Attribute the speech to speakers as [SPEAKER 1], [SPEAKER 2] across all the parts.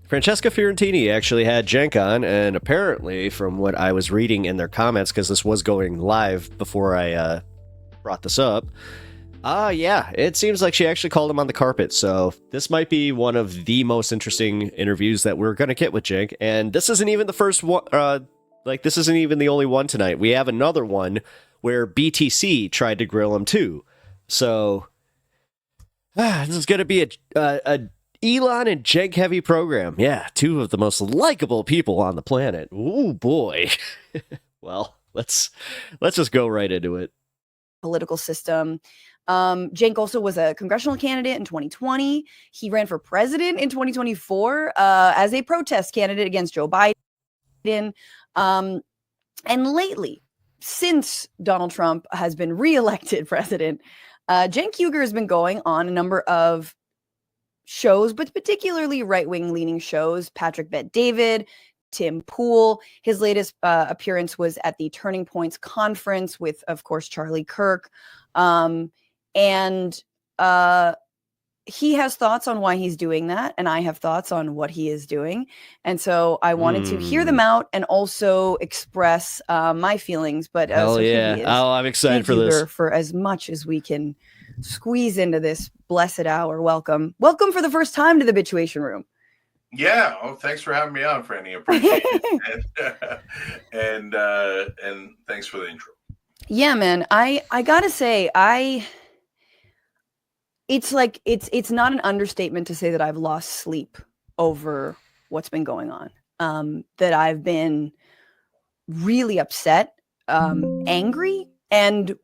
[SPEAKER 1] Francesca Fiorentini actually had Cenk on, and apparently, from what I was reading in their comments, because this was going live before I brought this up, yeah, it seems like she actually called him on the carpet. So this might be one of the most interesting interviews that we're going to get with Cenk. And this isn't even the first one. This isn't even the only one tonight. We have another one where BTC tried to grill him too. So this is going to be a Elon and Cenk heavy program. Yeah, two of the most likable people on the planet. Ooh, boy. Well, let's just go right into it.
[SPEAKER 2] Political system. Cenk also was a congressional candidate in 2020. He ran for president in 2024 as a protest candidate against Joe Biden. And lately, since Donald Trump has been reelected president, Cenk Uygur has been going on a number of shows, but particularly right-wing leaning shows. Patrick Bet-David, Tim Pool. His latest appearance was at the Turning Points conference with, of course, Charlie Kirk. And he has thoughts on why he's doing that, and I have thoughts on what he is doing. And so I wanted to hear them out and also express my feelings. But
[SPEAKER 1] hell yeah. I'm excited for this.
[SPEAKER 2] For as much as we can squeeze into this blessed hour. Welcome for the first time to the Bituation Room.
[SPEAKER 3] Yeah. Oh, thanks for having me on, Franny. Appreciate it. And thanks for the intro.
[SPEAKER 2] Yeah, man. I gotta say, it's not an understatement to say that I've lost sleep over what's been going on. That I've been really upset, angry, and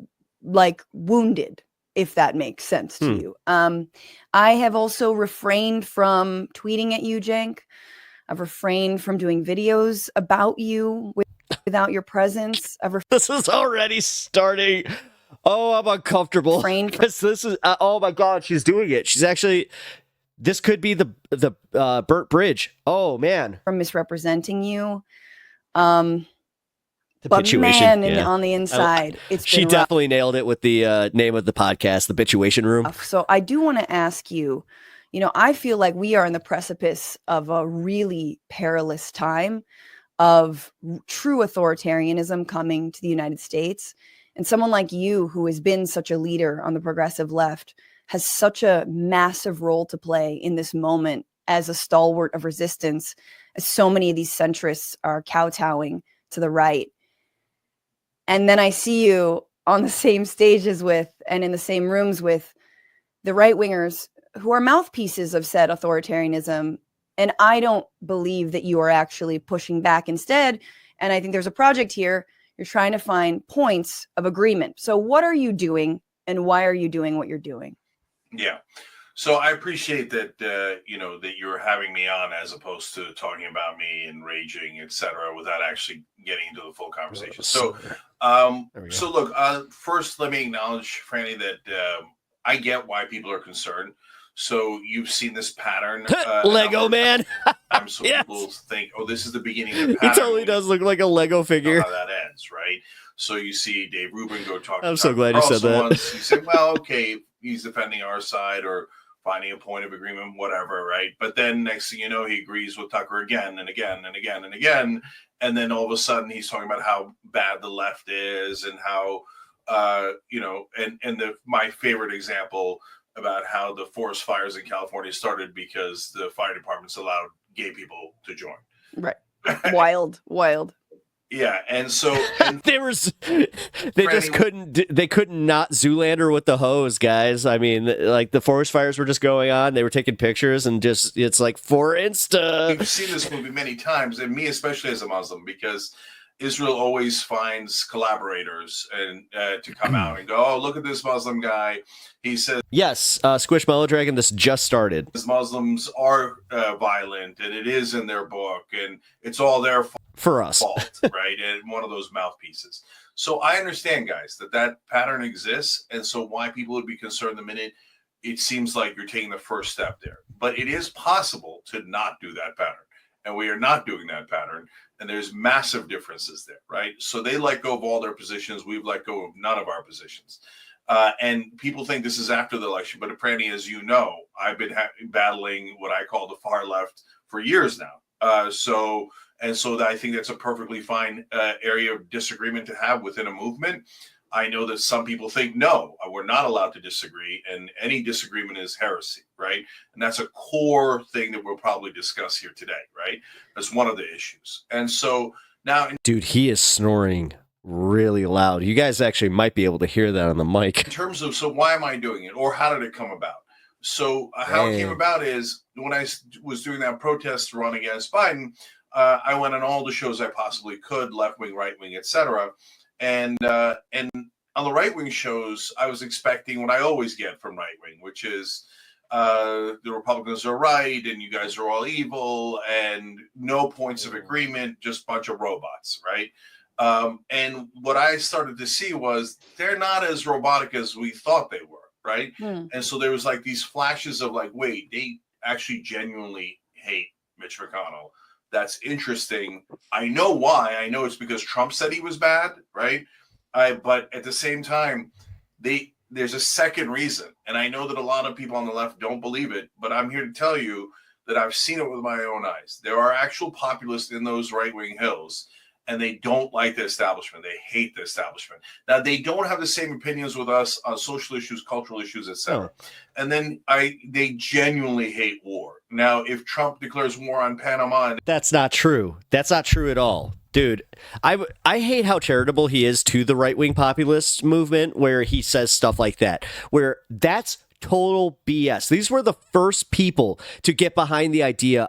[SPEAKER 2] wounded, if that makes sense to you. I have also refrained from tweeting at you, Cenk. I've refrained from doing videos about you without your presence.
[SPEAKER 1] This is already starting. Oh, I'm uncomfortable. Because this is, oh my God, she's doing it. She's actually, this could be the burnt bridge. Oh man.
[SPEAKER 2] From misrepresenting you.
[SPEAKER 1] The
[SPEAKER 2] but
[SPEAKER 1] Bituation,
[SPEAKER 2] man, on the inside,
[SPEAKER 1] she definitely nailed it with the name of the podcast, the Bituation Room.
[SPEAKER 2] So I do want to ask you, I feel like we are in the precipice of a really perilous time of true authoritarianism coming to the United States. And someone like you, who has been such a leader on the progressive left, has such a massive role to play in this moment as a stalwart of resistance, as so many of these centrists are kowtowing to the right. And then I see you on the same stages with, and in the same rooms with, the right-wingers who are mouthpieces of said authoritarianism. And I don't believe that you are actually pushing back instead. And I think there's a project here. You're trying to find points of agreement. So what are you doing, and why are you doing what you're doing?
[SPEAKER 3] Yeah. So I appreciate that, that you're having me on as opposed to talking about me and raging, etc., without actually getting into the full conversation. So look, first, let me acknowledge, Franny, that I get why people are concerned. So you've seen this pattern.
[SPEAKER 1] Lego man.
[SPEAKER 3] So people think, oh, this is the beginning of the
[SPEAKER 1] pattern.
[SPEAKER 3] He
[SPEAKER 1] totally does look like a Lego figure.
[SPEAKER 3] How that ends, right? So you see Dave Rubin go talk to
[SPEAKER 1] I'm so glad you said that.
[SPEAKER 3] Once. You say, well, okay, he's defending our side or finding a point of agreement, whatever, right? But then next thing you know, he agrees with Tucker again and again and again and again. And then all of a sudden he's talking about how bad the left is and how, my favorite example about how the forest fires in California started because the fire departments allowed gay people to join.
[SPEAKER 2] Right. Wild.
[SPEAKER 3] Yeah, and so
[SPEAKER 1] they just couldn't not Zoolander with the hose, guys. I mean, like the forest fires were just going on. They were taking pictures and just it's like for Insta.
[SPEAKER 3] We've seen this movie many times, and me especially as a Muslim, because Israel always finds collaborators and to come out and go, oh, look at this Muslim guy. He says,
[SPEAKER 1] yes, Squishmallow Dragon, this just started.
[SPEAKER 3] Muslims are violent, and it is in their book, and it's all their fault.
[SPEAKER 1] For us.
[SPEAKER 3] Right? And one of those mouthpieces. So I understand, guys, that pattern exists, and so why people would be concerned the minute it seems like you're taking the first step there. But it is possible to not do that pattern, and we are not doing that pattern. And there's massive differences there, right? So they let go of all their positions. We've let go of none of our positions. And people think this is after the election. But apparently, as you know, I've been battling what I call the far left for years now. So I think that's a perfectly fine area of disagreement to have within a movement. I know that some people think, no, we're not allowed to disagree, and any disagreement is heresy, right? And that's a core thing that we'll probably discuss here today, right? That's one of the issues. And so now...
[SPEAKER 1] Dude, he is snoring really loud. You guys actually might be able to hear that on the mic.
[SPEAKER 3] In terms of, so why am I doing it? Or how did it come about? So how it came about is when I was doing that protest run against Biden, I went on all the shows I possibly could, left wing, right wing, etc. And on the right wing shows, I was expecting what I always get from right wing, which is the Republicans are right and you guys are all evil and no points of agreement, just a bunch of robots, right? And what I started to see was they're not as robotic as we thought they were, right? And so there was like these flashes of like, wait, they actually genuinely hate Mitch McConnell. That's interesting. I know why. I know it's because Trump said he was bad, right? But at the same time, there's a second reason. And I know that a lot of people on the left don't believe it, but I'm here to tell you that I've seen it with my own eyes. There are actual populists in those right-wing hills, and they don't like the establishment. They hate the establishment. Now, they don't have the same opinions with us on social issues, cultural issues, etc. And then they genuinely hate war. Now, if Trump declares war on Panama...
[SPEAKER 1] That's not true. That's not true at all. Dude, I hate how charitable he is to the right-wing populist movement where he says stuff like that, where that's total BS. These were the first people to get behind the idea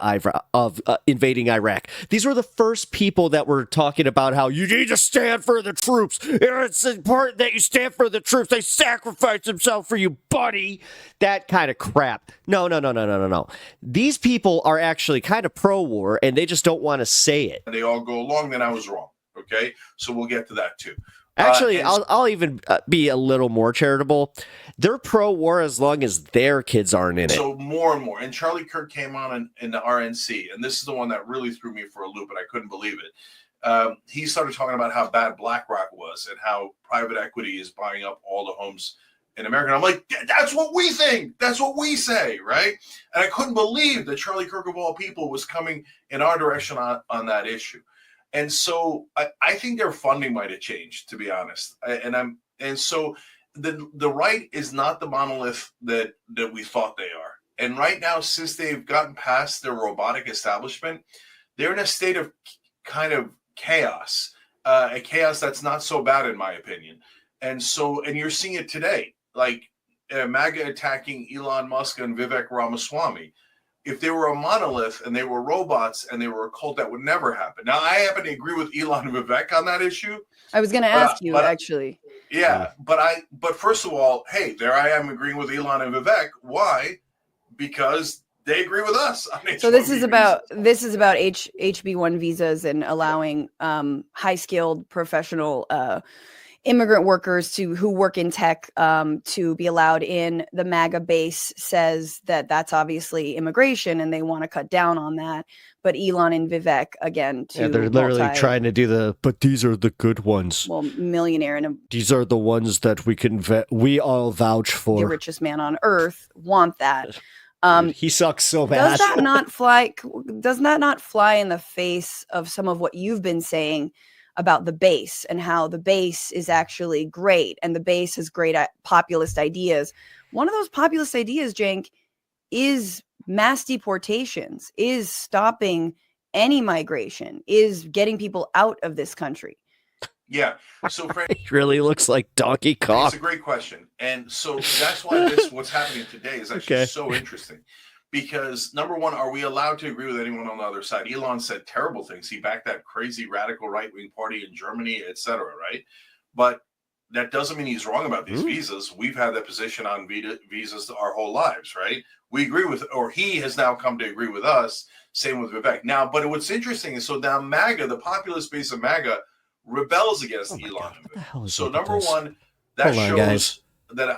[SPEAKER 1] of invading Iraq. These were the first people that were talking about how you need to stand for the troops. It's important that you stand for the troops. They sacrificed themselves for you, buddy. That kind of crap. No. These people are actually kind of pro-war, and they just don't want to say it.
[SPEAKER 3] They all go along, then I was wrong. Okay? So we'll get to that too.
[SPEAKER 1] Actually, I'll even be a little more charitable. They're pro-war as long as their kids aren't in it.
[SPEAKER 3] So more and more. And Charlie Kirk came on in the RNC, and this is the one that really threw me for a loop, and I couldn't believe it. He started talking about how bad BlackRock was and how private equity is buying up all the homes in America. And I'm like, that's what we think. That's what we say, right? And I couldn't believe that Charlie Kirk, of all people, was coming in our direction on that issue. And so I think their funding might have changed, to be honest. And so the right is not the monolith that we thought they are. And right now, since they've gotten past their robotic establishment, they're in a state of kind of chaos, a chaos that's not so bad, in my opinion. And you're seeing it today, like MAGA attacking Elon Musk and Vivek Ramaswamy. If they were a monolith and they were robots and they were a cult, that would never happen. Now, I happen to agree with Elon and Vivek on that issue.
[SPEAKER 2] I was going to ask you, actually.
[SPEAKER 3] Yeah, but first of all, hey, there I am agreeing with Elon and Vivek. Why? Because they agree with us on H-1B
[SPEAKER 2] So this is about HB1 visas and allowing high-skilled professional immigrant workers who work in tech to be allowed in. The MAGA base says that that's obviously immigration and they want to cut down on that. But Elon and Vivek, again,
[SPEAKER 1] they're literally trying to do but these are the good ones.
[SPEAKER 2] Well, millionaire and
[SPEAKER 1] these are the ones that we all vouch for.
[SPEAKER 2] The richest man on earth want that.
[SPEAKER 1] He sucks so bad.
[SPEAKER 2] Does that not fly in the face of some of what you've been saying about the base and how the base is actually great and the base has great populist ideas? One of those populist ideas, Cenk, is mass deportations, is stopping any migration, is getting people out of this country.
[SPEAKER 3] Yeah. So
[SPEAKER 1] it really looks like Donkey Kong.
[SPEAKER 3] It's a great question. And so that's why what's happening today is actually so interesting. Because number one, are we allowed to agree with anyone on the other side? Elon said terrible things. He backed that crazy radical right-wing party in Germany, etc. Right? But that doesn't mean he's wrong about these visas. We've had that position on visas our whole lives, right? We agree with, or he has now come to agree with us. Same with Vivek. Now, but what's interesting is so now MAGA, the populist base of MAGA, rebels against Elon. So number one, that shows that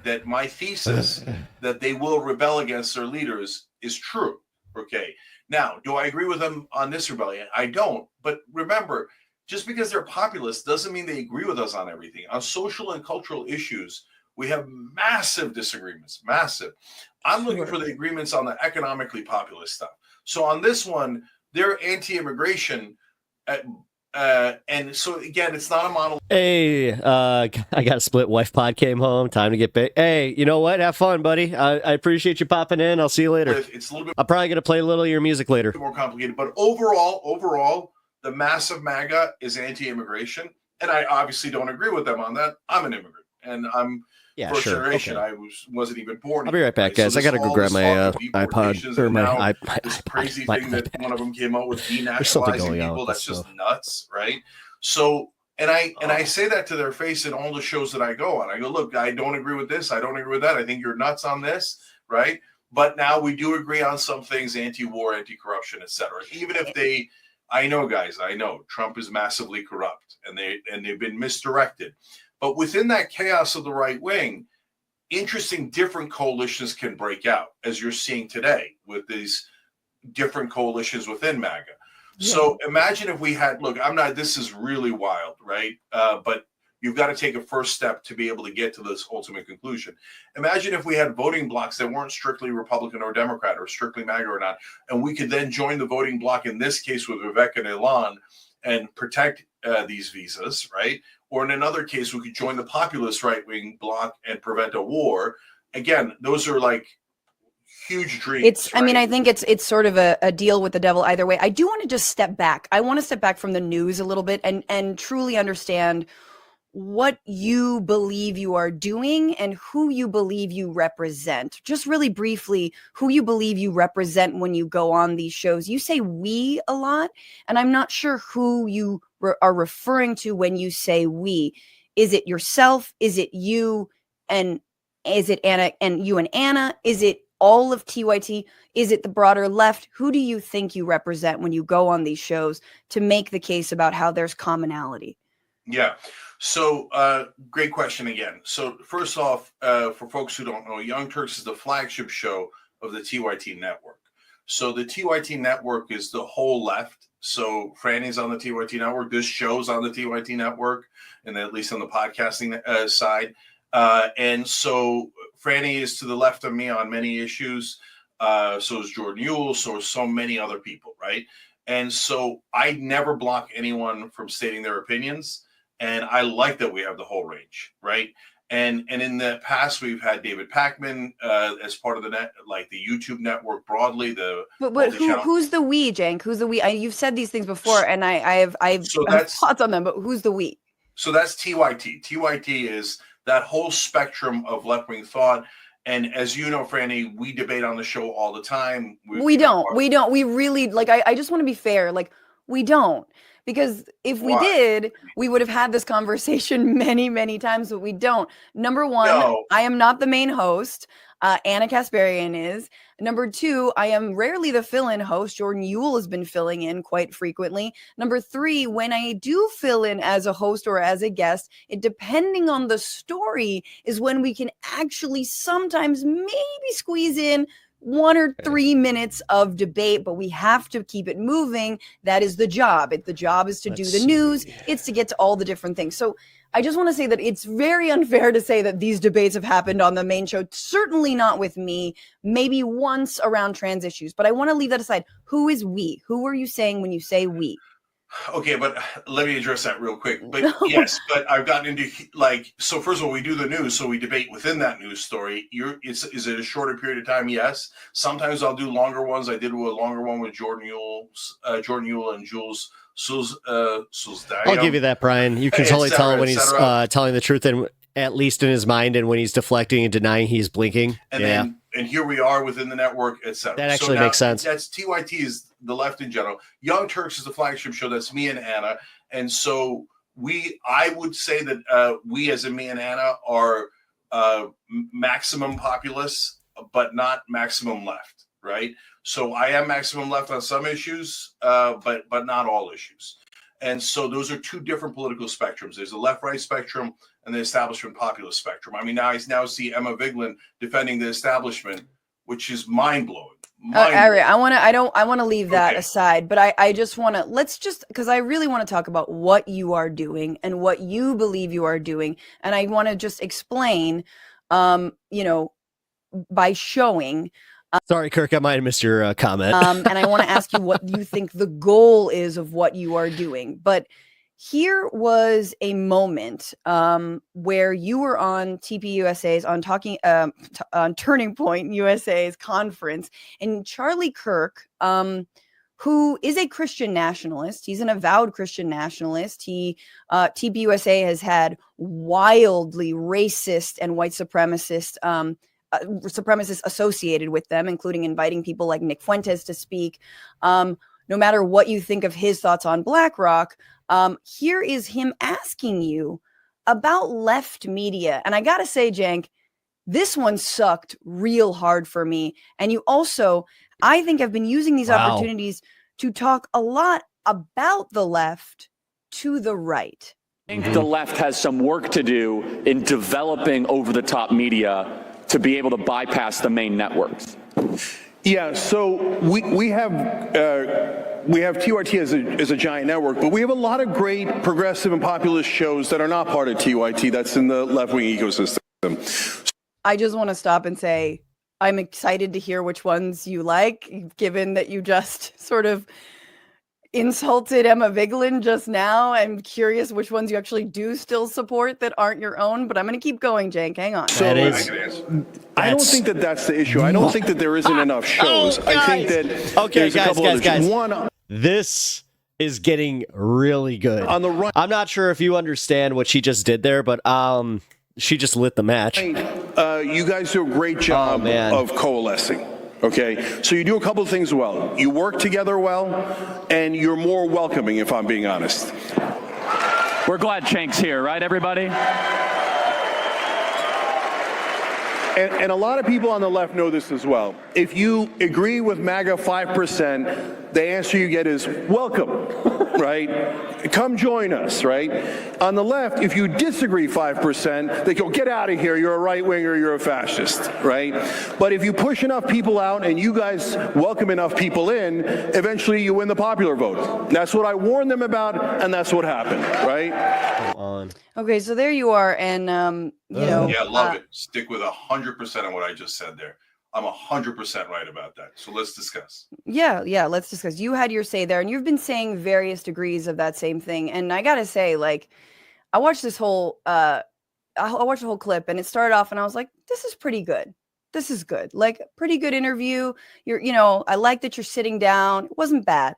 [SPEAKER 3] that my thesis that they will rebel against their leaders is true. Okay. Now, do I agree with them on this rebellion? I don't. But remember, just because they're populists doesn't mean they agree with us on everything. On social and cultural issues, We have massive disagreements, massive. I'm looking
[SPEAKER 2] Sure.
[SPEAKER 3] for the agreements on the economically populist stuff. So on this one, they're anti-immigration. And so again, it's not a model.
[SPEAKER 1] Hey, I got a split. Wife pod came home. Time to get big. Hey, you know what? Have fun, buddy. I appreciate you popping in. I'll see you later.
[SPEAKER 3] It's a little bit
[SPEAKER 1] I'm probably gonna play a little of your music later.
[SPEAKER 3] more complicated, but overall, the massive MAGA is anti-immigration, and I obviously don't agree with them on that. I'm an immigrant, and I'm first generation.
[SPEAKER 1] Okay.
[SPEAKER 3] I wasn't even born.
[SPEAKER 1] I'll be right back, guys.
[SPEAKER 3] So
[SPEAKER 1] I gotta go grab my iPod or my
[SPEAKER 3] this crazy thing that one of them came out with denationalizing people. That's just nuts, right? So, and I say that to their face in all the shows that I go on. I go, look, I don't agree with this. I don't agree with that. I think you're nuts on this, right? But now we do agree on some things: anti-war, anti-corruption, etc. Even if they, I know, guys, I know Trump is massively corrupt, and they've been misdirected. But within that chaos of the right wing, interesting different coalitions can break out, as you're seeing today with these different coalitions within MAGA. Yeah. So imagine if we had, look, this is really wild, right? But you've got to take a first step to be able to get to this ultimate conclusion. Imagine if we had voting blocks that weren't strictly Republican or Democrat or strictly MAGA or not, and we could then join the voting block, in this case with Vivek and Ilan, and protect these visas, right? Or in another case, we could join the populist right-wing bloc and prevent a war. Again, those are like huge dreams.
[SPEAKER 2] I mean, I think it's sort of a deal with the devil either way. I do want to just step back. I want to step back from the news a little bit and truly understand what you believe you are doing and who you believe you represent. Just really briefly, who you believe you represent when you go on these shows. You say we a lot, and I'm not sure who you are referring to when you say we. Is it yourself? Is it you? And is it Anna and you and Anna? Is it all of TYT? Is it the broader left? Who do you think you represent when you go on these shows to make the case about how there's commonality?
[SPEAKER 3] Yeah. So great question again. So first off, for folks who don't know, Young Turks is the flagship show of the TYT network. So the TYT network is the whole left. So Franny's on the TYT network. This show's on the TYT network, and at least on the podcasting side. And so Franny is to the left of me on many issues. So is Jordan Ewell. So is so many other people, right? And so I never block anyone from stating their opinions. And I like that we have the whole range, right? And in the past, we've had David Pakman as part of the net, like the YouTube network broadly.
[SPEAKER 2] But who's the we, Cenk? Who's the we? You've said these things before, and I have thoughts on them. But who's the we?
[SPEAKER 3] So that's TYT. TYT is that whole spectrum of left wing thought. And as you know, Franny, we debate on the show all the time.
[SPEAKER 2] We don't. We really like. I just want to be fair. Like, we don't. Because if we did, we would have had this conversation many, many times, but we don't. Number one, I am not the main host. Anna Kasparian is. Number two, I am rarely the fill-in host. Jordan Ewell has been filling in quite frequently. Number three, when I do fill in as a host or as a guest, it depending on the story is when we can actually sometimes maybe squeeze in 1 or 3 minutes of debate, but we have to keep it moving. That is the job. The job is to do the news. It's to get to all the different things. So I just want to say that it's very unfair to say that these debates have happened on the main show. Certainly not with me, maybe once around trans issues, but I want to leave that aside. Who is we? Who are you saying when you say we?
[SPEAKER 3] Okay, but let me address that real quick. But yes, but I've gotten into so first of all, we do the news, so we debate within that news story. Is it a shorter period of time? Yes. Sometimes I'll do longer ones. I did a longer one with Jordan Ewell and Jules
[SPEAKER 1] I'll give you that, Brian. You can totally tell when he's telling the truth, and at least in his mind, and when he's deflecting and denying, he's blinking.
[SPEAKER 3] And here we are within the network, etc.
[SPEAKER 1] That actually makes sense.
[SPEAKER 3] That's TYT is the left in general. Young Turks is the flagship show. That's me and Anna. And so I would say that we, as in me and Anna, are maximum populist, but not maximum left, right? So I am maximum left on some issues, but not all issues. And so those are two different political spectrums. There's a left-right spectrum and the establishment populist spectrum. I mean, I now see Emma Vigeland defending the establishment, which is mind-blowing.
[SPEAKER 2] All right, I want to leave that aside, but I just want to, because I really want to talk about what you are doing and what you believe you are doing. And I want to just explain, by showing.
[SPEAKER 1] Sorry, Kirk, I might have missed your comment.
[SPEAKER 2] And I want to ask you what you think the goal is of what you are doing. But here was a moment where you were on TPUSA's on Turning Point USA's conference, and Charlie Kirk, who is a Christian nationalist, he's an avowed Christian nationalist. TPUSA has had wildly racist and white supremacists associated with them, including inviting people like Nick Fuentes to speak. No matter what you think of his thoughts on BlackRock, here is him asking you about left media. And I got to say, Cenk, this one sucked real hard for me. And you also, I think, have been using these opportunities to talk a lot about the left to the right.
[SPEAKER 4] I think the left has some work to do in developing over-the-top media to be able to bypass the main networks.
[SPEAKER 5] Yeah, so we have TYT as a giant network, but we have a lot of great progressive and populist shows that are not part of TYT that's in the left-wing ecosystem.
[SPEAKER 2] I just want to stop and say I'm excited to hear which ones you like, given that you just sort of insulted Emma Vigeland just now. I'm curious which ones you actually do still support that aren't your own, but I'm going to keep going, Cenk. Hang on.
[SPEAKER 5] So I don't think that that's the issue. I don't think that there isn't enough shows. I think that there's a couple of
[SPEAKER 1] guys.
[SPEAKER 5] One,
[SPEAKER 1] this is getting really good.
[SPEAKER 5] On the right,
[SPEAKER 1] I'm not sure if you understand what she just did there, but she just lit the match.
[SPEAKER 5] You guys do a great job of coalescing. Okay, so you do a couple of things well. You work together well, and you're more welcoming, if I'm being honest.
[SPEAKER 4] We're glad Cenk's here, right, everybody?
[SPEAKER 5] And a lot of people on the left know this as well. If you agree with MAGA 5%, the answer you get is welcome, right? Come join us, right? On the left, if you disagree 5%, they go, get out of here, you're a right-winger, you're a fascist, right? But if you push enough people out and you guys welcome enough people in, eventually you win the popular vote. That's what I warned them about, and that's what happened, right?
[SPEAKER 1] Come on.
[SPEAKER 2] Okay, so there you are, and
[SPEAKER 3] yeah, love it. Stick with 100% of what I just said there. I'm 100% right about that. So let's discuss.
[SPEAKER 2] Yeah, let's discuss. You had your say there, and you've been saying various degrees of that same thing. And I gotta say, like, I watched this whole, I watched the whole clip, and it started off, and I was like, this is pretty good. This is good. Like, pretty good interview. I like that you're sitting down. It wasn't bad.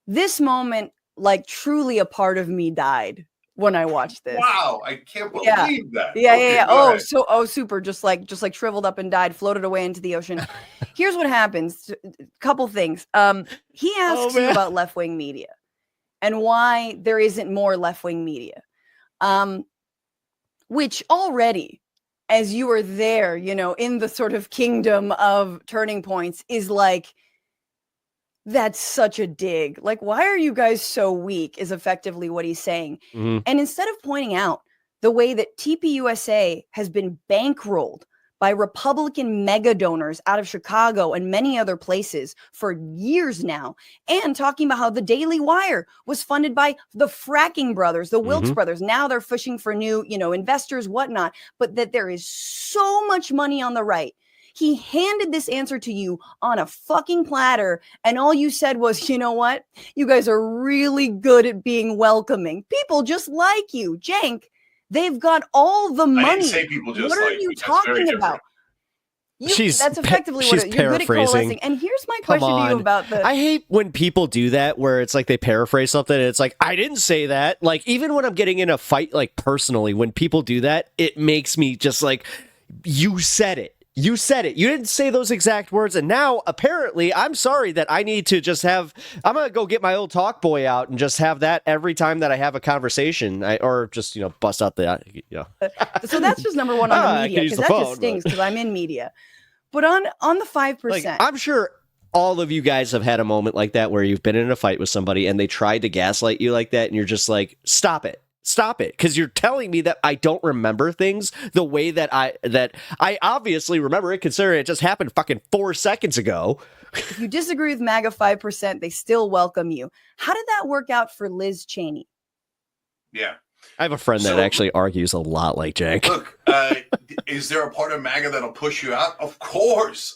[SPEAKER 2] This moment, like, truly a part of me died when I watched this.
[SPEAKER 3] Wow, I can't believe that.
[SPEAKER 2] Yeah. Oh, super. Just like shriveled up and died, floated away into the ocean. Here's what happens. Couple things. He asks you about left-wing media and why there isn't more left-wing media. Which already, as you are there, in the sort of kingdom of turning points, is like, that's such a dig. Like, why are you guys so weak is effectively what he's saying. Mm-hmm. And instead of pointing out the way that TPUSA has been bankrolled by Republican mega donors out of Chicago and many other places for years now, and talking about how the Daily Wire was funded by the Fracking brothers, the Wilkes brothers. Now they're fishing for new, investors, whatnot, but that there is so much money on the right. He handed this answer to you on a fucking platter, and all you said was, you know what? You guys are really good at being welcoming. People just like you. Cenk, they've got all the money.
[SPEAKER 3] I didn't say people just
[SPEAKER 2] what
[SPEAKER 3] like
[SPEAKER 2] are you
[SPEAKER 3] me.
[SPEAKER 2] talking about? That's effectively what you're good at coalescing. And here's my question to you about the...
[SPEAKER 1] I hate when people do that, where it's like they paraphrase something, and it's like, I didn't say that. Like, even when I'm getting in a fight, like, personally, when people do that, it makes me just like, you said it. You said it. You didn't say those exact words. And now, apparently, I'm sorry that I need to just have... I'm going to go get my old talk boy out and just have that every time that I have a conversation. Or just, bust out the...
[SPEAKER 2] So that's just number one on the media, because that just stings, because I'm in media. But on the 5%...
[SPEAKER 1] Like, I'm sure all of you guys have had a moment like that where you've been in a fight with somebody and they tried to gaslight you like that, and you're just like, stop it. Stop it, because you're telling me that I don't remember things the way that I obviously remember it, considering it just happened fucking 4 seconds ago.
[SPEAKER 2] If you disagree with MAGA 5%, they still welcome you. How did that work out for Liz Cheney?
[SPEAKER 3] Yeah.
[SPEAKER 1] I have a friend that actually argues a lot like Cenk.
[SPEAKER 3] Look, is there a part of MAGA that'll push you out? Of course.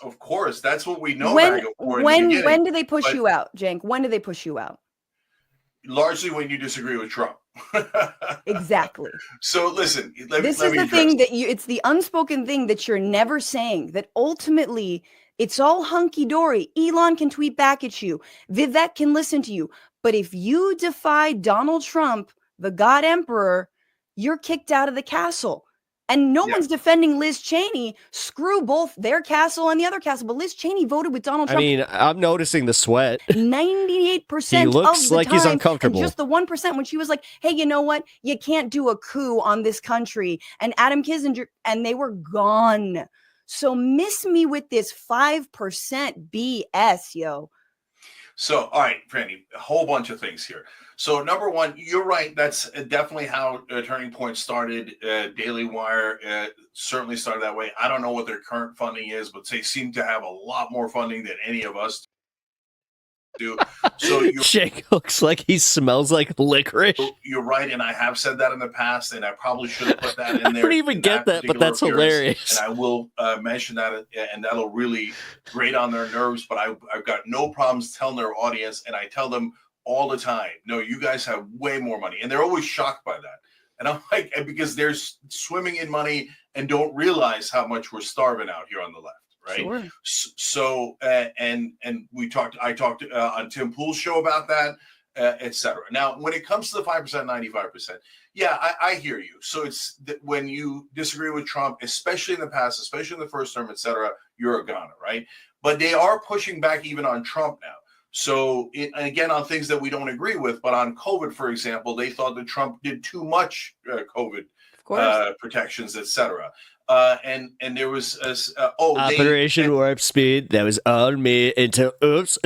[SPEAKER 3] That's what we know MAGA for.
[SPEAKER 2] When do they push you out, Cenk? When do they push you out?
[SPEAKER 3] Largely when you disagree with Trump.
[SPEAKER 2] Exactly.
[SPEAKER 3] So listen,
[SPEAKER 2] this is the thing that it's the unspoken thing that you're never saying, that ultimately it's all hunky-dory. Elon can tweet back at you. Vivek can listen to you. But if you defy Donald Trump, the God Emperor, you're kicked out of the castle. And no one's defending Liz Cheney. Screw both their castle and the other castle. But Liz Cheney voted with Donald Trump.
[SPEAKER 1] I mean, I'm noticing the sweat.
[SPEAKER 2] 98%
[SPEAKER 1] he looks
[SPEAKER 2] of the
[SPEAKER 1] like
[SPEAKER 2] time,
[SPEAKER 1] he's uncomfortable.
[SPEAKER 2] And just the 1% when she was like, hey, you know what? You can't do a coup on this country. And Adam Kissinger, and they were gone. So miss me with this 5% BS, yo.
[SPEAKER 3] So, all right, Franny, a whole bunch of things here. So, number one, you're right. That's definitely how Turning Point started. Daily Wire certainly started that way. I don't know what their current funding is, but they seem to have a lot more funding than any of us do. So
[SPEAKER 1] Cenk looks like he smells like licorice.
[SPEAKER 3] You're right, and I have said that in the past, and I probably should have put that in there.
[SPEAKER 1] I don't even get that, but that's hilarious.
[SPEAKER 3] And I will mention that, and that'll really grate on their nerves. But I've got no problems telling their audience, and I tell them all the time, no, you guys have way more money, and they're always shocked by that. And I'm like, because they're swimming in money and don't realize how much we're starving out here on the left. Right. Sure. So, and I talked on Tim Pool's show about that, etc. Now, when it comes to the 5%, 95%, yeah, I hear you. So it's when you disagree with Trump, especially in the past, especially in the first term, etc., you're a goner, right? But they are pushing back even on Trump now. So, and again, on things that we don't agree with, but on COVID, for example, they thought that Trump did too much COVID protections, etc. And there was
[SPEAKER 1] Operation Warp Speed. That was on me until oops.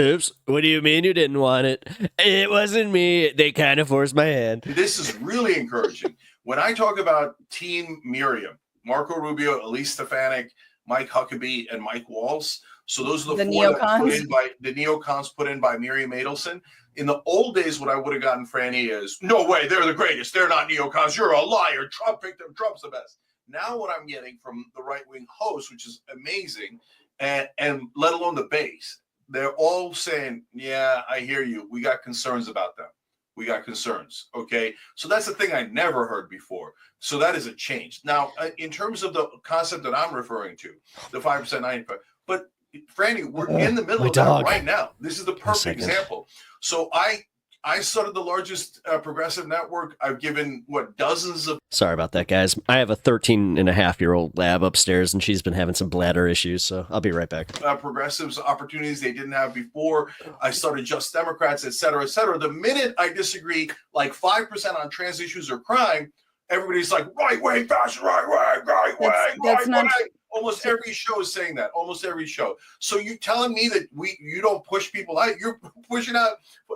[SPEAKER 1] What do you mean you didn't want it? It wasn't me. They kind of forced my hand.
[SPEAKER 3] This is really encouraging. When I talk about Team Miriam, Marco Rubio, Elise Stefanik, Mike Huckabee, and Mike Walls. So those are the four that put in by the neocons put in by Miriam Adelson. In the old days, what I would have gotten, Franny, is no way, they're the greatest. They're not neocons. You're a liar. Trump picked them. Trump's the best. Now what I'm getting from the right-wing host, which is amazing, and let alone the base, they're all saying, yeah, I hear you. We got concerns about them. We got concerns. Okay. So that's the thing I never heard before. So that is a change. Now, in terms of the concept that I'm referring to, the 5%, 95%, but Franny, we're in the middle of that right now. This is the perfect example. So I started the largest progressive network. I've given, dozens of...
[SPEAKER 1] Sorry about that, guys. I have a 13-and-a-half-year-old lab upstairs, and she's been having some bladder issues, so I'll be right back.
[SPEAKER 3] Progressives opportunities they didn't have before. I started Just Democrats, et cetera, et cetera. The minute I disagree, like 5% on trans issues or crime, everybody's like, right-wing, fascist, right-wing. Almost every show is saying that. Almost every show. So you're telling me that you don't push people out? You're pushing out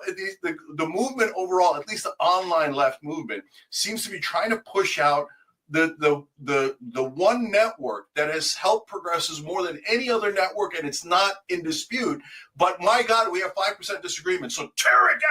[SPEAKER 3] the movement overall. At least the online left movement seems to be trying to push out the one network that has helped progressives more than any other network, and it's not in dispute. But my God, we have 5% disagreement. So tear it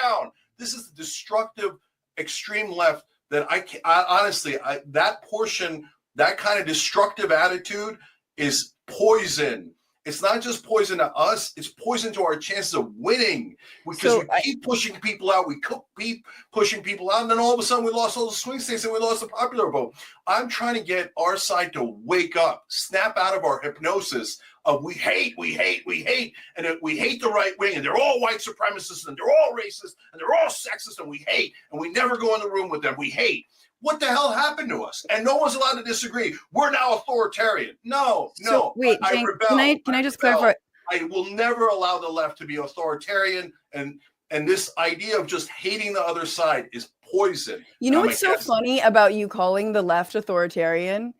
[SPEAKER 3] down. This is the destructive extreme left that I honestly that portion. That kind of destructive attitude is poison. It's not just poison to us, it's poison to our chances of winning because we keep pushing people out. We keep pushing people out, and then all of a sudden we lost all the swing states and we lost the popular vote. I'm trying to get our side to wake up, snap out of our hypnosis of we hate, and we hate the right wing, and they're all white supremacists, and they're all racist, and they're all sexist, and we hate, and we never go in the room with them. We hate. What the hell happened to us? And no one's allowed to disagree. We're now authoritarian. No.
[SPEAKER 2] Wait,
[SPEAKER 3] I
[SPEAKER 2] Cenk,
[SPEAKER 3] rebel.
[SPEAKER 2] Can I just clarify?
[SPEAKER 3] I will never allow the left to be authoritarian, and this idea of just hating the other side is poison.
[SPEAKER 2] You know what's so funny about you calling the left authoritarian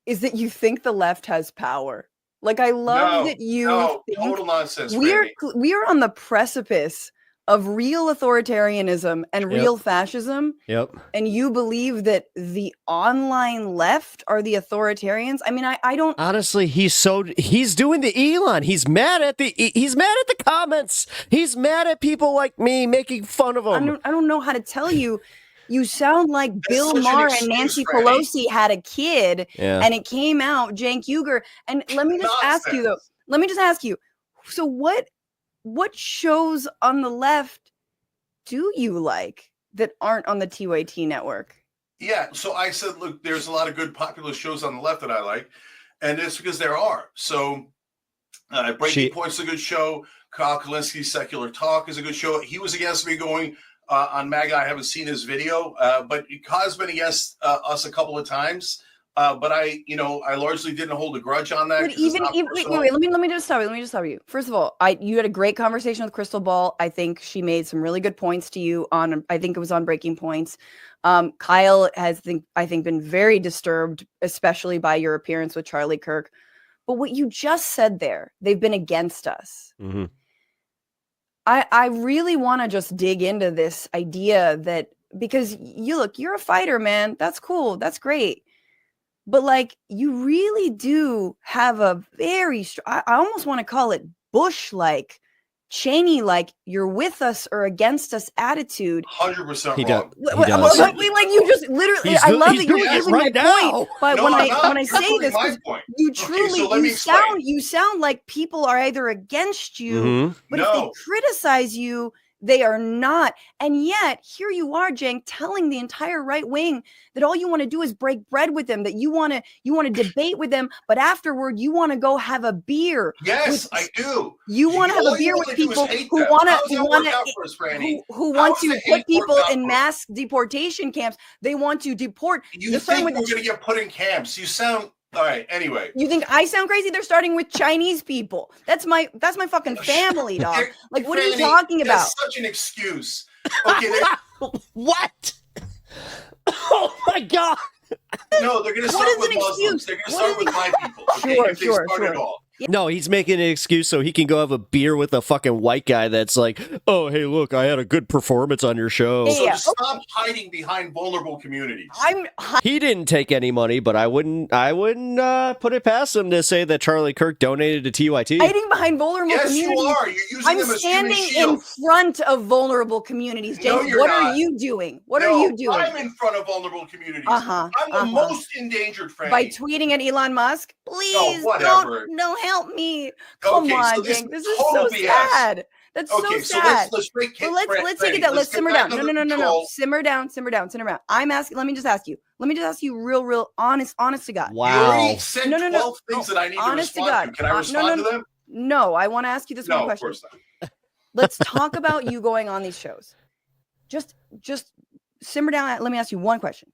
[SPEAKER 2] is that you think the left has power. Like I love that you think
[SPEAKER 3] total nonsense.
[SPEAKER 2] we are on the precipice of real authoritarianism and real fascism.
[SPEAKER 1] Yep.
[SPEAKER 2] And you believe that the online left are the authoritarians? I mean, I don't
[SPEAKER 1] honestly. He's doing the Elon. He's mad at the comments. He's mad at people like me making fun of him.
[SPEAKER 2] I don't know how to tell you. You sound like Bill
[SPEAKER 3] such an
[SPEAKER 2] Maher and
[SPEAKER 3] excuse,
[SPEAKER 2] Nancy
[SPEAKER 3] Franny.
[SPEAKER 2] Pelosi had a kid,
[SPEAKER 1] Yeah.
[SPEAKER 2] and it came out Cenk Uygur. And let me just ask you though. Let me just ask you. So what shows on the left do you like that aren't on the TYT network?
[SPEAKER 3] Yeah, so I said, look, there's a lot of good popular shows on the left that I like, and it's because there are. So Breaking Point's a good show. Kyle Kalinski's Secular Talk is a good show. He was against me going on MAGA. I haven't seen his video, but Kyle's been against us a couple of times. But I largely didn't hold a grudge on that.
[SPEAKER 2] But wait, let me just stop you. Let me just stop you. First of all, you had a great conversation with Crystal Ball. I think she made some really good points to you on, I think it was on Breaking Points. Kyle has, I think, been very disturbed, especially by your appearance with Charlie Kirk. But what you just said there, they've been against us.
[SPEAKER 1] Mm-hmm.
[SPEAKER 2] I really want to just dig into this idea that, because you're a fighter, man. That's cool. That's great. But like, you really do have a very I almost want to call it Bush-like, Cheney-like, you're with us or against us attitude.
[SPEAKER 3] 100%
[SPEAKER 1] He
[SPEAKER 3] wrong.
[SPEAKER 1] does.
[SPEAKER 2] Like you just literally, I love that you're giving my point. But
[SPEAKER 3] No,
[SPEAKER 2] when
[SPEAKER 3] I'm not.
[SPEAKER 2] I
[SPEAKER 3] That's
[SPEAKER 2] say
[SPEAKER 3] really
[SPEAKER 2] this,
[SPEAKER 3] my point.
[SPEAKER 2] you
[SPEAKER 3] Okay,
[SPEAKER 2] truly,
[SPEAKER 3] so let me explain.
[SPEAKER 2] you sound like people are either against you,
[SPEAKER 1] Mm-hmm.
[SPEAKER 2] but if they criticize you, they are not. And yet, here you are, Cenk, telling the entire right wing that all you want to do is break bread with them, that you want to debate with them, but afterward you want to go have a beer.
[SPEAKER 3] Yes, I do.
[SPEAKER 2] You want to have a beer with people who want to put people in mass deportation camps. They want to deport.
[SPEAKER 3] You think we're going to get put in camps? You sound all right. Anyway,
[SPEAKER 2] you think I sound crazy? They're starting with Chinese people. That's my fucking family, dog. Like, what are you talking about?
[SPEAKER 3] That's such an excuse. Okay.
[SPEAKER 1] What? Oh my God.
[SPEAKER 3] No, they're going to start with Muslims. They're going to start with my people. Okay, if they start at all.
[SPEAKER 1] No, he's making an excuse so he can go have a beer with a fucking white guy that's like, oh, hey, look, I had a good performance on your show.
[SPEAKER 3] So stop hiding behind vulnerable communities.
[SPEAKER 1] He didn't take any money, but I wouldn't put it past him to say that Charlie Kirk donated to TYT.
[SPEAKER 2] Hiding behind vulnerable communities.
[SPEAKER 3] Yes, you are. You're using them as human
[SPEAKER 2] standing
[SPEAKER 3] shields.
[SPEAKER 2] in front of vulnerable communities. Cenk,
[SPEAKER 3] No, you're
[SPEAKER 2] what
[SPEAKER 3] not.
[SPEAKER 2] are you doing? What are you doing?
[SPEAKER 3] I'm in front of vulnerable communities. I'm the most endangered, Franny.
[SPEAKER 2] By tweeting at Elon Musk? Please, don't help me. Come on,
[SPEAKER 3] so
[SPEAKER 2] Cenk. This is so sad. That's so sad.
[SPEAKER 3] Let's take
[SPEAKER 2] it down. Let's simmer down. No. Simmer down. I'm asking. Let me just ask you, real, honest to God.
[SPEAKER 1] Wow.
[SPEAKER 3] You already said 12 things that I need to respond to. Can I respond to them?
[SPEAKER 2] No, I want to ask you this one question.
[SPEAKER 3] Of course not.
[SPEAKER 2] Let's talk about you going on these shows. Just simmer down. Let me ask you one question.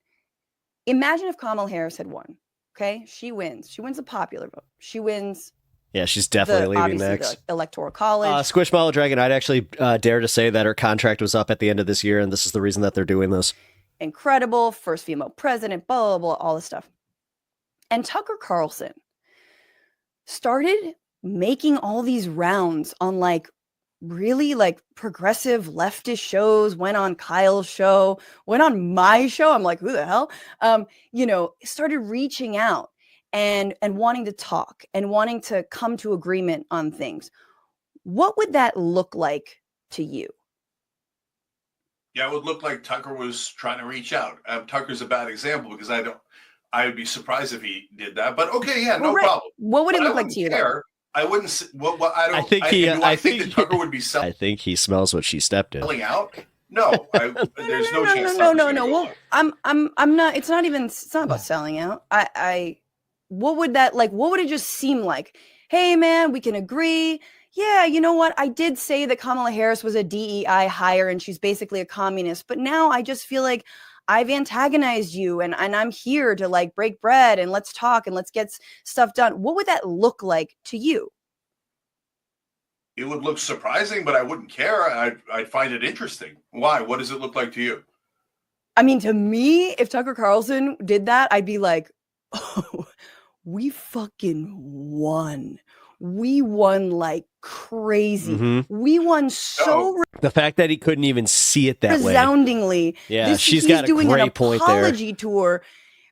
[SPEAKER 2] Imagine if Kamala Harris had won. Okay, she wins. She wins the popular vote. She wins.
[SPEAKER 1] Yeah, she's definitely leaving next.
[SPEAKER 2] The Electoral College.
[SPEAKER 1] Squishmallow Dragon, I'd actually dare to say that her contract was up at the end of this year, and this is the reason that they're doing this.
[SPEAKER 2] Incredible, first female president, blah, blah, blah, all this stuff. And Tucker Carlson started making all these rounds on really progressive leftist shows, went on Kyle's show, went on my show. I'm like, who the hell? Started reaching out and wanting to talk and wanting to come to agreement on things. What would that look like to you?
[SPEAKER 3] Yeah, it would look like Tucker was trying to reach out. Tucker's a bad example because I would be surprised if he did that. But okay, yeah, no problem.
[SPEAKER 2] What would it look like to you?
[SPEAKER 3] I wouldn't. I don't.
[SPEAKER 1] I think
[SPEAKER 3] that Tucker would be selling.
[SPEAKER 1] I think he smells what she stepped in.
[SPEAKER 3] Selling out? No, there's no chance.
[SPEAKER 2] No. Well, I'm not. It's not about selling out. What would that like? What would it just seem like? Hey, man, we can agree. Yeah, you know what? I did say that Kamala Harris was a DEI hire and she's basically a communist, but now I just feel like I've antagonized you and I'm here to break bread and let's talk and let's get stuff done. What would that look like to you?
[SPEAKER 3] It would look surprising, but I wouldn't care. I'd find it interesting. Why? What does it look like to you?
[SPEAKER 2] I mean, to me, if Tucker Carlson did that, I'd be like, oh, we fucking won. we won like crazy.
[SPEAKER 1] Mhm.
[SPEAKER 2] We won so
[SPEAKER 1] The fact that he couldn't even see it that way.
[SPEAKER 2] resoundingly.
[SPEAKER 1] Yeah, she's
[SPEAKER 2] he's
[SPEAKER 1] got a
[SPEAKER 2] doing
[SPEAKER 1] great
[SPEAKER 2] an
[SPEAKER 1] point there.
[SPEAKER 2] apology tour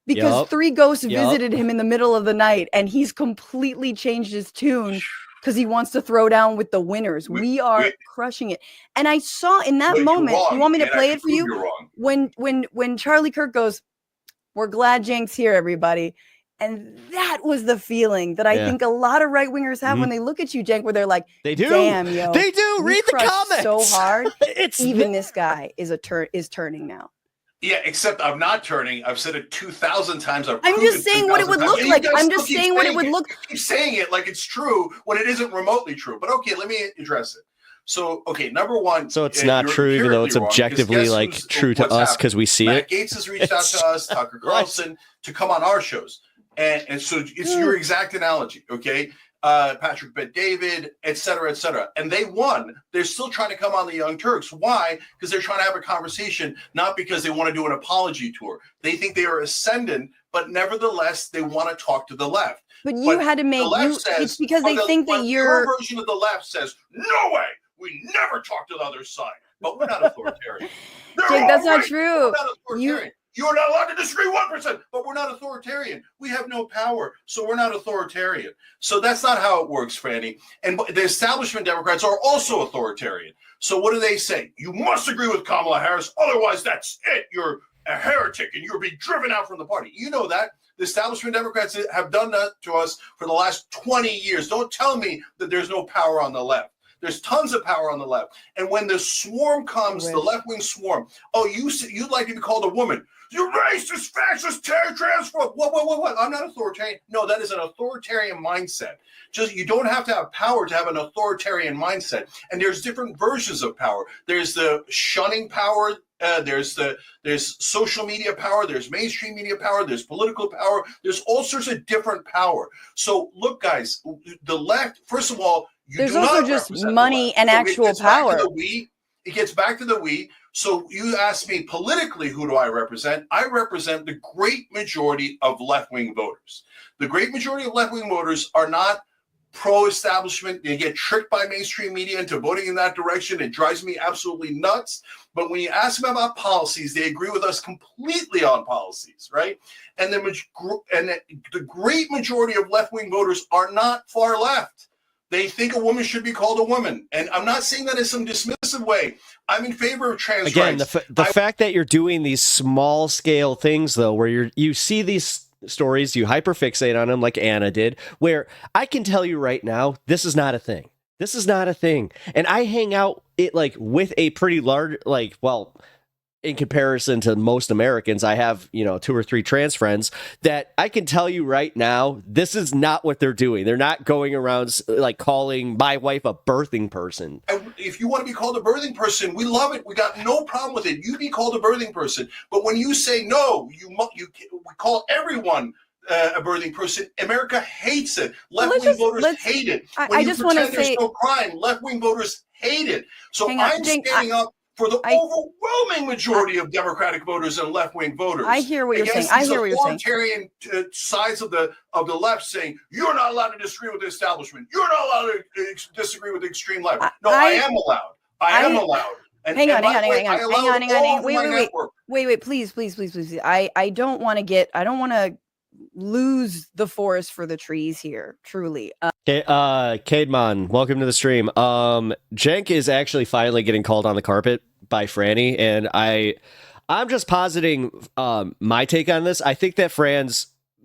[SPEAKER 2] because
[SPEAKER 1] Yup.
[SPEAKER 2] 3 ghosts
[SPEAKER 1] Yup.
[SPEAKER 2] visited him in the middle of the night, and he's completely changed his tune because he wants to throw down with the winners. We are crushing it. And I saw in that moment, you want me to play it for you?
[SPEAKER 3] You're wrong.
[SPEAKER 2] When Charlie Kirk goes, "We're glad Cenk's here, everybody." And that was the feeling that I think a lot of right wingers have when they look at you, Cenk, where they're like,
[SPEAKER 1] They do.
[SPEAKER 2] "Damn, yo,
[SPEAKER 1] They do.
[SPEAKER 2] we
[SPEAKER 1] Read the
[SPEAKER 2] crushed
[SPEAKER 1] comments.
[SPEAKER 2] so hard.
[SPEAKER 1] It's
[SPEAKER 2] Even this guy is turning now."
[SPEAKER 3] Yeah, except I'm not turning. I've said it 2,000 times.
[SPEAKER 2] I'm just saying what it would look like. I'm just saying what it would look.
[SPEAKER 3] You keep saying it like it's true when it isn't remotely true. But okay, let me address it. So, okay, number one.
[SPEAKER 1] So it's not true, even though it's objectively like true to us because we see
[SPEAKER 3] Matt
[SPEAKER 1] it.
[SPEAKER 3] Gaetz has reached out to us, Tucker Carlson, to come on our shows, and so it's your exact analogy. Okay, Patrick Bet-David, et cetera, and they won. They're still trying to come on the Young Turks. Why? Because they're trying to have a conversation, not because they want to do an apology tour. They think they are ascendant, but nevertheless, they want to talk to the left.
[SPEAKER 2] But you had to make it's because they think that
[SPEAKER 3] your version of the left says, "No way, we never talk to the other side." But we're not authoritarian.
[SPEAKER 2] Jake, that's not true.
[SPEAKER 3] We're not authoritarian. You're not allowed to disagree 1%, but we're not authoritarian. We have no power, so we're not authoritarian. So that's not how it works, Franny. And the establishment Democrats are also authoritarian. So what do they say? You must agree with Kamala Harris, otherwise that's it. You're a heretic and you'll be driven out from the party. You know that. The establishment Democrats have done that to us for the last 20 years. Don't tell me that there's no power on the left. There's tons of power on the left. And when the swarm comes, the left-wing swarm, you'd like to be called a woman. You're racist, fascist, transphobe. What? I'm not authoritarian. No, that is an authoritarian mindset. Just you don't have to have power to have an authoritarian mindset. And there's different versions of power. There's the shunning power. There's social media power. There's mainstream media power. There's political power. There's all sorts of different power. So look, guys, the left. First of all,
[SPEAKER 2] there's also just money and actual power.
[SPEAKER 3] It gets back to the we. So you ask me politically, who do I represent? I represent the great majority of left-wing voters. The great majority of left-wing voters are not pro-establishment. They get tricked by mainstream media into voting in that direction. It drives me absolutely nuts. But when you ask them about policies, they agree with us completely on policies, right? And the great majority of left-wing voters are not far left. They think a woman should be called a woman. And I'm not saying that in some dismissive way. I'm in favor of trans rights.
[SPEAKER 1] Again, the fact that you're doing these small scale things, though, where you see these stories, you hyperfixate on them like Anna did, where I can tell you right now, this is not a thing. This is not a thing. And I hang out with a pretty large, in comparison to most Americans, I have, 2 or 3 trans friends that I can tell you right now, this is not what they're doing. They're not going around calling my wife a birthing person.
[SPEAKER 3] And if you want to be called a birthing person, we love it. We got no problem with it. You be called a birthing person. But when you say no, we call everyone a birthing person. America hates it. Left-wing voters hate it. When I just want to say there's no crime, left-wing voters hate it. So I'm standing up for the overwhelming majority of Democratic voters and left-wing voters.
[SPEAKER 2] I hear what you're saying. I hear what you're saying.
[SPEAKER 3] Authoritarian sides of the left saying you're not allowed to disagree with the establishment. You're not allowed to disagree with the extreme left. I am allowed. I am allowed. And,
[SPEAKER 2] hang on. Wait, please. I don't want to lose the forest for the trees here, truly.
[SPEAKER 1] Cademan, welcome to the stream. Cenk is actually finally getting called on the carpet by Franny, and I'm just positing my take on this. I think that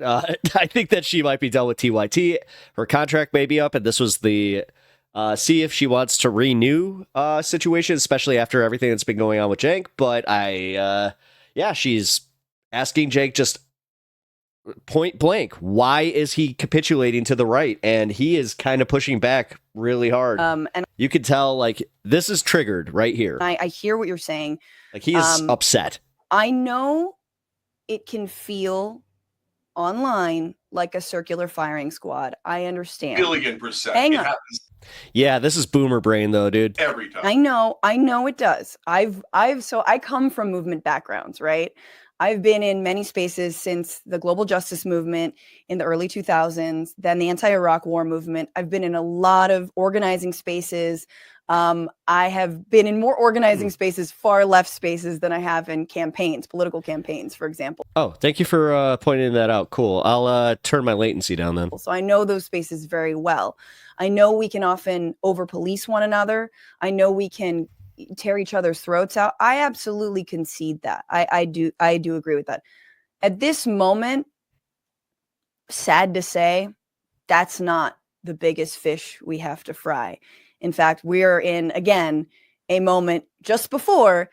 [SPEAKER 1] I think that she might be done with TYT. Her contract may be up, and this was the see if she wants to renew situation, especially after everything that's been going on with Cenk. But she's asking Cenk just point blank, why is he capitulating to the right? And he is kind of pushing back really hard. And you could tell this is triggered right here.
[SPEAKER 2] I hear what you're saying.
[SPEAKER 1] He is upset.
[SPEAKER 2] I know it can feel online like a circular firing squad. I understand.
[SPEAKER 3] Billion %.
[SPEAKER 2] Hang on.
[SPEAKER 1] Yeah, this is boomer brain though, dude.
[SPEAKER 3] Every time.
[SPEAKER 2] I know it does. So I come from movement backgrounds, right? I've been in many spaces since the global justice movement in the early 2000s, then the anti-Iraq war movement. I've been in a lot of organizing spaces. I have been in more organizing spaces, far left spaces than I have in campaigns, political campaigns, for example.
[SPEAKER 1] Oh, thank you for pointing that out. Cool. I'll turn my latency down then.
[SPEAKER 2] So I know those spaces very well. I know we can often over-police one another. I know we can tear each other's throats out. I absolutely concede that. I do agree with that. At this moment, sad to say, that's not the biggest fish we have to fry. In fact, we're in, again, a moment just before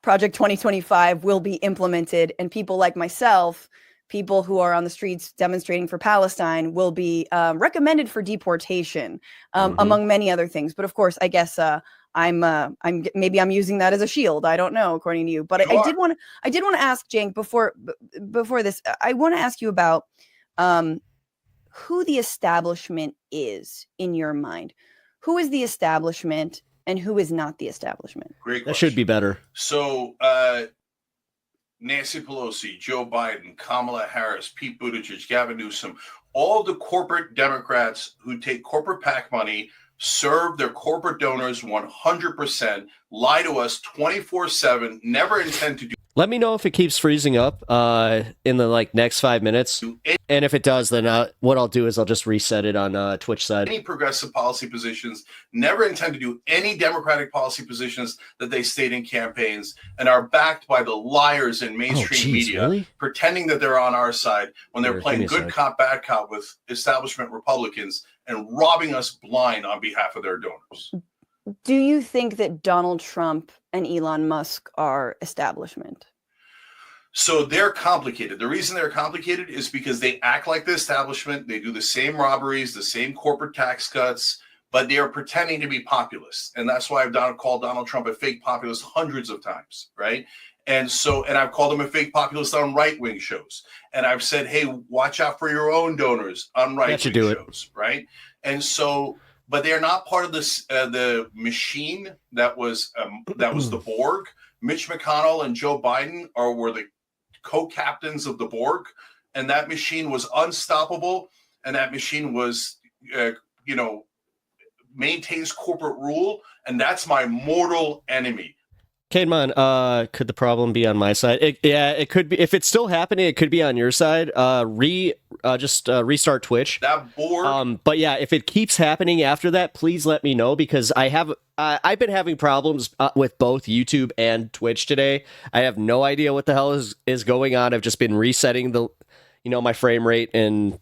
[SPEAKER 2] Project 2025 will be implemented, and people like myself, people who are on the streets demonstrating for Palestine, will be recommended for deportation, among many other things. But of course, I guess I'm maybe I'm using that as a shield. I don't know, according to you. But I did want to ask Cenk before this. I want to ask you about who the establishment is in your mind. Who is the establishment and who is not the establishment?
[SPEAKER 3] Great question.
[SPEAKER 1] That should be better.
[SPEAKER 3] So, Nancy Pelosi, Joe Biden, Kamala Harris, Pete Buttigieg, Gavin Newsom, all the corporate Democrats who take corporate PAC money, serve their corporate donors 100%, lie to us 24/7, never intend to do.
[SPEAKER 1] Let me know if it keeps freezing up in the next 5 minutes. And if it does, then what I'll do is I'll just reset it on Twitch side.
[SPEAKER 3] Any progressive policy positions, never intend to do any Democratic policy positions that they state in campaigns, and are backed by the liars in mainstream media,
[SPEAKER 1] really?
[SPEAKER 3] pretending that they're on our side when they're
[SPEAKER 1] Here,
[SPEAKER 3] playing
[SPEAKER 1] give me a
[SPEAKER 3] good
[SPEAKER 1] sec.
[SPEAKER 3] cop, bad cop with establishment Republicans and robbing us blind on behalf of their donors.
[SPEAKER 2] Do you think that Donald Trump and Elon Musk are establishment?
[SPEAKER 3] So they're complicated. The reason they're complicated is because they act like the establishment. They do the same robberies, the same corporate tax cuts, but they are pretending to be populists. And that's why I've called Donald Trump a fake populist hundreds of times, right? And I've called him a fake populist on right-wing shows. And I've said, hey, watch out for your own donors on right-wing shows, right? And so, but they're not part of this the machine that was the Borg. Mitch McConnell and Joe Biden were the co-captains of the Borg, and that machine was unstoppable, and that machine was maintains corporate rule, and that's my mortal enemy.
[SPEAKER 1] Cademan, could the problem be on my side? It could be. If it's still happening, it could be on your side. Just restart Twitch.
[SPEAKER 3] That Borg.
[SPEAKER 1] But yeah, if it keeps happening after that, please let me know, because I've been having problems with both YouTube and Twitch today. I have no idea what the hell is going on. I've just been resetting my frame rate, and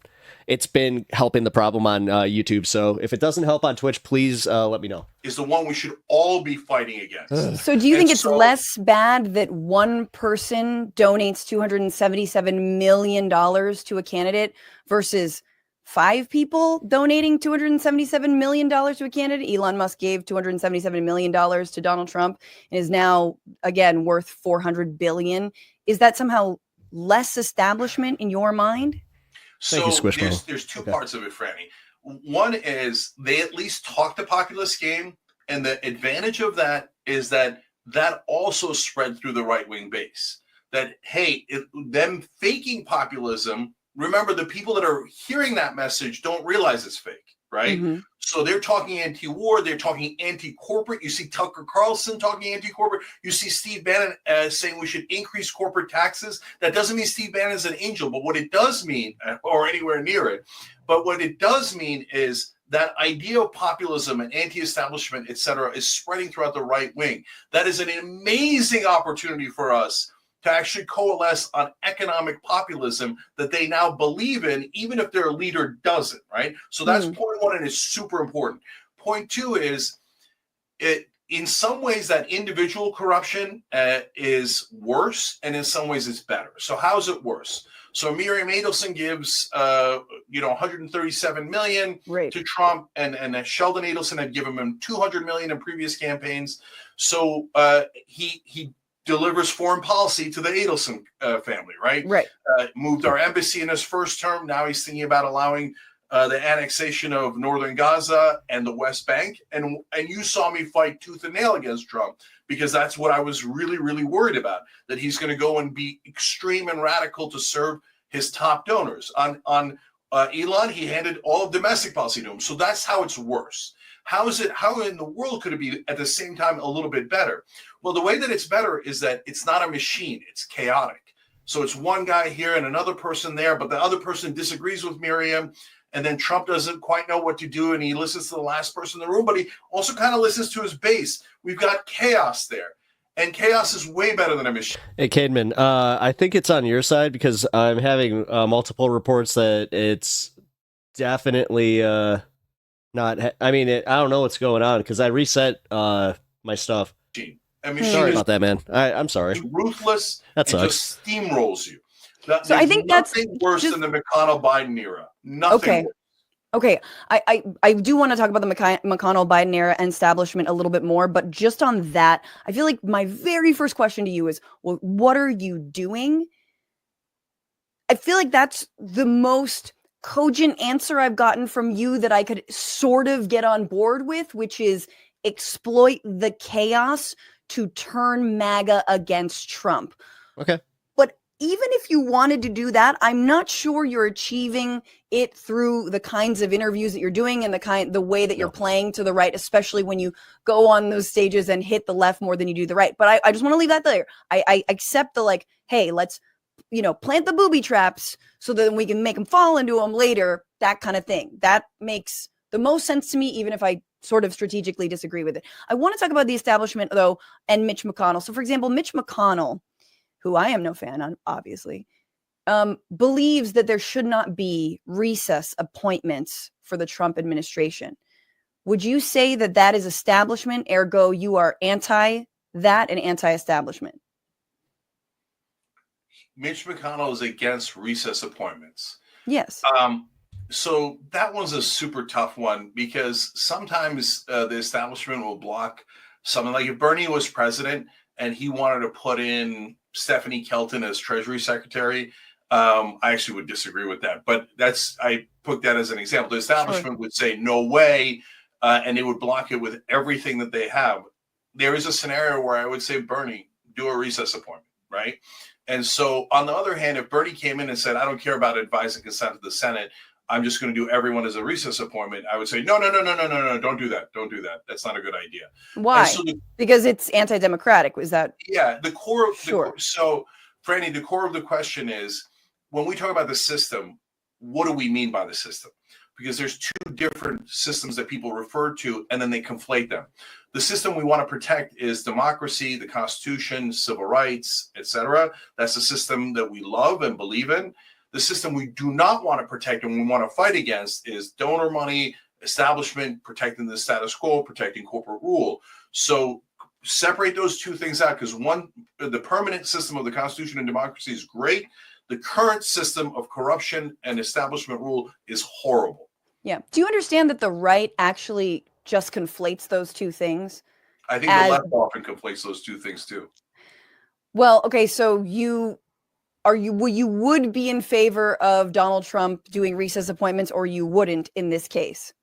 [SPEAKER 1] it's been helping the problem on YouTube. So if it doesn't help on Twitch, please let me know.
[SPEAKER 3] Is the one we should all be fighting against.
[SPEAKER 2] So do you think it's less bad that one person donates $277 million to a candidate versus 5 people donating $277 million to a candidate? Elon Musk gave $277 million to Donald Trump and is now, again, worth $400 billion. Is that somehow less establishment in your mind?
[SPEAKER 3] So there's two parts of it, Franny. One is they at least talk the populist game, and the advantage of that is that also spread through the right-wing base. That, hey, them faking populism, remember, the people that are hearing that message don't realize it's fake, right? Mm-hmm. So they're talking anti-war, they're talking anti-corporate. You see Tucker Carlson talking anti-corporate. You see Steve Bannon saying we should increase corporate taxes. That doesn't mean Steve Bannon is an angel, but what it does mean, or anywhere near it, but what it does mean is that idea of populism and anti-establishment, et cetera, is spreading throughout the right wing. That is an amazing opportunity for us to actually coalesce on economic populism that they now believe in, even if their leader doesn't, right? So that's point one, and it's super important. Point two is, in some ways, that individual corruption is worse, and in some ways it's better. So how's it worse? So Miriam Adelson gives, $137 million to Trump, and Sheldon Adelson had given him $200 million in previous campaigns. So he delivers foreign policy to the Adelson family, right?
[SPEAKER 2] Right.
[SPEAKER 3] Moved our embassy in his first term. Now he's thinking about allowing the annexation of northern Gaza and the West Bank. And you saw me fight tooth and nail against Trump because that's what I was really, really worried about, that he's going to go and be extreme and radical to serve his top donors. On Elon, he handed all of domestic policy to him. So that's how it's worse. How in the world could it be at the same time a little bit better? Well, the way that it's better is that it's not a machine, it's chaotic. So it's one guy here and another person there, but the other person disagrees with Miriam. And then Trump doesn't quite know what to do, and he listens to the last person in the room, but he also kind of listens to his base. We've got chaos there, and chaos is way better than a machine.
[SPEAKER 1] Hey, Cademan, I think it's on your side because I'm having multiple reports that it's definitely not. I mean, I don't know what's going on because I reset my stuff. Sorry about that, man. I'm sorry.
[SPEAKER 3] Ruthless.
[SPEAKER 1] That sucks.
[SPEAKER 3] Just steamrolls you.
[SPEAKER 2] So I think that's
[SPEAKER 3] worse than the McConnell-Biden era. Nothing.
[SPEAKER 2] Okay. I do want to talk about the McConnell-Biden era and establishment a little bit more, but just on that, I feel like my very first question to you is, well, what are you doing? I feel like that's the most cogent answer I've gotten from you that I could sort of get on board with, which is exploit the chaos to turn MAGA against Trump.
[SPEAKER 1] Okay.
[SPEAKER 2] Even if you wanted to do that, I'm not sure you're achieving it through the kinds of interviews that you're doing and the way that you're playing to the right, especially when you go on those stages and hit the left more than you do the right. But I just want to leave that there. I accept the hey, let's, plant the booby traps so that we can make them fall into them later, that kind of thing. That makes the most sense to me, even if I sort of strategically disagree with it. I want to talk about the establishment, though, and Mitch McConnell. So, for example, Mitch McConnell, who I am no fan on, obviously, believes that there should not be recess appointments for the Trump administration. Would you say that that is establishment, ergo you are anti that and anti-establishment?
[SPEAKER 3] Mitch McConnell is against recess appointments.
[SPEAKER 2] Yes.
[SPEAKER 3] So that one's a super tough one because sometimes the establishment will block something. Like if Bernie was president and he wanted to put in Stephanie Kelton as Treasury Secretary, I actually would disagree with that. But I put that as an example. The establishment would say, no way, and they would block it with everything that they have. There is a scenario where I would say, Bernie, do a recess appointment, right? And so on the other hand, if Bernie came in and said, I don't care about advice and consent of the Senate, I'm just going to do everyone as a recess appointment, I would say, no, don't do that. Don't do that. That's not a good idea.
[SPEAKER 2] Why?
[SPEAKER 3] So
[SPEAKER 2] because it's anti-democratic. Was that?
[SPEAKER 3] Yeah. The core of
[SPEAKER 2] sure.
[SPEAKER 3] So, Franny, the core of the question is, when we talk about the system, what do we mean by the system? Because there's two different systems that people refer to, and then they conflate them. The system we want to protect is democracy, the Constitution, civil rights, etc. That's the system that we love and believe in. The system we do not want to protect and we want to fight against is donor money, establishment, protecting the status quo, protecting corporate rule. So separate those two things out, because one, the permanent system of the Constitution and democracy is great. The current system of corruption and establishment rule is horrible.
[SPEAKER 2] Yeah. Do you understand that the right actually just conflates those two things?
[SPEAKER 3] I think the left often conflates those two things too.
[SPEAKER 2] Well, okay, so you would be in favor of Donald Trump doing recess appointments, or you wouldn't in this case?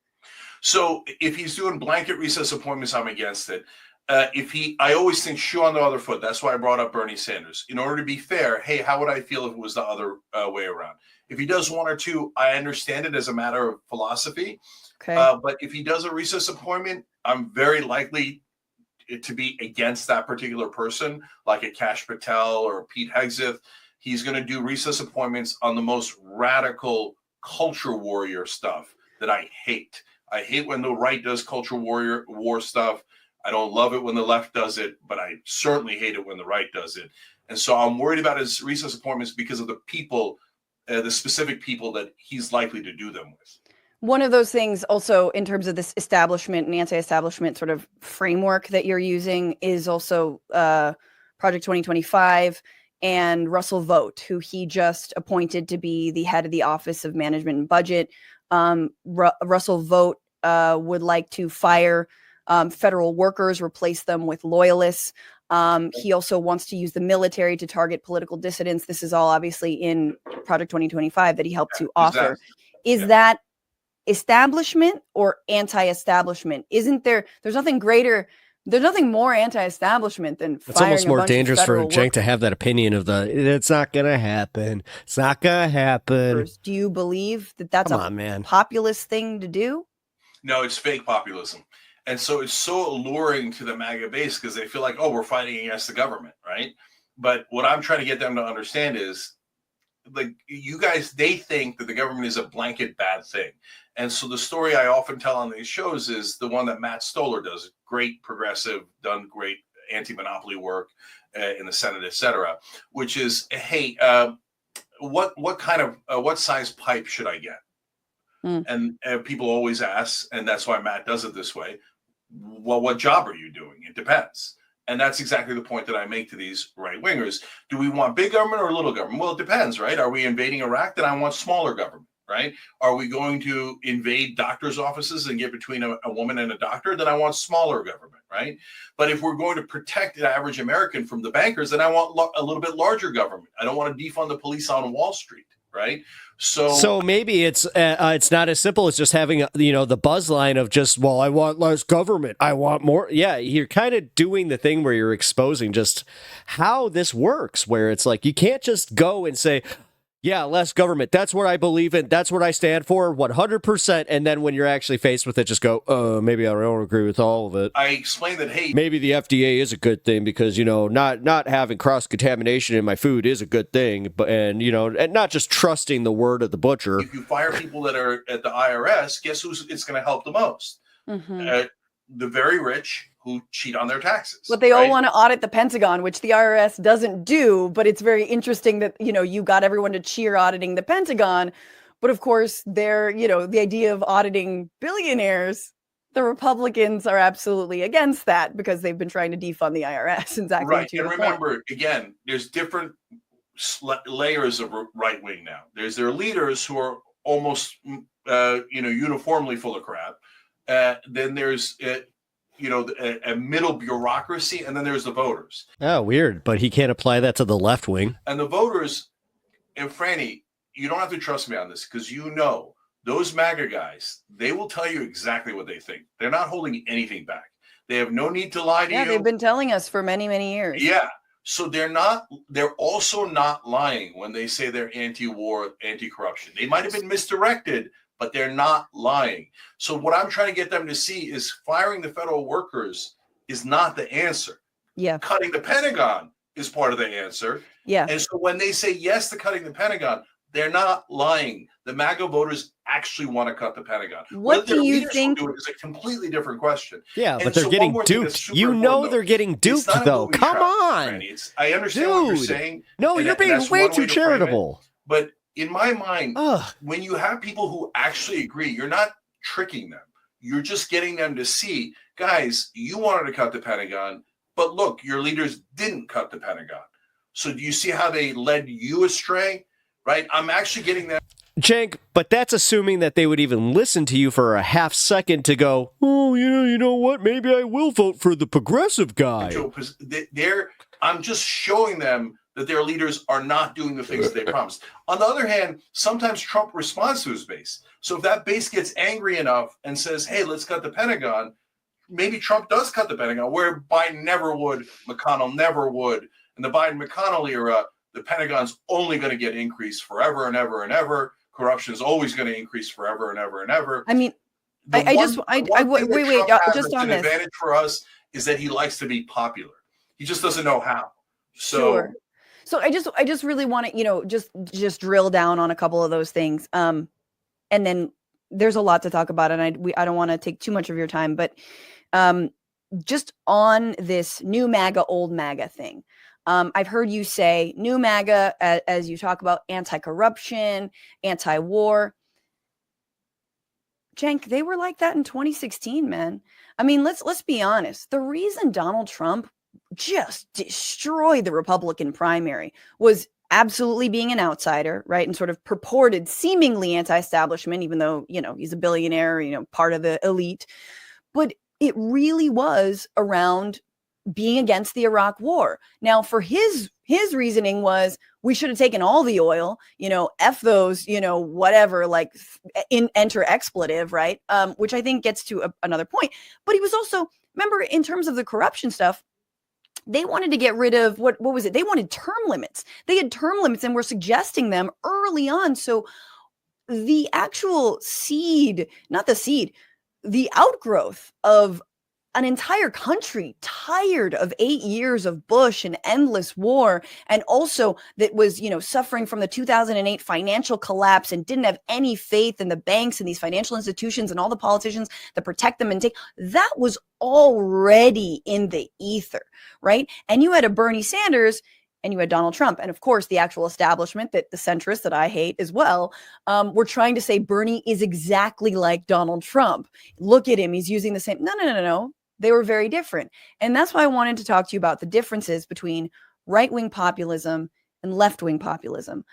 [SPEAKER 3] So if he's doing blanket recess appointments, I'm against it. I always think shoe on the other foot. That's why I brought up Bernie Sanders. In order to be fair, hey, how would I feel if it was the other way around? If he does one or two, I understand it as a matter of philosophy.
[SPEAKER 2] Okay.
[SPEAKER 3] But if he does a recess appointment, I'm very likely to be against that particular person, like a Kash Patel or Pete Hegseth. He's going to do recess appointments on the most radical culture warrior stuff that I hate. I hate when the right does culture war stuff. I don't love it when the left does it, but I certainly hate it when the right does it. And so I'm worried about his recess appointments because of the people, the specific people that he's likely to do them with.
[SPEAKER 2] One of those things also in terms of this establishment and anti-establishment sort of framework that you're using is also Project 2025 and Russell Vought, who he just appointed to be the head of the Office of Management and Budget. Russell Vought would like to fire federal workers, replace them with loyalists. He also wants to use the military to target political dissidents. This is all obviously in Project 2025 that he helped to author. Is that establishment or anti-establishment? Isn't there? There's nothing greater. There's nothing more anti-establishment than
[SPEAKER 1] It's
[SPEAKER 2] firing
[SPEAKER 1] almost
[SPEAKER 2] a
[SPEAKER 1] more
[SPEAKER 2] bunch
[SPEAKER 1] dangerous
[SPEAKER 2] of
[SPEAKER 1] for
[SPEAKER 2] federal
[SPEAKER 1] Cenk to have that opinion of it's not gonna happen. It's not gonna happen.
[SPEAKER 2] workers. Do you believe that that's
[SPEAKER 1] Come
[SPEAKER 2] a
[SPEAKER 1] on, man.
[SPEAKER 2] populist thing to do?
[SPEAKER 3] No, it's fake populism. And so it's so alluring to the MAGA base because they feel like, oh, we're fighting against the government, right? But what I'm trying to get them to understand is, like, you guys, they think that the government is a blanket bad thing. And so the story I often tell on these shows is the one that Matt Stoller does, great progressive, done great anti-monopoly work in the Senate, et cetera, which is, hey, what kind of, what size pipe should I get? And people always ask, and that's why Matt does it this way. Well, what job are you doing? It depends. And that's exactly the point that I make to these right wingers. Do we want big government or little government? Well, it depends, right? Are we invading Iraq? Then I want smaller government, right? Are we going to invade doctors' offices and get between a woman and a doctor? Then I want smaller government, right? But if we're going to protect the average American from the bankers, then I want a little bit larger government. I don't want to defund the police on Wall Street, right?
[SPEAKER 1] So maybe it's not as simple as just having the buzz line of just, well, I want less government, I want more. Yeah, you're kind of doing the thing where you're exposing just how this works, where it's like you can't just go and say, yeah, less government. That's what I believe in. That's what I stand for, 100%. And then when you're actually faced with it, just go, maybe I don't agree with all of it.
[SPEAKER 3] I explained that, hey,
[SPEAKER 1] maybe the FDA is a good thing because, not having cross-contamination in my food is a good thing. But and not just trusting the word of the butcher.
[SPEAKER 3] If you fire people that are at the IRS, guess who's it's going to help the most? The very rich who cheat on their taxes.
[SPEAKER 2] But they all want to audit the Pentagon, which the IRS doesn't do. But it's very interesting that, you got everyone to cheer auditing the Pentagon. But of course, the idea of auditing billionaires, the Republicans are absolutely against that because they've been trying to defund the IRS. Exactly.
[SPEAKER 3] Right. And remember, again, there's different layers of right wing now. There's their leaders who are almost, uniformly full of crap. Then there's a middle bureaucracy, and then there's the voters.
[SPEAKER 1] Oh, weird. But he can't apply that to the left wing.
[SPEAKER 3] And the voters, and Franny, you don't have to trust me on this because those MAGA guys, they will tell you exactly what they think. They're not holding anything back. They have no need to lie to you.
[SPEAKER 2] Yeah, they've been telling us for many, many years.
[SPEAKER 3] Yeah. So they're also not lying when they say they're anti-war, anti-corruption. They might have been misdirected, but they're not lying. So what I'm trying to get them to see is firing the federal workers is not the answer.
[SPEAKER 2] Yeah.
[SPEAKER 3] Cutting the Pentagon is part of the answer.
[SPEAKER 2] Yeah.
[SPEAKER 3] And so when they say yes to cutting the Pentagon, they're not lying. The MAGA voters actually want to cut the Pentagon.
[SPEAKER 2] What do you think?
[SPEAKER 3] Do it is a completely different question.
[SPEAKER 1] Yeah, but they're getting duped. They're getting duped, though. Come on.
[SPEAKER 3] I understand what you're saying.
[SPEAKER 1] No, you're being way too charitable.
[SPEAKER 3] But in my mind, when you have people who actually agree, you're not tricking them. You're just getting them to see, guys, you wanted to cut the Pentagon, but look, your leaders didn't cut the Pentagon. So do you see how they led you astray? Right? I'm actually getting them.
[SPEAKER 1] Cenk, but that's assuming that they would even listen to you for a half second to go, oh, you know what? Maybe I will vote for the progressive guy.
[SPEAKER 3] I'm just showing them that their leaders are not doing the things that they promised. On the other hand, sometimes Trump responds to his base. So if that base gets angry enough and says, hey, let's cut the Pentagon, maybe Trump does cut the Pentagon, where Biden never would, McConnell never would. In the Biden-McConnell era, the Pentagon's only going to get increased forever and ever and ever. Corruption is always going to increase forever and ever and ever.
[SPEAKER 2] I mean, wait, just on this.
[SPEAKER 3] The advantage for us is that he likes to be popular. He just doesn't know how.
[SPEAKER 2] Sure. So I just really want to, just drill down on a couple of those things. And then there's a lot to talk about, and I don't want to take too much of your time, but just on this new MAGA, old MAGA thing. I've heard you say new MAGA as you talk about anti-corruption, anti-war. Cenk, they were like that in 2016, man. I mean, let's be honest. The reason Donald Trump just destroyed the Republican primary was absolutely being an outsider, right? And sort of purported seemingly anti-establishment, even though, he's a billionaire, part of the elite. But it really was around being against the Iraq war. Now, for his His reasoning was we should have taken all the oil, F those, whatever, like enter expletive, right? Which I think gets to another point. But he was also, remember, in terms of the corruption stuff, they wanted to get rid of what was it? They wanted term limits. They had term limits and were suggesting them early on. So the actual the outgrowth of an entire country tired of 8 years of Bush and endless war, and also that was, suffering from the 2008 financial collapse and didn't have any faith in the banks and these financial institutions and all the politicians that protect them that was already in the ether, right? And you had a Bernie Sanders and you had Donald Trump. And of course, the actual establishment, that the centrists that I hate as well, were trying to say Bernie is exactly like Donald Trump. Look at him. He's using the same. No. They were very different. And that's why I wanted to talk to you about the differences between right-wing populism and left-wing populism.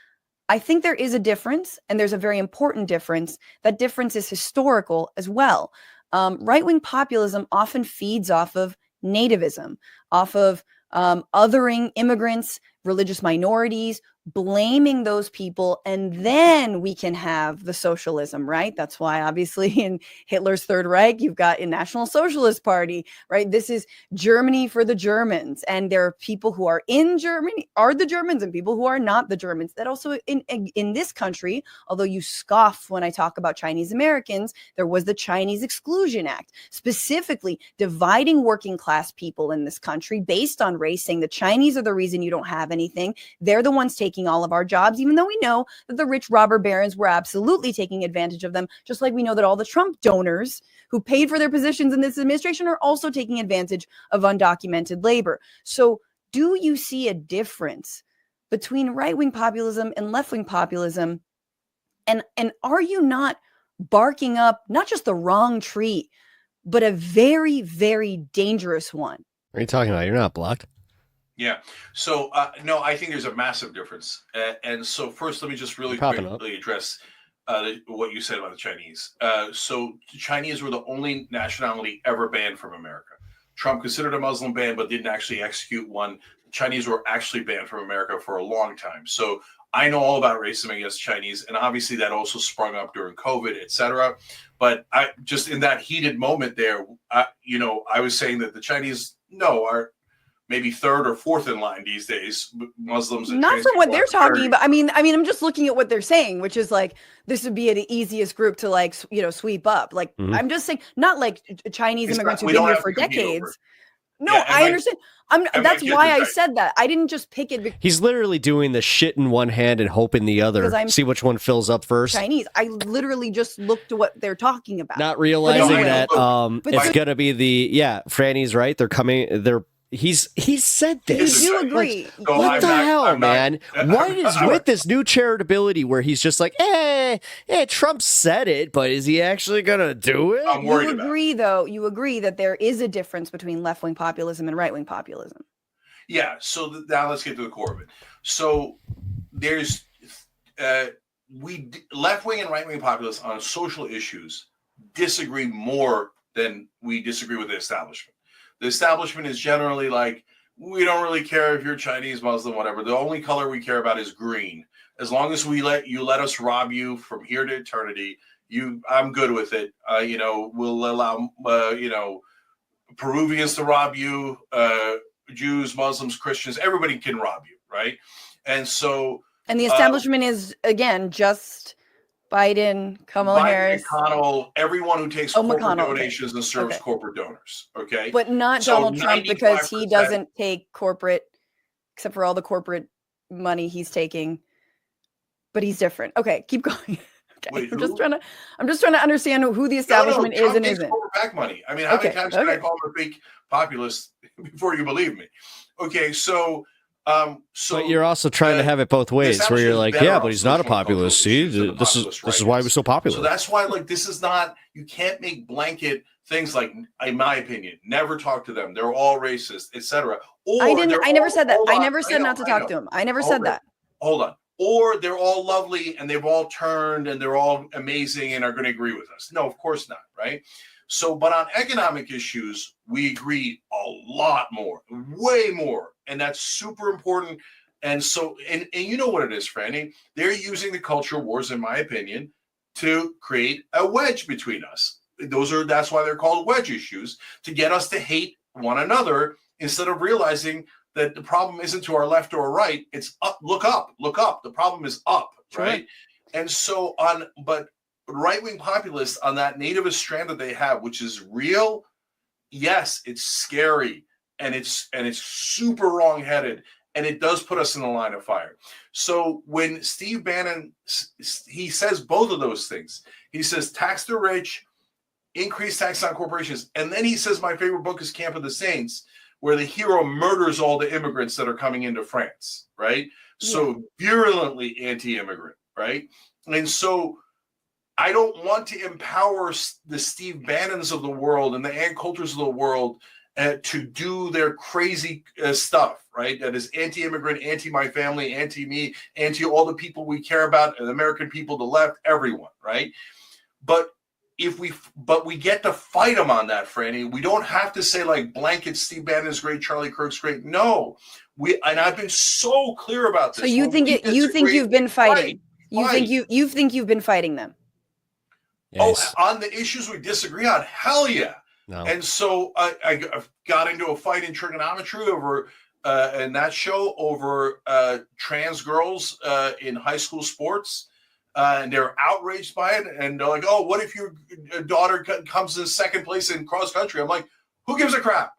[SPEAKER 2] I think there is a difference, and there's a very important difference. That difference is historical as well. Right-wing populism often feeds off of nativism, off of othering immigrants, religious minorities, blaming those people, and then we can have the socialism, right? That's why obviously in Hitler's Third Reich, you've got a National Socialist Party, right? This is Germany for the Germans. And there are people who are in Germany are the Germans and people who are not the Germans. That also in this country, although you scoff when I talk about Chinese Americans, there was the Chinese Exclusion Act, specifically dividing working class people in this country based on race, saying the Chinese are the reason you don't have anything. They're the ones taking all of our jobs, even though we know that the rich robber barons were absolutely taking advantage of them, just like we know that all the Trump donors who paid for their positions in this administration are also taking advantage of undocumented labor. So do you see a difference between right-wing populism and left-wing populism? And are you not barking up not just the wrong tree, but a very, very dangerous one?
[SPEAKER 1] What are you talking about? You're not blocked.
[SPEAKER 3] Yeah. So, no, I think there's a massive difference. And so first, let me just really quickly address what you said about the Chinese. So the Chinese were the only nationality ever banned from America. Trump considered a Muslim ban, but didn't actually execute one. The Chinese were actually banned from America for a long time. So I know all about racism against Chinese, and obviously that also sprung up during COVID, et cetera. But I just in that heated moment there, I was saying that the Chinese, are maybe third or fourth in line these days. Muslims, and
[SPEAKER 2] not from what they're talking about. I mean, I'm just looking at what they're saying, which is like this would be the easiest group to sweep up. Like I'm just saying, not like Chinese immigrants who've been here for decades. No, yeah, I understand. That's why I said that. I didn't just pick it.
[SPEAKER 1] He's literally doing the shit in one hand and hope in the other. See which one fills up first.
[SPEAKER 2] Chinese. I literally just looked to what they're talking about.
[SPEAKER 1] Not realizing that it's going to be Franny's right. He said this.
[SPEAKER 2] You do agree.
[SPEAKER 1] What the hell, man? What is with this new charitability where he's just like, Trump said it, but is he actually going to do it?
[SPEAKER 3] I'm worried
[SPEAKER 2] You agree that there is a difference between left-wing populism and right-wing populism.
[SPEAKER 3] Yeah. So now let's get to the core of it. So there's left-wing and right-wing populists on social issues disagree more than we disagree with the establishment. The establishment is generally like, we don't really care if you're Chinese, Muslim, whatever. The only color we care about is green. As long as we let us rob you from here to eternity, I'm good with it. We'll allow, Peruvians to rob you, Jews, Muslims, Christians, everybody can rob you, right? And so...
[SPEAKER 2] And the establishment is, again, just... Biden, Kamala Harris,
[SPEAKER 3] McConnell, everyone who takes corporate donations and serves corporate donors. Okay,
[SPEAKER 2] but not Donald Trump because he doesn't take corporate, except for all the corporate money he's taking. But he's different. Okay, keep going. Okay,
[SPEAKER 3] Wait,
[SPEAKER 2] I'm just trying to understand who the establishment is and isn't.
[SPEAKER 3] Corporate back money. I mean, how many times can I call him a fake populist before you believe me? Okay, so.
[SPEAKER 1] But you're also trying to have it both ways, where you're like, but he's not a populist. See, this is why we're so popular.
[SPEAKER 3] So that's why, this is not. You can't make blanket things like, in my opinion, never talk to them. They're all racist, etc.
[SPEAKER 2] I never said that. I never said not to talk to him. I never said that.
[SPEAKER 3] Hold on. Or they're all lovely and they've all turned and they're all amazing and are going to agree with us. No, of course not, right? So, but on economic issues, we agree a lot more, way more. And that's super important. And so, and you know what it is, Franny. They're using the culture wars, in my opinion, to create a wedge between us. That's why they're called wedge issues, to get us to hate one another instead of realizing that the problem isn't to our left or right. It's up, look up. The problem is up,
[SPEAKER 2] Sure.
[SPEAKER 3] right? And so but right-wing populists on that nativist strand that they have, which is real, yes, it's scary and it's super wrong-headed, and it does put us in the line of fire. So when Steve Bannon, he says both of those things. He says tax the rich, increase tax on corporations, and then he says my favorite book is Camp of the Saints, where the hero murders all the immigrants that are coming into France, right? So virulently anti-immigrant, right? And so I don't want to empower the Steve Bannons of the world and the Ann Coulters of the world to do their crazy stuff, right? That is anti-immigrant, anti-my family, anti-me, anti all the people we care about, the American people, the left, everyone, right? But we get to fight them on that, Franny. We don't have to say like blanket Steve Bannon is great, Charlie Kirk's great. No, and I've been so clear about this.
[SPEAKER 2] So you think you've been fighting? You think you've been fighting them?
[SPEAKER 1] Yes.
[SPEAKER 3] Oh, on the issues we disagree on, hell yeah.
[SPEAKER 1] No.
[SPEAKER 3] And so I got into a fight in trigonometry over in that show over trans girls in high school sports. And they're outraged by it, and they're like, "Oh, what if your daughter comes in second place in cross country?" I'm like, "Who gives a crap,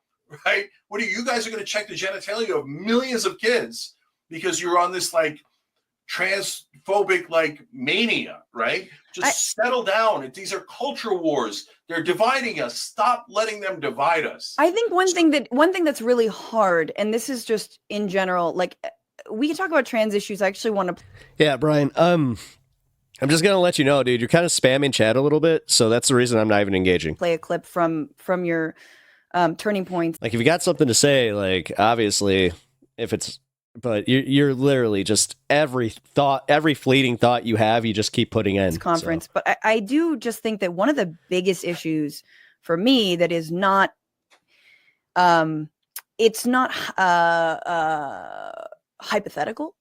[SPEAKER 3] right? What are you guys are going to check the genitalia of millions of kids because you're on this like transphobic like mania, right? Just settle down. These are culture wars. They're dividing us. Stop letting them divide us."
[SPEAKER 2] I think one thing that's really hard, and this is just in general, like we can talk about trans issues. I actually want to.
[SPEAKER 1] Yeah, Brian. I'm just gonna let you know, dude. You're kind of spamming chat a little bit, so that's the reason I'm not even engaging.
[SPEAKER 2] Play a clip from your turning points.
[SPEAKER 1] Like, if you got something to say, like, obviously, but you're literally just every fleeting thought you have, you just keep putting in.
[SPEAKER 2] This conference, so. But I do just think that one of the biggest issues for me that is not, it's not hypothetical.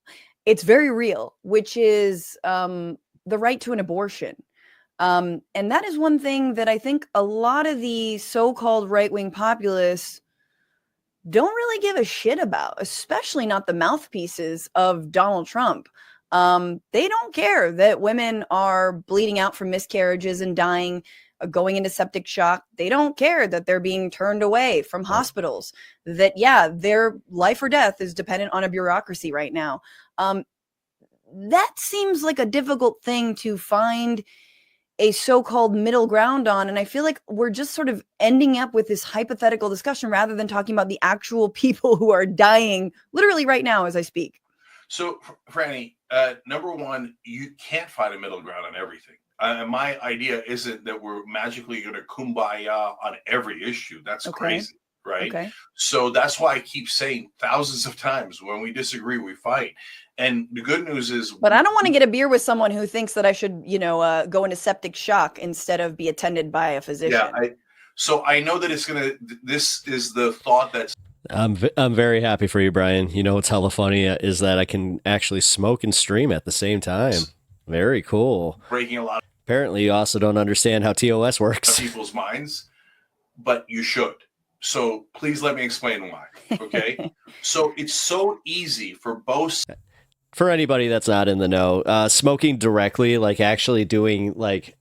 [SPEAKER 2] It's very real, which is the right to an abortion. And that is one thing that I think a lot of the so-called right-wing populists don't really give a shit about, especially not the mouthpieces of Donald Trump. They don't care that women are bleeding out from miscarriages and dying, going into septic shock. They don't care that they're being turned away from hospitals, that, their life or death is dependent on a bureaucracy right now. That seems like a difficult thing to find a so-called middle ground on. And I feel like we're just sort of ending up with this hypothetical discussion rather than talking about the actual people who are dying literally right now as I speak.
[SPEAKER 3] So, Franny, number one, you can't find a middle ground on everything. My idea isn't that we're magically going to kumbaya on every issue. That's crazy, right? Okay. So that's why I keep saying thousands of times, when we disagree, we fight. And the good news is,
[SPEAKER 2] but I don't want to get a beer with someone who thinks that I should, go into septic shock instead of be attended by a physician.
[SPEAKER 3] Yeah. So I know that this is the thought that's.
[SPEAKER 1] I'm very happy for you, Brian. You know what's hella funny is that I can actually smoke and stream at the same time. Very cool.
[SPEAKER 3] Breaking a lot.
[SPEAKER 1] Apparently, you also don't understand how TOS works.
[SPEAKER 3] People's minds, but you should. So please let me explain why. Okay. So it's so easy for both.
[SPEAKER 1] For anybody that's not in the know, smoking directly, like actually doing like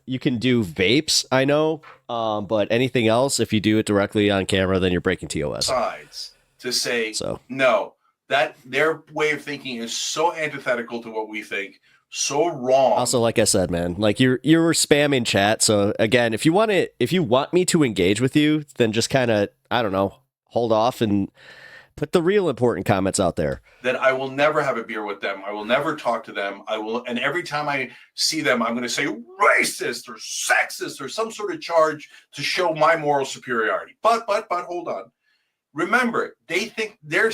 [SPEAKER 1] you can do vapes, I know, but anything else, if you do it directly on camera, then you're breaking TOS.
[SPEAKER 3] Sides to say no, that their way of thinking is so antithetical to what we think, so wrong.
[SPEAKER 1] Also, like I said, man, like you're spamming chat. So again, if you want me to engage with you, then just kind of, I don't know, hold off and put the real important comments out there.
[SPEAKER 3] That I will never have a beer with them. I will never talk to them. And every time I see them, I'm going to say racist or sexist or some sort of charge to show my moral superiority. But hold on. Remember, they think their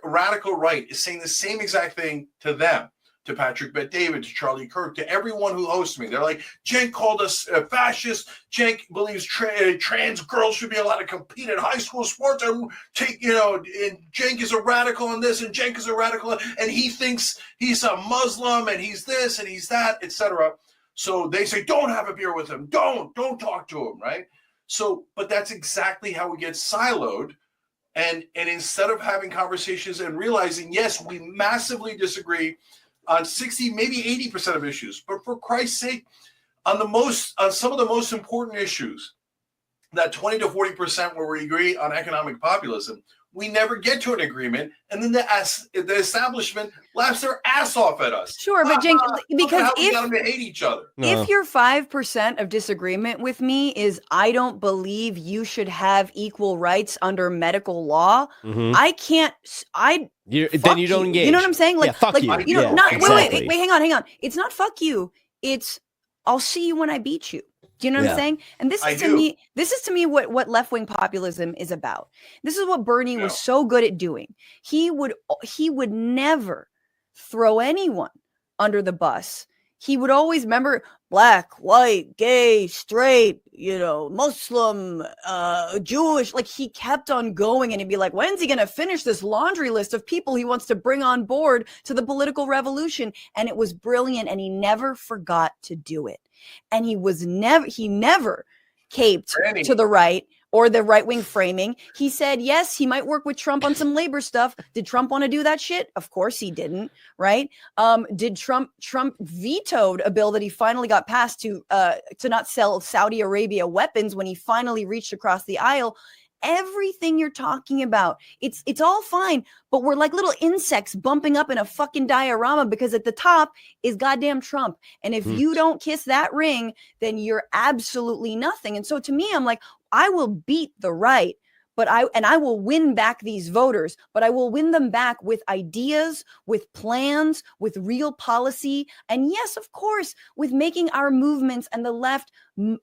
[SPEAKER 3] radical right is saying the same exact thing to them. to Patrick Bet-David, to Charlie Kirk, to everyone who hosts me. They're like, Cenk called us fascist. Cenk believes trans girls should be allowed to compete in high school sports. And Cenk is a radical on this, and Cenk is a radical, and he thinks he's a Muslim, and he's this, and he's that, etc. So they say, don't have a beer with him. Don't talk to him, right? So, but that's exactly how we get siloed. And instead of having conversations and realizing, yes, we massively disagree on 60, maybe 80% of issues, but for Christ's sake, on some of the most important issues, that 20 to 40% where we agree on economic populism, we never get to an agreement, and then the establishment laughs their ass off at us.
[SPEAKER 2] Sure, but Cenk, because
[SPEAKER 3] we got them to hate each other.
[SPEAKER 2] If your 5% of disagreement with me is I don't believe you should have equal rights under medical law, I can't.
[SPEAKER 1] Then you don't engage.
[SPEAKER 2] You know what I'm saying? Like,
[SPEAKER 1] fuck you.
[SPEAKER 2] You know, not
[SPEAKER 1] exactly.
[SPEAKER 2] wait, hang on. It's not fuck you. It's I'll see you when I beat you. Do you know what I'm saying? And this is to me what left-wing populism is about. This is what Bernie was so good at doing. He would never throw anyone under the bus. He would always remember black, white, gay, straight, Muslim, Jewish. Like, he kept on going, and he'd be like, when's he going to finish this laundry list of people he wants to bring on board to the political revolution? And it was brilliant, and he never forgot to do it. And he never caped to the right or the right-wing framing. He said, yes, he might work with Trump on some labor stuff. Did Trump want to do that shit? Of course he didn't, right? Did Trump vetoed a bill that he finally got passed to not sell Saudi Arabia weapons when he finally reached across the aisle? Everything you're talking about, it's all fine, but we're like little insects bumping up in a fucking diorama because at the top is goddamn Trump. And if you don't kiss that ring, then you're absolutely nothing. And so to me, I'm like, I will beat the right, but I will win back these voters, but I will win them back with ideas, with plans, with real policy. And yes, of course, with making our movements and the left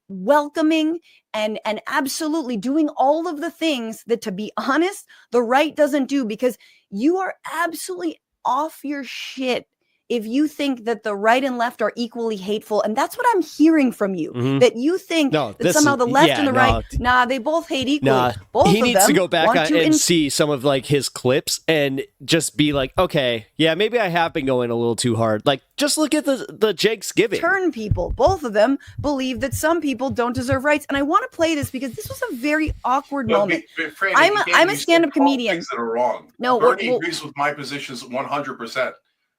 [SPEAKER 2] welcoming and absolutely doing all of the things that, to be honest, the right doesn't do, because you are absolutely off your shit if you think that the right and left are equally hateful. And that's what I'm hearing from you, that you think that somehow the left and the right, they both hate equally.
[SPEAKER 1] He needs to go back and see some of like his clips and just be like, okay, yeah, maybe I have been going a little too hard. Like, just look at the Jake's giving.
[SPEAKER 2] Turn people, both of them believe that some people don't deserve rights. And I want to play this because this was a very awkward moment. I'm a stand-up comedian.
[SPEAKER 3] Things that are wrong.
[SPEAKER 2] No,
[SPEAKER 3] Bernie agrees with my positions 100%.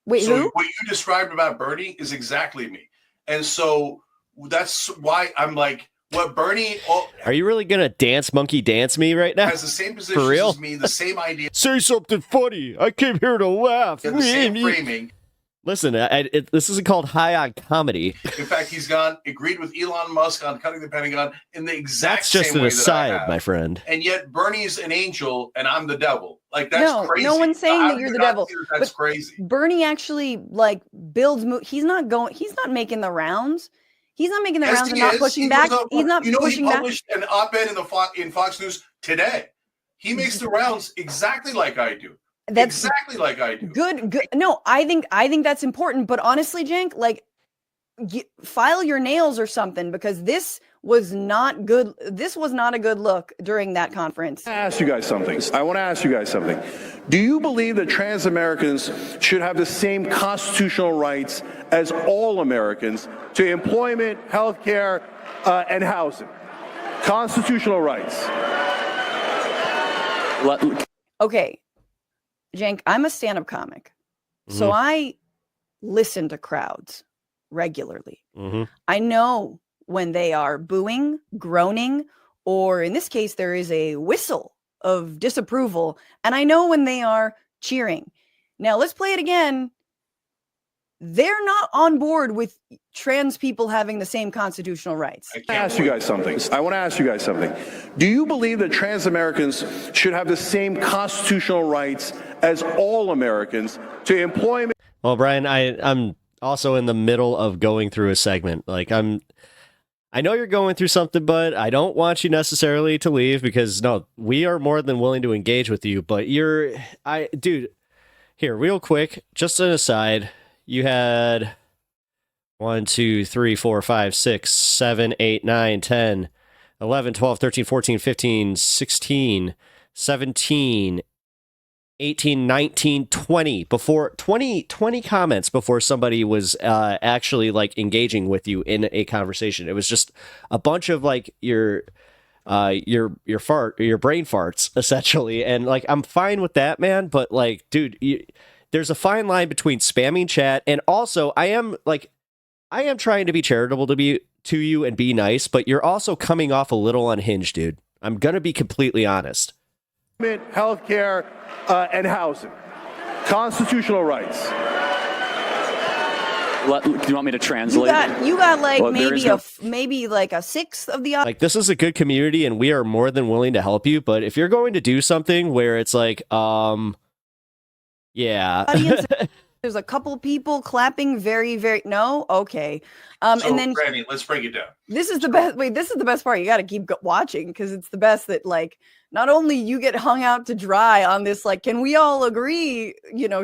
[SPEAKER 2] Wait,
[SPEAKER 3] so
[SPEAKER 2] who?
[SPEAKER 3] What you described about Bernie is exactly me. And so that's why I'm like, what Bernie...
[SPEAKER 1] Are you really going to monkey dance me right now?
[SPEAKER 3] Has the same positions as me, the same idea.
[SPEAKER 1] Say something funny. I came here to laugh.
[SPEAKER 3] The same framing.
[SPEAKER 1] Listen, this isn't called high on comedy.
[SPEAKER 3] In fact, he's agreed with Elon Musk on cutting the Pentagon in the exact
[SPEAKER 1] same way. That's just an aside, my friend.
[SPEAKER 3] And yet Bernie's an angel and I'm the devil. Like, that's crazy.
[SPEAKER 2] No one's saying that you're the devil.
[SPEAKER 3] That's crazy.
[SPEAKER 2] Bernie actually builds. He's not making the rounds. He's not making the rounds and not pushing back. He's not pushing back. He published
[SPEAKER 3] an op-ed in Fox News today. He makes the rounds exactly like I do. That's exactly like I do.
[SPEAKER 2] Good. No, I think that's important. But honestly, Cenk, file your nails or something, because this was not good. This was not a good look during that conference.
[SPEAKER 5] I want to ask you guys something. Do you believe that trans Americans should have the same constitutional rights as all Americans to employment, health care, and housing? Constitutional rights.
[SPEAKER 2] Okay. Cenk, I'm a stand-up comic, so I listen to crowds regularly. I know when they are booing, groaning, or in this case, there is a whistle of disapproval, and I know when they are cheering. Now, let's play it again. They're not on board with trans people having the same constitutional rights.
[SPEAKER 5] I want to ask you guys something. Do you believe that trans Americans should have the same constitutional rights as all Americans to employment?
[SPEAKER 1] Well, Brian, I'm also in the middle of going through a segment. I know you're going through something, but I don't want you necessarily to leave, because we are more than willing to engage with you. But dude, here, real quick, just an aside. you had 1, 2, 3, 4, 5, 6, 7, 8, 9, 10, 11, 12, 13, 14, 15, 16, 17, 18, 19, 20 before 20 comments before somebody was actually like engaging with you in a conversation. It was just a bunch of like your brain farts essentially, and like I'm fine with that, man, but like dude, there's a fine line between spamming chat and also I am trying to be charitable to you and be nice, but you're also coming off a little unhinged, dude. I'm gonna be completely honest.
[SPEAKER 5] Healthcare, and housing, constitutional rights.
[SPEAKER 4] Do you want me to translate?
[SPEAKER 2] You got like
[SPEAKER 4] Well,
[SPEAKER 2] maybe like a sixth of the
[SPEAKER 1] Like, this is a good community and we are more than willing to help you, but if you're going to do something where it's like, yeah.
[SPEAKER 2] audience. There's a couple people clapping very, very no. Okay.
[SPEAKER 3] So,
[SPEAKER 2] And then
[SPEAKER 3] Franny, let's break it down.
[SPEAKER 2] this is the best. Wait, this is the best part. You got to keep watching because it's the best that like not only you get hung out to dry on this, like, can we all agree,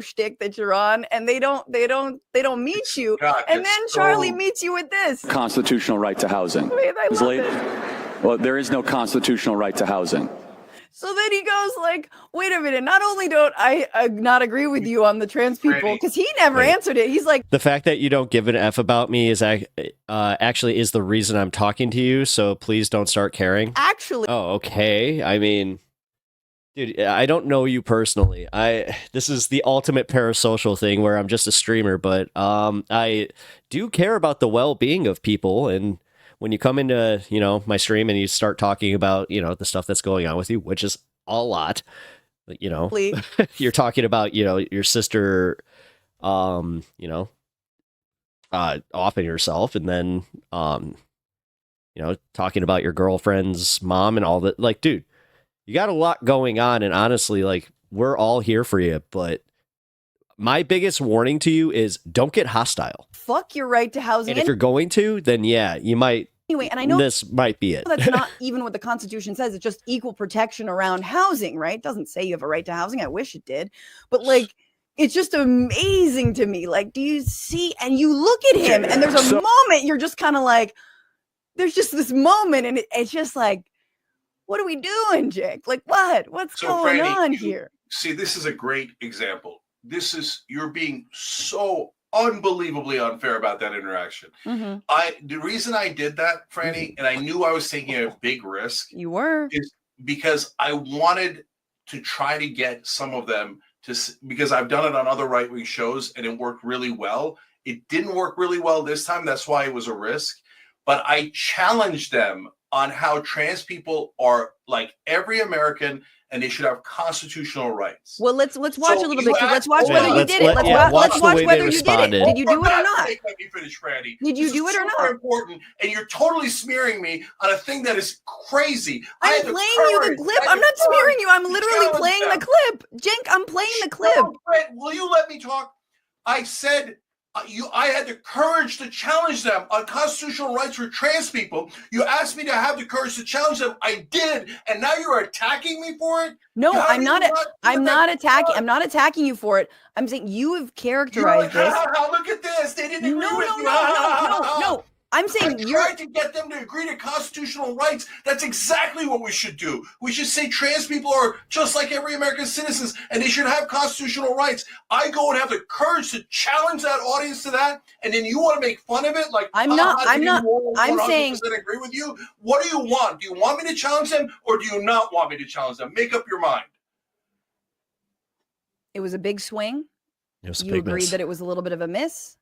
[SPEAKER 2] shtick that you're on, and they don't meet you,
[SPEAKER 3] God,
[SPEAKER 2] and then Charlie meets you with this
[SPEAKER 4] Constitutional right to housing.
[SPEAKER 2] Wait, I love it.
[SPEAKER 4] Well, there is no constitutional right to housing.
[SPEAKER 2] So then he goes like, wait a minute, not only don't I not agree with you on the trans people, because he never answered it. He's like,
[SPEAKER 1] the fact that you don't give an F about me is actually is the reason I'm talking to you, so please don't start caring.
[SPEAKER 2] actually,
[SPEAKER 1] Oh, okay. I mean, dude, I don't know you personally. This is the ultimate parasocial thing where I'm just a streamer, but I do care about the well-being of people, and when you come into, my stream and you start talking about, the stuff that's going on with you, which is a lot, you're talking about, your sister, offing yourself, and then, talking about your girlfriend's mom and all that. Like, dude, you got a lot going on, and honestly, like, we're all here for you, but my biggest warning to you is don't get hostile.
[SPEAKER 2] fuck your right to housing.
[SPEAKER 1] And if you're going to, then yeah, you might.
[SPEAKER 2] Anyway, and I know
[SPEAKER 1] this might be it.
[SPEAKER 2] that's not even what the Constitution says. It's just equal protection around housing, right? It doesn't say you have a right to housing. I wish it did. But like, it's just amazing to me. Like, do you see? And you look at him and there's a moment you're just kind of like, there's just this moment and it's just like, what are we doing, Jake? Like, what's going
[SPEAKER 3] Franny,
[SPEAKER 2] on here?
[SPEAKER 3] See, this is a great example. You're being so unbelievably unfair about that interaction.
[SPEAKER 2] Mm-hmm.
[SPEAKER 3] The reason I did that, Franny, and I knew I was taking a big risk,
[SPEAKER 2] You were.
[SPEAKER 3] is because I wanted to try to get some of them because I've done it on other right-wing shows and it worked really well. It didn't work really well this time. That's why it was a risk. But I challenged them on how trans people are like every American and they should have constitutional rights.
[SPEAKER 2] Well, let's watch a little bit. Let's watch
[SPEAKER 1] Yeah,
[SPEAKER 2] whether you did it. Let's watch whether you did it. Did you do it or not?
[SPEAKER 3] Let me finish, Franny.
[SPEAKER 2] Did you do it or not?
[SPEAKER 3] Important, and you're totally smearing me on a thing that is crazy.
[SPEAKER 2] I'm playing you the clip. I'm not smearing you. I'm literally playing the clip. Jink, I'm playing the clip.
[SPEAKER 3] Will you let me talk? I said I had the courage to challenge them on constitutional rights for trans people. You asked me to have the courage to challenge them. I did, and now you're attacking me for it.
[SPEAKER 2] No, I'm not attacking. I'm not attacking you for it. I'm saying you have characterized this.
[SPEAKER 3] Look at this. They didn't agree with you.
[SPEAKER 2] No. I'm saying
[SPEAKER 3] you're trying to get them to agree to constitutional rights. That's exactly what we should do. We should say trans people are just like every American citizens and they should have constitutional rights. I go and have the courage to challenge that audience to that, and then you want to make fun of it? Like
[SPEAKER 2] I'm saying
[SPEAKER 3] agree with you. What do you want? Do you want me to challenge them or do you not want me to challenge them? Make up your mind.
[SPEAKER 2] It was a big swing.
[SPEAKER 1] You
[SPEAKER 2] agreed that it was a little bit of a miss.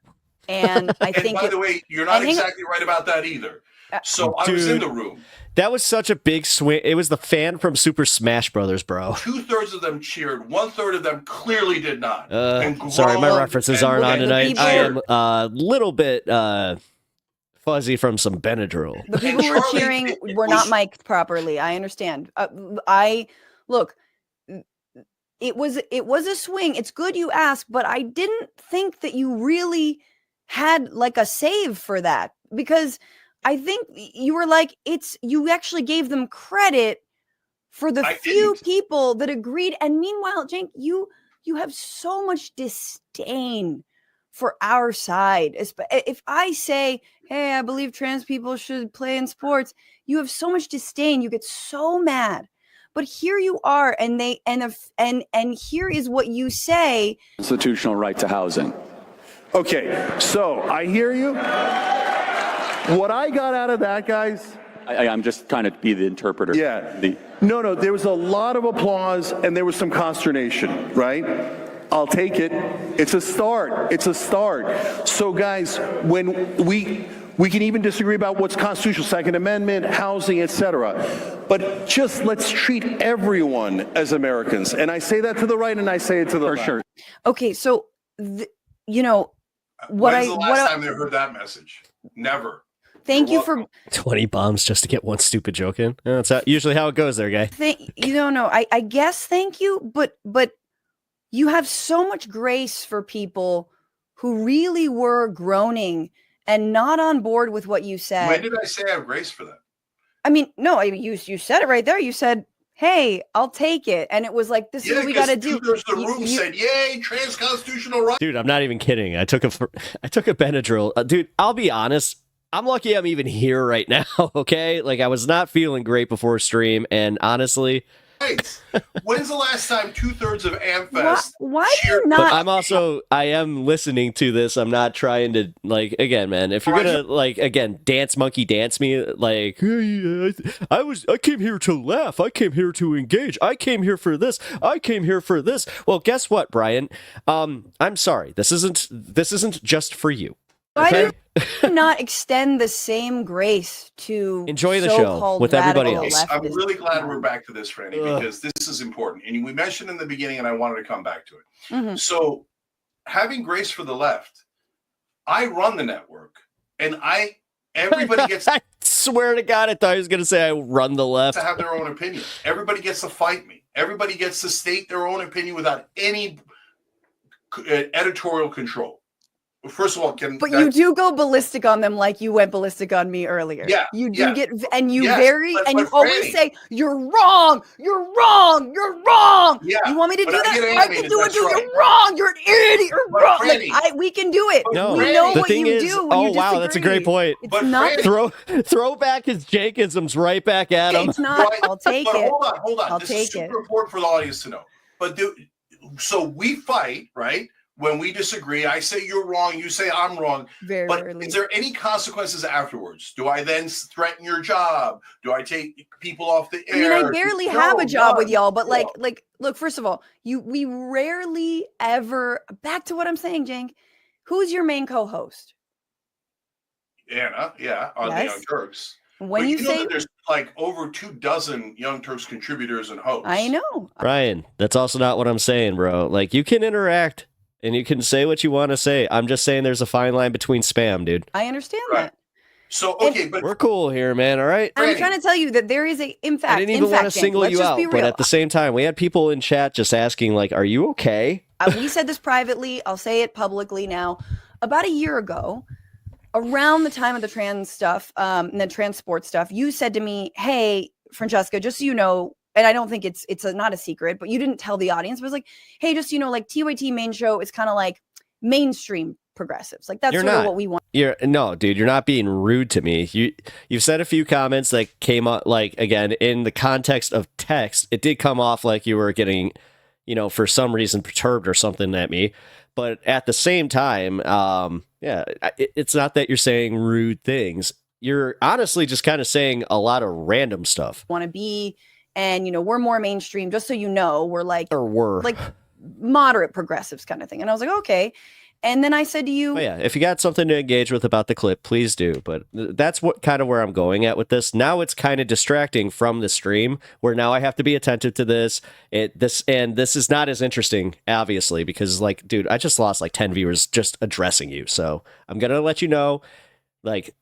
[SPEAKER 2] And I think,
[SPEAKER 3] by the way, you're not exactly right about that either. So I was in the room.
[SPEAKER 1] That was such a big swing. It was the fan from Super Smash Brothers, bro.
[SPEAKER 3] 2/3 of them cheered. 1/3 of them clearly did not.
[SPEAKER 1] Sorry, my references aren't on tonight. I am a little bit fuzzy from some Benadryl.
[SPEAKER 2] The people who were cheering were not mic'd properly. I understand. Look. It was a swing. It's good you asked, but I didn't think that you really had like a save for that, because I think you were like, you actually gave them credit for the few people that agreed. And meanwhile, Cenk, you have so much disdain for our side. If I say, hey, I believe trans people should play in sports, you have so much disdain. You get so mad. But here you are, and here is what you say.
[SPEAKER 4] Constitutional right to housing.
[SPEAKER 5] Okay, so I hear you. What I got out of that, guys.
[SPEAKER 4] I'm just trying to be the interpreter.
[SPEAKER 5] Yeah. No, there was a lot of applause and there was some consternation, right? I'll take it. It's a start. It's a start. So guys, when we can even disagree about what's constitutional, Second Amendment, housing, etc. But just let's treat everyone as Americans. And I say that to the right and I say it to the left.
[SPEAKER 4] For sure.
[SPEAKER 2] Okay, so you know
[SPEAKER 3] When's the last time they heard that message? Never.
[SPEAKER 2] Thank you for
[SPEAKER 1] 20 bombs just to get one stupid joke in. That's usually how it goes there, guy.
[SPEAKER 2] I guess thank you, but you have so much grace for people who really were groaning and not on board with what you said.
[SPEAKER 3] When did I say I have grace for that?
[SPEAKER 2] I mean, no, you said it right there. You said, hey, I'll take it. And it was like, this is what we got to do.
[SPEAKER 3] There's the room said, yay, trans constitutional right.
[SPEAKER 1] Dude, I'm not even kidding. I took a Benadryl. Dude, I'll be honest. I'm lucky I'm even here right now, okay? Like, I was not feeling great before stream, and honestly...
[SPEAKER 3] Right. When's the last time 2/3 of AmFest...
[SPEAKER 2] Why do you not...
[SPEAKER 1] But I am listening to this. I'm not trying to, like, again, man, if you're gonna, like, again, monkey dance me, like, hey, I came here to laugh. I came here to engage. I came here for this. I came here for this. Well, guess what, Brian? I'm sorry. This isn't just for you.
[SPEAKER 2] Why do you not extend the same grace to
[SPEAKER 1] enjoy the show with everybody else?
[SPEAKER 3] I'm really glad we're back to this, Franny, because this is important. And we mentioned in the beginning, and I wanted to come back to it. Mm-hmm. So having grace for the left, I run the network, and everybody gets...
[SPEAKER 1] I swear to God, I thought he was going to say I run the left.
[SPEAKER 3] To have their own opinion. Everybody gets to fight me. Everybody gets to state their own opinion without any editorial control. First of all,
[SPEAKER 2] you do go ballistic on them like you went ballistic on me earlier.
[SPEAKER 3] Yeah,
[SPEAKER 2] you do get, and you
[SPEAKER 3] you
[SPEAKER 2] always say you're wrong. You're wrong. You're wrong.
[SPEAKER 3] Yeah,
[SPEAKER 2] you want me to do that? I can do it. You're wrong. You're an idiot. You're wrong. We can do it.
[SPEAKER 1] No,
[SPEAKER 2] we know
[SPEAKER 1] the
[SPEAKER 2] what
[SPEAKER 1] thing
[SPEAKER 2] you
[SPEAKER 1] is,
[SPEAKER 2] do. When
[SPEAKER 1] oh
[SPEAKER 2] you
[SPEAKER 1] wow,
[SPEAKER 2] disagree.
[SPEAKER 1] that's a great point.
[SPEAKER 2] It's not
[SPEAKER 1] throw back his Jenkisms right back at him.
[SPEAKER 2] It's not. I'll take it.
[SPEAKER 3] Hold on. This is super important for the audience to know. But so we fight, right? When we disagree, I say you're wrong, you say I'm wrong. But is there any consequences afterwards? Do I then threaten your job? Do I take people off the air?
[SPEAKER 2] I mean, I barely have a job with y'all, but look, first of all, we rarely ever, back to what I'm saying, Cenk, who's your main co-host?
[SPEAKER 3] Anna, yeah, on the Young Turks.
[SPEAKER 2] When
[SPEAKER 3] but
[SPEAKER 2] you say
[SPEAKER 3] that there's like over 24 Young Turks contributors and hosts.
[SPEAKER 2] I know.
[SPEAKER 1] Ryan, that's also not what I'm saying, bro. Like, you can interact. And you can say what you want to say. I'm just saying there's a fine line between spam, dude.
[SPEAKER 2] I understand that.
[SPEAKER 3] So, okay, but
[SPEAKER 1] we're cool here, man, all right?
[SPEAKER 2] I'm trying to tell you that there is in fact,
[SPEAKER 1] I didn't even want to single you out, but at the same time, we had people in chat just asking, like, are you okay?
[SPEAKER 2] We said this privately. I'll say it publicly now. About a year ago, around the time of the trans stuff, and the trans sports stuff, you said to me, hey, Francesca, just so you know, and I don't think it's not a secret, but you didn't tell the audience. But it was like, hey, just, you know, like TYT main show is kind of like mainstream progressives. Like that's sort of what we want.
[SPEAKER 1] No, dude, you're not being rude to me. You've said a few comments that came up, like, again, in the context of text, it did come off like you were getting, you know, for some reason perturbed or something at me. But at the same time, it's not that you're saying rude things. You're honestly just kind of saying a lot of random stuff.
[SPEAKER 2] Want to be. And, you know, we're more mainstream, just so you know, we're like moderate progressives kind of thing. And I was like, okay. And then I said to you,
[SPEAKER 1] if you got something to engage with about the clip, please do. But that's what kind of where I'm going at with this. Now it's kind of distracting from the stream, where now I have to be attentive to this. This is not as interesting, obviously, because, like, dude, I just lost like 10 viewers just addressing you. So I'm going to let you know, like,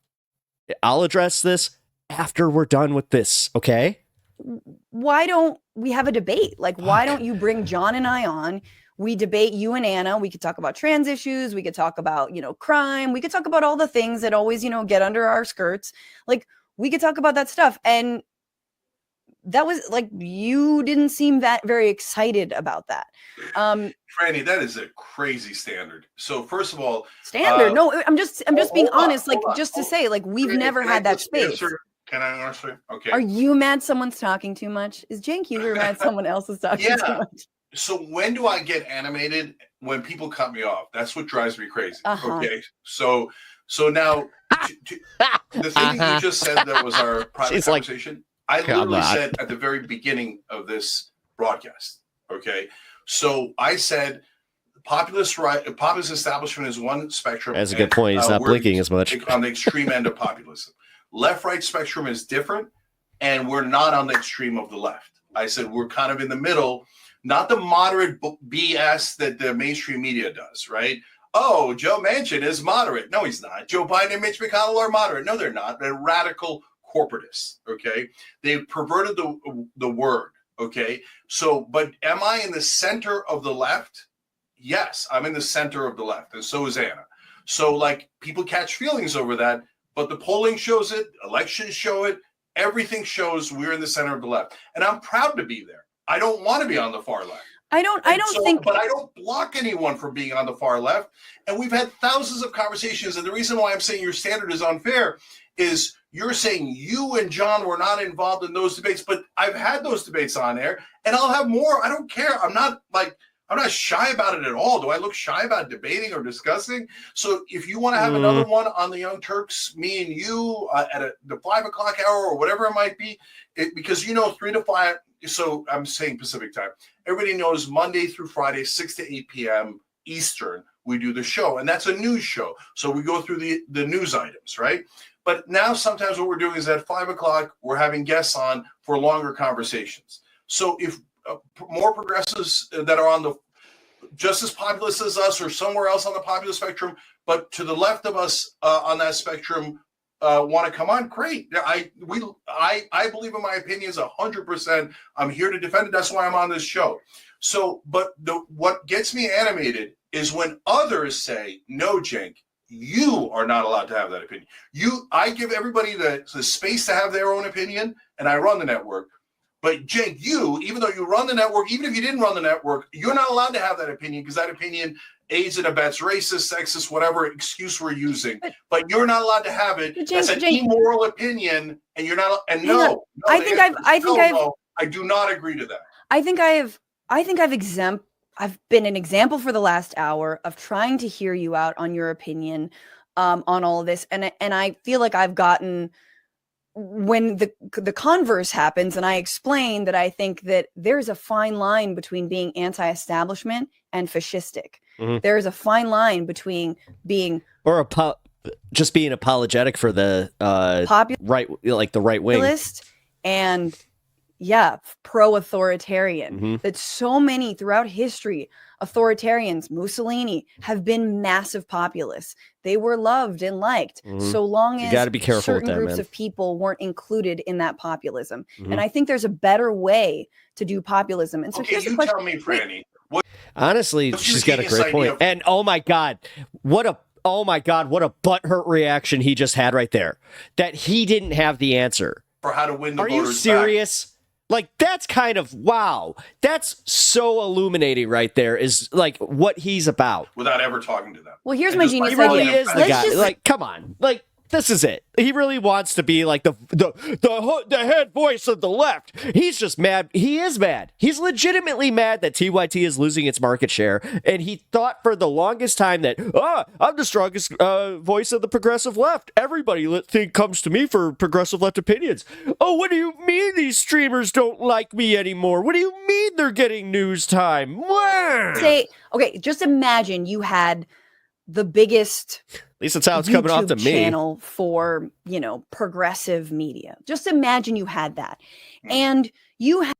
[SPEAKER 1] I'll address this after we're done with this. Okay.
[SPEAKER 2] Why don't we have a debate? Like, why don't you bring John and I on? We debate, you and Anna. We could talk about trans issues. We could talk about, you know, crime. We could talk about all the things that always, you know, get under our skirts. Like, we could talk about that stuff. And that was like, you didn't seem that very excited about that.
[SPEAKER 3] Franny, that is a crazy standard. So first of all,
[SPEAKER 2] Standard. No, I'm just being honest. Like,
[SPEAKER 3] hold
[SPEAKER 2] just to
[SPEAKER 3] on.
[SPEAKER 2] say, like, we've
[SPEAKER 3] Franny,
[SPEAKER 2] never
[SPEAKER 3] can I
[SPEAKER 2] had that
[SPEAKER 3] just
[SPEAKER 2] space.
[SPEAKER 3] answer? Can I answer? Okay.
[SPEAKER 2] Are you mad someone's talking too much? Is Cenk Uygur mad someone else is talking too much?
[SPEAKER 3] So when do I get animated? When people cut me off. That's what drives me crazy. Okay. So now the thing that you just said that was our private conversation. I literally said at the very beginning of this broadcast. Okay. So I said populist establishment is one spectrum.
[SPEAKER 1] That's a good point. He's not blinking as much.
[SPEAKER 3] On the extreme end of populism. Left-right spectrum is different, and we're not on the extreme of the left. I said we're kind of in the middle, not the moderate BS that the mainstream media does, right? Oh, Joe Manchin is moderate. No, he's not. Joe Biden and Mitch McConnell are moderate. No, they're not. They're radical corporatists, okay? They've perverted the word, okay? So, but am I in the center of the left? Yes, I'm in the center of the left, and so is Anna. So, like, people catch feelings over that, but the polling shows it, elections show it, everything shows we're in the center of the left. And I'm proud to be there. I don't want to be on the far left.
[SPEAKER 2] I don't think,
[SPEAKER 3] but I don't block anyone from being on the far left. And we've had thousands of conversations. And the reason why I'm saying your standard is unfair is you're saying you and John were not involved in those debates, but I've had those debates on air and I'll have more. I don't care. I'm not shy about it at all. Do I look shy about debating or discussing? So if you want to have another one on the Young Turks, me and you at the 5 o'clock hour or whatever it might be, because 3 to 5. So I'm saying Pacific time. Everybody knows Monday through Friday, 6 to 8 p.m. Eastern, we do the show. And that's a news show. So we go through the news items, right? But now sometimes what we're doing is at 5 o'clock, we're having guests on for longer conversations. So if more progressives that are on the just as populist as us or somewhere else on the populist spectrum, but to the left of us on that spectrum want to come on, great. I believe in my opinions 100%. I'm here to defend it. That's why I'm on this show. So, but what gets me animated is when others say, no, Cenk, you are not allowed to have that opinion. I give everybody the space to have their own opinion, and I run the network. But Cenk, even though you run the network, even if you didn't run the network, you're not allowed to have that opinion because that opinion aids and abets racist, sexist, whatever excuse we're using. But you're not allowed to have it. That's an immoral opinion, and you're not. And no,
[SPEAKER 2] I
[SPEAKER 3] do not agree to that.
[SPEAKER 2] I've been an example for the last hour of trying to hear you out on your opinion on all of this, and I feel like I've gotten. When the converse happens and I explain that I think that there's a fine line between being anti-establishment and fascistic. Mm-hmm. There is a fine line between being
[SPEAKER 1] just being apologetic for the right, like the right wing,
[SPEAKER 2] and pro-authoritarian. Mm-hmm. That so many throughout history, authoritarians, Mussolini, have been massive populists. They were loved and liked, so long as
[SPEAKER 1] gotta be careful
[SPEAKER 2] certain
[SPEAKER 1] with that,
[SPEAKER 2] groups
[SPEAKER 1] man.
[SPEAKER 2] of people weren't included in that populism. Mm-hmm. And I think there's a better way to do populism. And so
[SPEAKER 3] here's the question. Tell me, Franny.
[SPEAKER 1] Honestly, she's got a great point. And oh my God, what a butthurt reaction he just had right there. That he didn't have the answer.
[SPEAKER 3] For how to win the
[SPEAKER 1] voters.
[SPEAKER 3] Are
[SPEAKER 1] you serious?
[SPEAKER 3] Back.
[SPEAKER 1] Like, that's kind of, wow. That's so illuminating right there, is like what he's about.
[SPEAKER 3] Without ever talking to them.
[SPEAKER 2] Well, here's my genius idea.
[SPEAKER 1] He really is the guy. Like, come on. Like, this is it. He really wants to be like the head voice of the left. He's just mad. He is mad. He's legitimately mad that TYT is losing its market share. And he thought for the longest time that, I'm the strongest voice of the progressive left. Everybody comes to me for progressive left opinions. Oh, what do you mean these streamers don't like me anymore? What do you mean they're getting news time?
[SPEAKER 2] Okay, just imagine you had the biggest
[SPEAKER 1] at least that's how it's coming off to me.
[SPEAKER 2] Channel for, progressive media. Just imagine you had that. And you had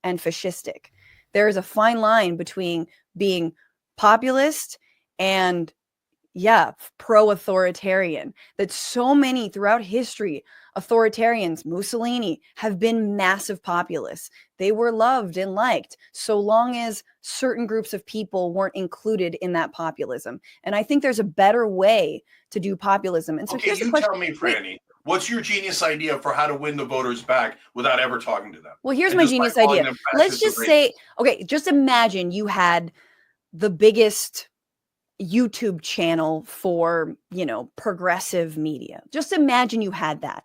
[SPEAKER 2] and fascistic. There is a fine line between being populist and pro-authoritarian. That so many throughout history, authoritarians, Mussolini, have been massive populists. They were loved and liked, so long as certain groups of people weren't included in that populism. And I think there's a better way to do populism. And so here's the question.
[SPEAKER 3] Tell me, Franny, What's your genius idea for how to win the voters back without ever talking to them?
[SPEAKER 2] Well, here's
[SPEAKER 3] And
[SPEAKER 2] my
[SPEAKER 3] just by
[SPEAKER 2] genius
[SPEAKER 3] calling
[SPEAKER 2] idea.
[SPEAKER 3] them
[SPEAKER 2] Let's
[SPEAKER 3] fascist
[SPEAKER 2] just
[SPEAKER 3] and
[SPEAKER 2] say,
[SPEAKER 3] racist.
[SPEAKER 2] okay, just imagine you had the biggest YouTube channel for, progressive media. Just imagine you had that.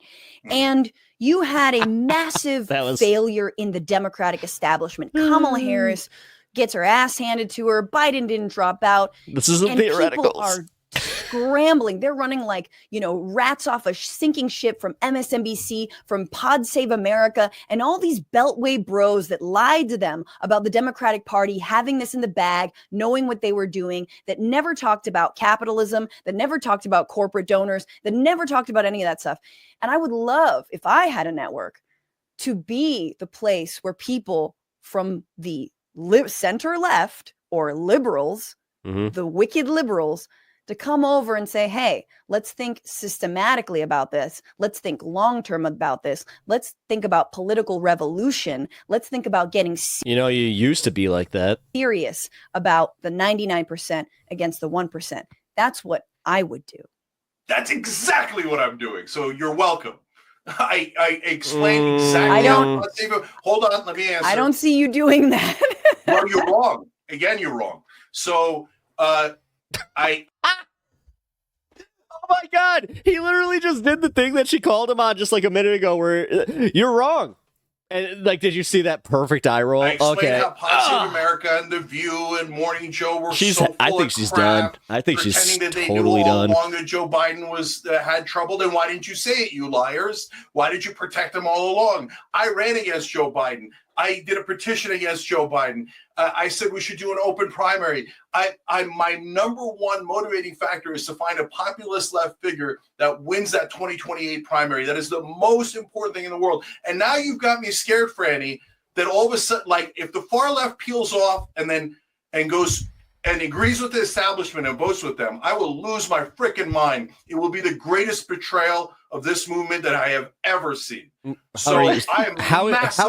[SPEAKER 2] And you had a massive failure in the Democratic establishment. Kamala Harris gets her ass handed to her. Biden didn't drop out.
[SPEAKER 1] This isn't
[SPEAKER 2] and
[SPEAKER 1] theoreticals.
[SPEAKER 2] People are scrambling. They're running like, rats off a sinking ship from MSNBC, from Pod Save America, and all these Beltway bros that lied to them about the Democratic Party having this in the bag, knowing what they were doing, that never talked about capitalism, that never talked about corporate donors, that never talked about any of that stuff. And I would love, if I had a network, to be the place where people from the center left or liberals, the wicked liberals, to come over and say, hey, let's think systematically about this. Let's think long-term about this. Let's think about political revolution. Let's think about getting
[SPEAKER 1] you used to be like that.
[SPEAKER 2] serious about the 99% against the 1%. That's what I would do.
[SPEAKER 3] That's exactly what I'm doing. So you're welcome. I explained exactly. Hold on, let me answer.
[SPEAKER 2] I don't see you doing that.
[SPEAKER 3] No, you're wrong. Again, you're wrong. So
[SPEAKER 1] Oh my God, he literally just did the thing that she called him on just like a minute ago where you're wrong. And like, did you see that perfect eye roll?
[SPEAKER 3] I explained
[SPEAKER 1] Okay.
[SPEAKER 3] how Pod Save America and The View and Morning Joe were so full
[SPEAKER 1] I think
[SPEAKER 3] of
[SPEAKER 1] she's
[SPEAKER 3] crap,
[SPEAKER 1] done. I think she's
[SPEAKER 3] pretending that they
[SPEAKER 1] totally
[SPEAKER 3] knew all
[SPEAKER 1] done.
[SPEAKER 3] along that Joe Biden was had trouble. Then why didn't you say it, you liars? Why did you protect him all along? I ran against Joe Biden. I did a petition against Joe Biden. I said we should do an open primary. My number one motivating factor is to find a populist left figure that wins that 2028 primary. That is the most important thing in the world. And now you've got me scared, Franny, that all of a sudden, like if the far left peels off and goes and agrees with the establishment and votes with them, I will lose my freaking mind. It will be the greatest betrayal of this movement that I have ever seen.
[SPEAKER 1] How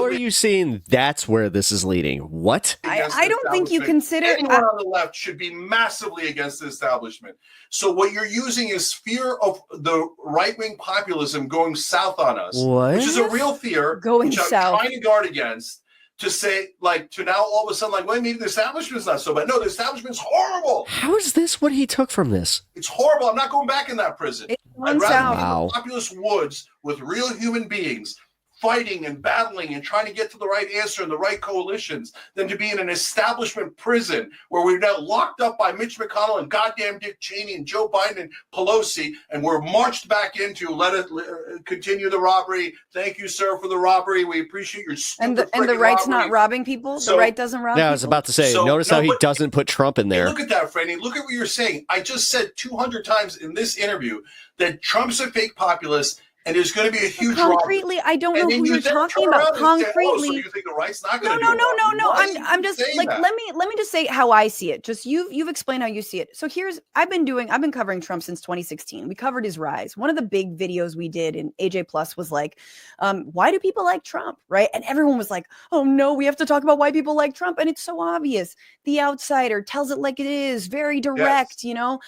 [SPEAKER 1] are you seeing that's where this is leading? What?
[SPEAKER 2] I don't think you consider
[SPEAKER 3] anyone on the left should be massively against the establishment. So what you're using is fear of the right-wing populism going south on us, which is a real fear, which I'm trying to guard against. To say, to now all of a sudden, well, maybe the establishment's not so bad. No, the establishment's horrible.
[SPEAKER 1] How is this what he took from this?
[SPEAKER 3] It's horrible. I'm not going back in that prison. I'd rather be in the populous woods with real human beings fighting and battling and trying to get to the right answer and the right coalitions than to be in an establishment prison where we're now locked up by Mitch McConnell and goddamn Dick Cheney and Joe Biden and Pelosi, and we're marched back into let it continue the robbery. Thank you, sir, for the robbery. We appreciate your stupid
[SPEAKER 2] and the right's
[SPEAKER 3] robbery.
[SPEAKER 2] Not robbing people. The right doesn't rob.
[SPEAKER 1] Yeah, I was about to say. Notice how he doesn't put Trump in there.
[SPEAKER 3] Look at that, Franny. Look at what you're saying. I just said 200 times in this interview that Trump's a fake populist. And there's going to be a huge
[SPEAKER 2] concretely. I don't know who you're talking about. Concretely,
[SPEAKER 3] so you think the right's not going to do
[SPEAKER 2] it? No. I'm just like let me just say how I see it. Just you've explained how you see it. So I've been covering Trump since 2016. We covered his rise. One of the big videos we did in AJ Plus was like, why do people like Trump, right? And everyone was like, oh no, we have to talk about why people like Trump, and it's so obvious. The outsider tells it like it is, very direct. Yes.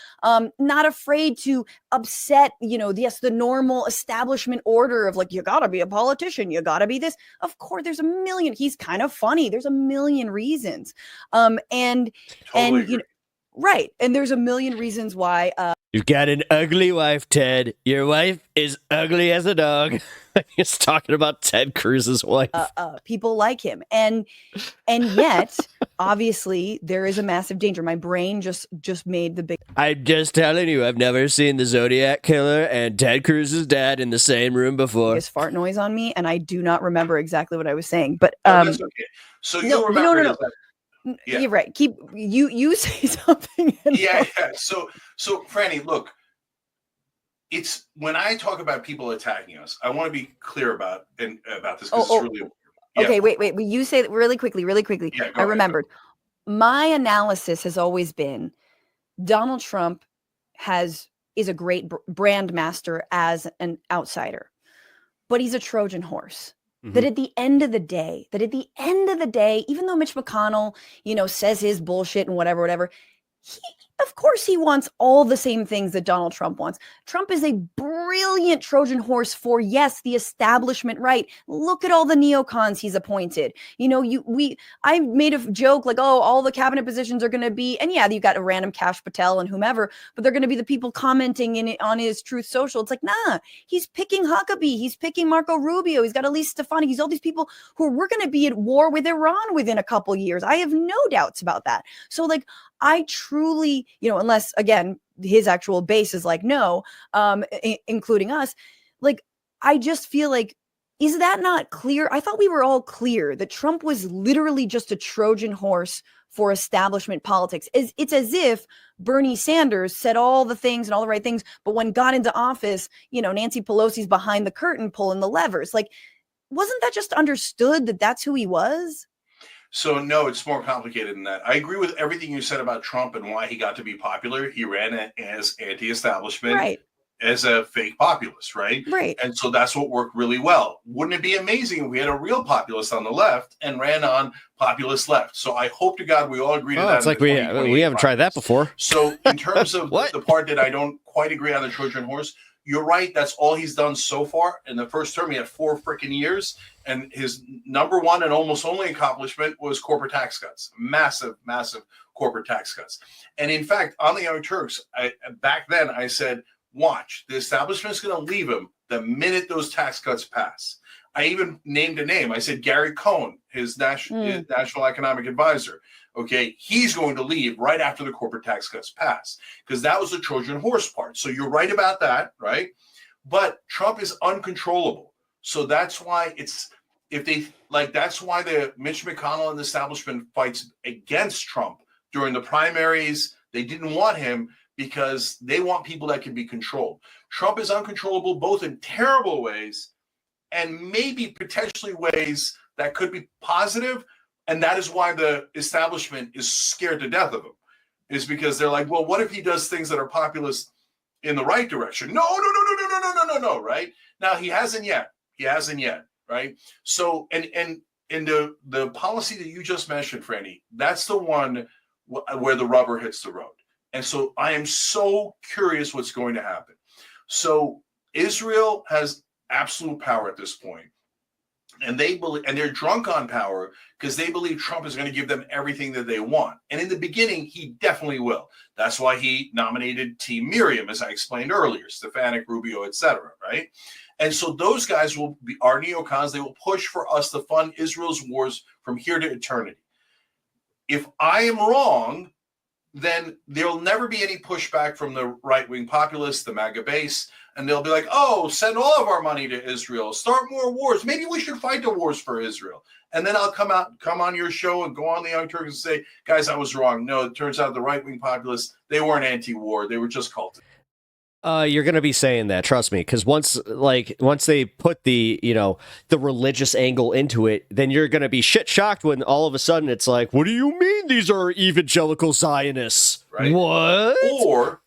[SPEAKER 2] Not afraid to upset. The normal establishment order of you gotta be a politician, you gotta be this. Of course, there's a million. He's kind of funny. There's a million reasons, right. And there's a million reasons why.
[SPEAKER 1] You've got an ugly wife, Ted. Your wife is ugly as a dog. He's talking about Ted Cruz's wife.
[SPEAKER 2] People like him, and yet, obviously, there is a massive danger. My brain just made the big.
[SPEAKER 1] I'm just telling you, I've never seen the Zodiac Killer and Ted Cruz's dad in the same room before.
[SPEAKER 2] Biggest fart noise on me, and I do not remember exactly what I was saying. But
[SPEAKER 3] that's okay. So you remember?
[SPEAKER 2] No. Yeah. You're right. Keep you say something.
[SPEAKER 3] Yeah. So Franny, look. It's when I talk about people attacking us, I want to be clear about this because it's really important. Yeah.
[SPEAKER 2] Okay, wait. Will you say that really quickly?
[SPEAKER 3] Yeah,
[SPEAKER 2] I remembered. My analysis has always been Donald Trump is a great brand master as an outsider, but he's a Trojan horse. Mm-hmm. That at the end of the day, even though Mitch McConnell, says his bullshit and whatever, Of course he wants all the same things that Donald Trump wants. Trump is a brilliant Trojan horse for, yes, the establishment right. Look at all the neocons he's appointed. You know, I made a joke like, oh, all the cabinet positions are going to be, and yeah, you got a random Kash Patel and whomever, but they're going to be the people commenting on his Truth Social. It's like, nah, he's picking Huckabee. He's picking Marco Rubio. He's got Elise Stefanik. He's all these people who we're going to be at war with Iran within a couple years. I have no doubts about that. So like, I truly, you know, unless again, his actual base is like, no, including us, like, I just feel like, is that not clear? I thought we were all clear that Trump was literally just a Trojan horse for establishment politics. It's as if Bernie Sanders said all the things and all the right things, but when got into office, you know, Nancy Pelosi's behind the curtain pulling the levers. Like, wasn't that just understood that that's who he was?
[SPEAKER 3] So no, it's more complicated than that. I agree with everything you said about Trump and why he got to be popular. He ran as anti-establishment,
[SPEAKER 2] right,
[SPEAKER 3] as a fake populist, right?
[SPEAKER 2] Right.
[SPEAKER 3] And so that's what worked really well. Wouldn't it be amazing if we had a real populist on the left and ran on populist left? So I hope to God we all agree to that.
[SPEAKER 1] It's like we haven't tried that before.
[SPEAKER 3] So in terms of the part that I don't quite agree on the Trojan horse, you're right. That's all he's done so far. In the first term, he had 4 freaking years. And his number one and almost only accomplishment was corporate tax cuts. Massive, massive corporate tax cuts. And in fact, on the Young Turks, back then I said, watch, the establishment is going to leave him the minute those tax cuts pass. I even named a name. I said Gary Cohn, his national economic advisor. Okay, he's going to leave right after the corporate tax cuts pass, because that was the Trojan horse part. So you're right about that, right? But Trump is uncontrollable. So that's why that's why the Mitch McConnell and the establishment fights against Trump during the primaries. They didn't want him because they want people that can be controlled. Trump is uncontrollable both in terrible ways and maybe potentially ways that could be positive. And that is why the establishment is scared to death of him, is because they're like, well, what if he does things that are populist in the right direction? No, right? Now, he hasn't yet, right? So, and the policy that you just mentioned, Franny, that's the one where the rubber hits the road. And so I am so curious what's going to happen. So Israel has absolute power at this point. And they're drunk on power because they believe Trump is going to give them everything that they want. And in the beginning, he definitely will. That's why he nominated Team Miriam, as I explained earlier, Stefanik, Rubio, etc. Right? And so those guys will be our neocons. They will push for us to fund Israel's wars from here to eternity. If I am wrong, then there'll never be any pushback from the right-wing populists, the MAGA base, and they'll be like, oh, send all of our money to Israel, start more wars. Maybe we should fight the wars for Israel. And then I'll come on your show and go on the Young Turks and say, guys, I was wrong. No, it turns out the right-wing populists, they weren't anti-war. They were just cultists.
[SPEAKER 1] You're going to be saying that, trust me, because once they put the religious angle into it, then you're going to be shit shocked when all of a sudden it's like, what do you mean these are evangelical Zionists?
[SPEAKER 3] Right.
[SPEAKER 1] What?
[SPEAKER 3] Or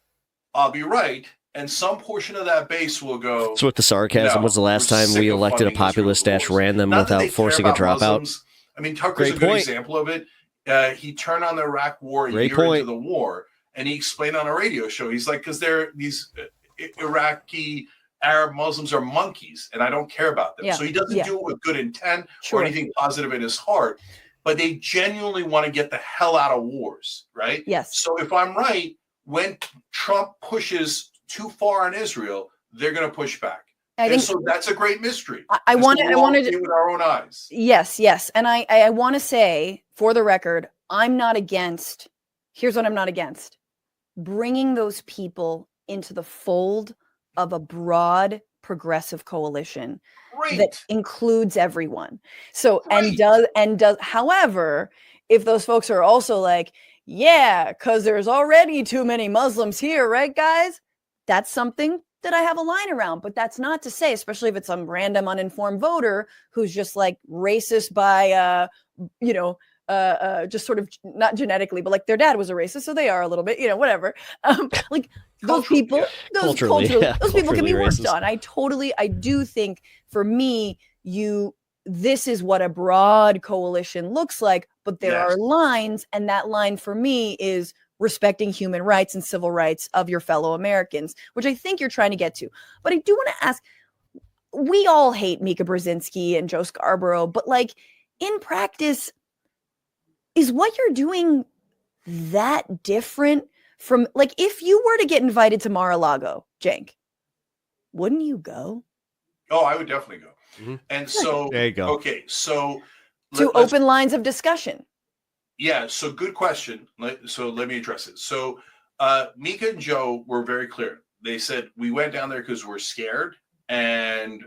[SPEAKER 3] I'll be right, and some portion of that base will go.
[SPEAKER 1] That's what the sarcasm was the last time we elected a populist dash ran them without forcing a dropout.
[SPEAKER 3] Muslims. I mean, Tucker's a good example of it. He turned on the Iraq war a year into the war. And he explained on a radio show, he's like, because these Iraqi Arab Muslims are monkeys, and I don't care about them. Yeah. So he doesn't do it with good intent or anything positive in his heart, but they genuinely want to get the hell out of wars, right?
[SPEAKER 2] Yes.
[SPEAKER 3] So if I'm right, when Trump pushes too far on Israel, they're going to push back. So that's a great mystery.
[SPEAKER 2] I wanted to
[SPEAKER 3] with our own eyes.
[SPEAKER 2] Yes. And I want to say, for the record, I'm not against. Here's what I'm not against. Bringing those people into the fold of a broad progressive coalition that includes everyone. So, and does, however, if those folks are also like, yeah, because there's already too many Muslims here, right, guys? That's something that I have a line around, but that's not to say, especially if it's some random uninformed voter who's just like racist by, just sort of not genetically, but like their dad was a racist, so they are a little bit, whatever. Like those people, those people can be worked on. I do think for me, this is what a broad coalition looks like, but there are lines, and that line for me is respecting human rights and civil rights of your fellow Americans, which I think you're trying to get to. But I do want to ask, we all hate Mika Brzezinski and Joe Scarborough, but like in practice, is what you're doing that different from, like, if you were to get invited to Mar-a-Lago, Cenk, wouldn't you go?
[SPEAKER 3] Oh, I would definitely go. And so,
[SPEAKER 1] there you go.
[SPEAKER 3] Okay, so
[SPEAKER 2] To open lines of discussion.
[SPEAKER 3] Yeah, so good question. So let me address it. So Mika and Joe were very clear. They said we went down there because we're scared, and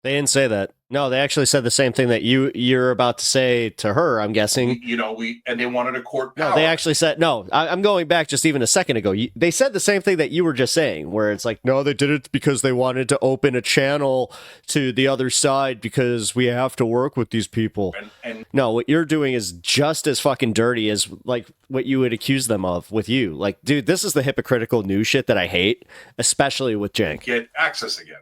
[SPEAKER 1] They didn't say that. No, they actually said the same thing that you're about to say to her, I'm guessing.
[SPEAKER 3] And they wanted a court power.
[SPEAKER 1] No, they actually said, no, I'm going back just even a second ago. They said the same thing that you were just saying, where it's like, no, they did it because they wanted to open a channel to the other side because we have to work with these people.
[SPEAKER 3] And
[SPEAKER 1] no, what you're doing is just as fucking dirty as like what you would accuse them of with you. Like, dude, this is the hypocritical news shit that I hate, especially with Cenk.
[SPEAKER 3] Get access again.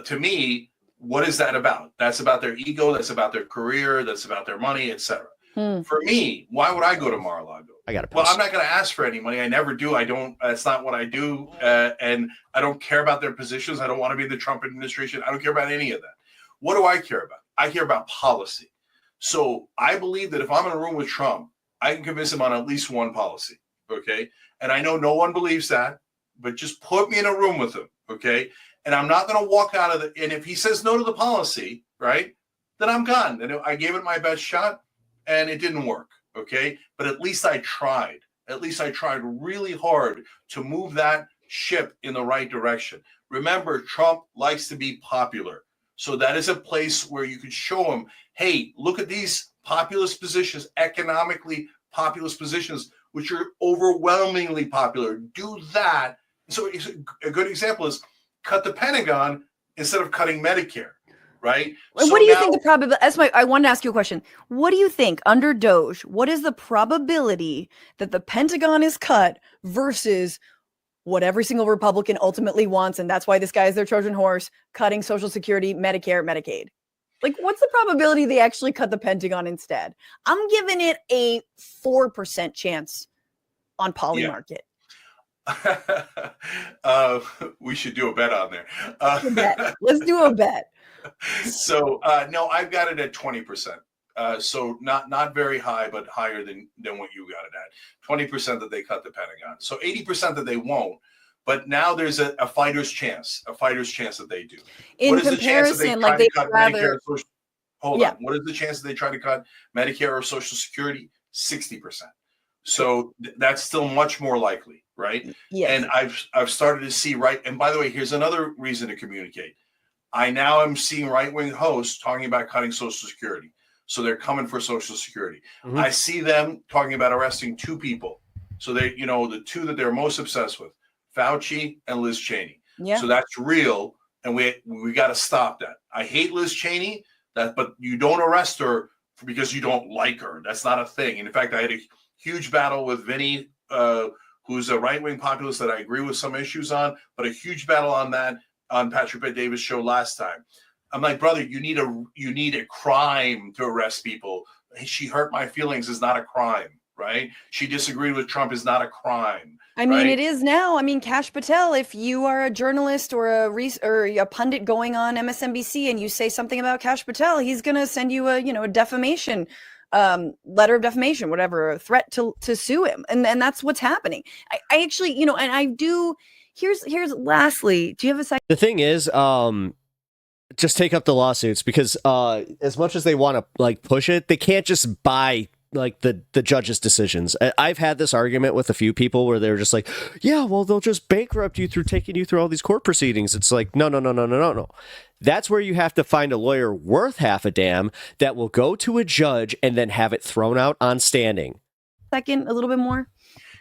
[SPEAKER 3] To me, what is that about? That's about their ego. That's about their career. That's about their money, etc. For me, why would I go to Mar-a-Lago? Well, I'm not going to ask for any money. I never do. I don't. That's not what I do. And I don't care about their positions. I don't want to be in the Trump administration. I don't care about any of that. What do I care about? I care about policy. So I believe that if I'm in a room with Trump, I can convince him on at least one policy. Okay. And I know no one believes that, but just put me in a room with him. Okay. And I'm not going to walk out of and if he says no to the policy, right, then I'm gone. And I gave it my best shot and it didn't work. Okay. But at least I tried. At least I tried really hard to move that ship in the right direction. Remember, Trump likes to be popular. So that is a place where you could show him, hey, look at these populist positions, economically populist positions, which are overwhelmingly popular. Do that. So a good example is cut the Pentagon instead of cutting Medicare, right?
[SPEAKER 2] And what do you think the probability? I wanted to ask you a question. What do you think under Doge? What is the probability that the Pentagon is cut versus what every single Republican ultimately wants, and that's why this guy is their Trojan horse, cutting Social Security, Medicare, Medicaid? Like, what's the probability they actually cut the Pentagon instead? I'm giving it a 4% chance on Polymarket.
[SPEAKER 3] We should do a bet on there.
[SPEAKER 2] Let's do a bet.
[SPEAKER 3] So no, I've got it at 20%. So not very high, but higher than what you got it at. 20% that they cut the Pentagon. So 80% that they won't. But now there's a fighter's chance that they do.
[SPEAKER 2] In comparison, like they'd rather.
[SPEAKER 3] Hold on. What is the chance that they try to cut Medicare or Social Security? 60%. So that's still much more likely, right?
[SPEAKER 2] Yes.
[SPEAKER 3] And I've started to see and by the way, here's another reason to communicate. I now am seeing right-wing hosts talking about cutting Social Security. So they're coming for Social Security. Mm-hmm. I see them talking about arresting two people. So they, the two that they're most obsessed with, Fauci and Liz Cheney.
[SPEAKER 2] Yeah.
[SPEAKER 3] So that's real. And we got to stop that. I hate Liz Cheney, but you don't arrest her because you don't like her. That's not a thing. And in fact, I had a huge battle with Vinny, who's a right-wing populist that I agree with some issues on, but a huge battle on that on Patrick Bet-David's show last time. I'm like, brother, you need a crime to arrest people. She hurt my feelings is not a crime, right? She disagreed with Trump is not a crime.
[SPEAKER 2] I mean, it is now. I mean, Kash Patel, if you are a journalist or a pundit going on MSNBC and you say something about Kash Patel, he's going to send you a defamation letter of defamation, whatever, a threat to sue him. And that's what's happening. I actually, and I do, here's lastly, do you have a second?
[SPEAKER 1] The thing is, just take up the lawsuits because as much as they want to like push it, they can't just buy like the judge's decisions. I've had this argument with a few people where they're just like, yeah, well, they'll just bankrupt you through taking you through all these court proceedings. It's like, no. That's where you have to find a lawyer worth half a damn that will go to a judge and then have it thrown out on standing.
[SPEAKER 2] Second, a little bit more.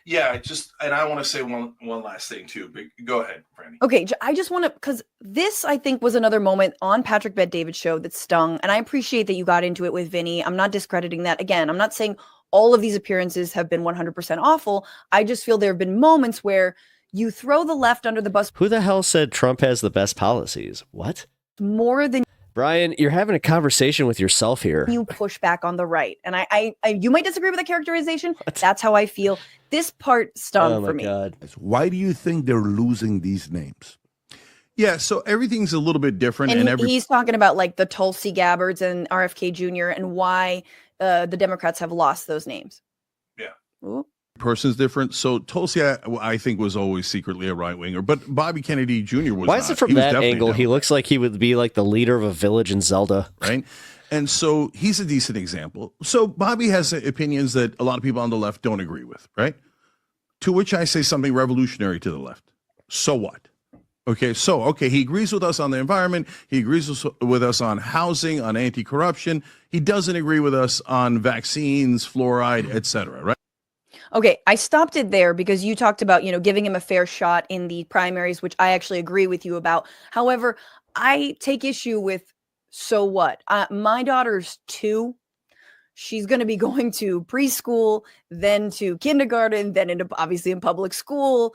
[SPEAKER 3] Yeah, and I want to say one last thing too, but go ahead, Franny.
[SPEAKER 2] Okay, I just want to, because this, I think, was another moment on Patrick Bet-David's show that stung, and I appreciate that you got into it with Vinny. I'm not discrediting that. Again, I'm not saying all of these appearances have been 100% awful. I just feel there have been moments where you throw the left under the bus.
[SPEAKER 1] Who the hell said Trump has the best policies? What?
[SPEAKER 2] More than
[SPEAKER 1] Brian, you're having a conversation with yourself here.
[SPEAKER 2] You push back on the right. And I you might disagree with the characterization. That's how I feel. This part stung for me.
[SPEAKER 1] God.
[SPEAKER 6] Why do you think they're losing these names?
[SPEAKER 7] Yeah, so everything's a little bit different.
[SPEAKER 2] And he's talking about like the Tulsi Gabbards and RFK Jr. and why the Democrats have lost those names.
[SPEAKER 3] Yeah.
[SPEAKER 2] Ooh.
[SPEAKER 7] Person's different. So Tulsi, I think, was always secretly a right winger, but Bobby Kennedy Jr. was.
[SPEAKER 1] Why is it from that angle? He looks like he would be like the leader of a village in Zelda,
[SPEAKER 7] right? And so he's a decent example. So Bobby has opinions that a lot of people on the left don't agree with, right? To which I say something revolutionary to the left. So what? Okay, he agrees with us on the environment. He agrees with us on housing, on anti-corruption. He doesn't agree with us on vaccines, fluoride, etc. Right?
[SPEAKER 2] Okay, I stopped it there because you talked about, giving him a fair shot in the primaries, which I actually agree with you about. However, I take issue with, so what? My daughter's 2. She's going to be going to preschool, then to kindergarten, then obviously in public school.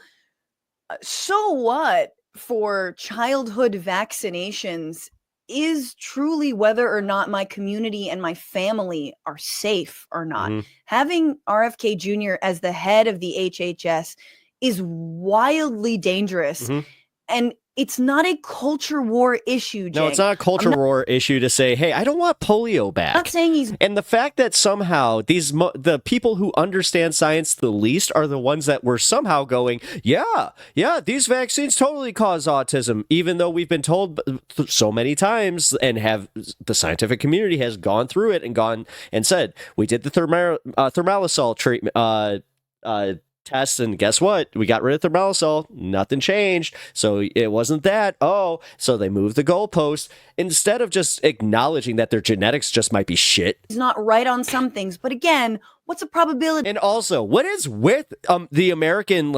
[SPEAKER 2] So what for childhood vaccinations is truly whether or not my community and my family are safe or not.
[SPEAKER 1] Mm-hmm.
[SPEAKER 2] Having RFK Jr. as the head of the HHS is wildly dangerous.
[SPEAKER 1] Mm-hmm.
[SPEAKER 2] And it's not a culture war issue, Cenk.
[SPEAKER 1] No, it's not a culture war issue to say, hey, I don't want polio back.
[SPEAKER 2] I'm not saying he's...
[SPEAKER 1] And the fact that somehow the people who understand science the least are the ones that were somehow going, yeah, these vaccines totally cause autism, even though we've been told so many times and the scientific community has gone through it and gone and said, we did the thermalisol treatment, test, and guess what? We got rid of thermalisol. Nothing changed. So it wasn't that. Oh, so they moved the goalpost instead of just acknowledging that their genetics just might be shit.
[SPEAKER 2] He's not right on some things, but again, what's the probability?
[SPEAKER 1] And also, what is with the American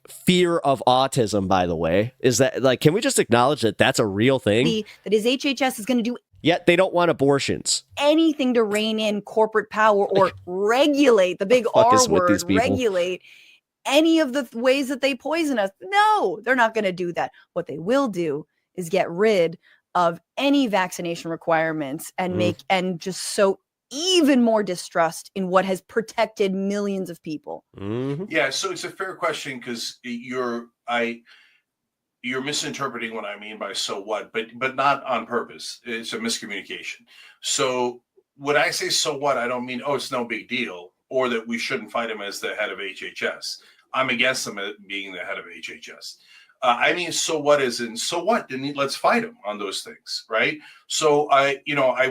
[SPEAKER 1] fear of autism? By the way, is that can we just acknowledge that that's a real thing?
[SPEAKER 2] That his HHS is going to do.
[SPEAKER 1] Yet they don't want abortions.
[SPEAKER 2] Anything to rein in corporate power or regulate the big R word. Regulate any of the ways that they poison us. No, they're not going to do that. What they will do is get rid of any vaccination requirements and and just sow even more distrust in what has protected millions of people.
[SPEAKER 1] Mm-hmm.
[SPEAKER 3] Yeah, so it's a fair question because you're misinterpreting what I mean by so what, but not on purpose. It's a miscommunication. So when I say so what, I don't mean, it's no big deal, or that we shouldn't fight him as the head of HHS. I'm against him being the head of HHS. I mean, so what is in, so what? Then let's fight him on those things, right? So I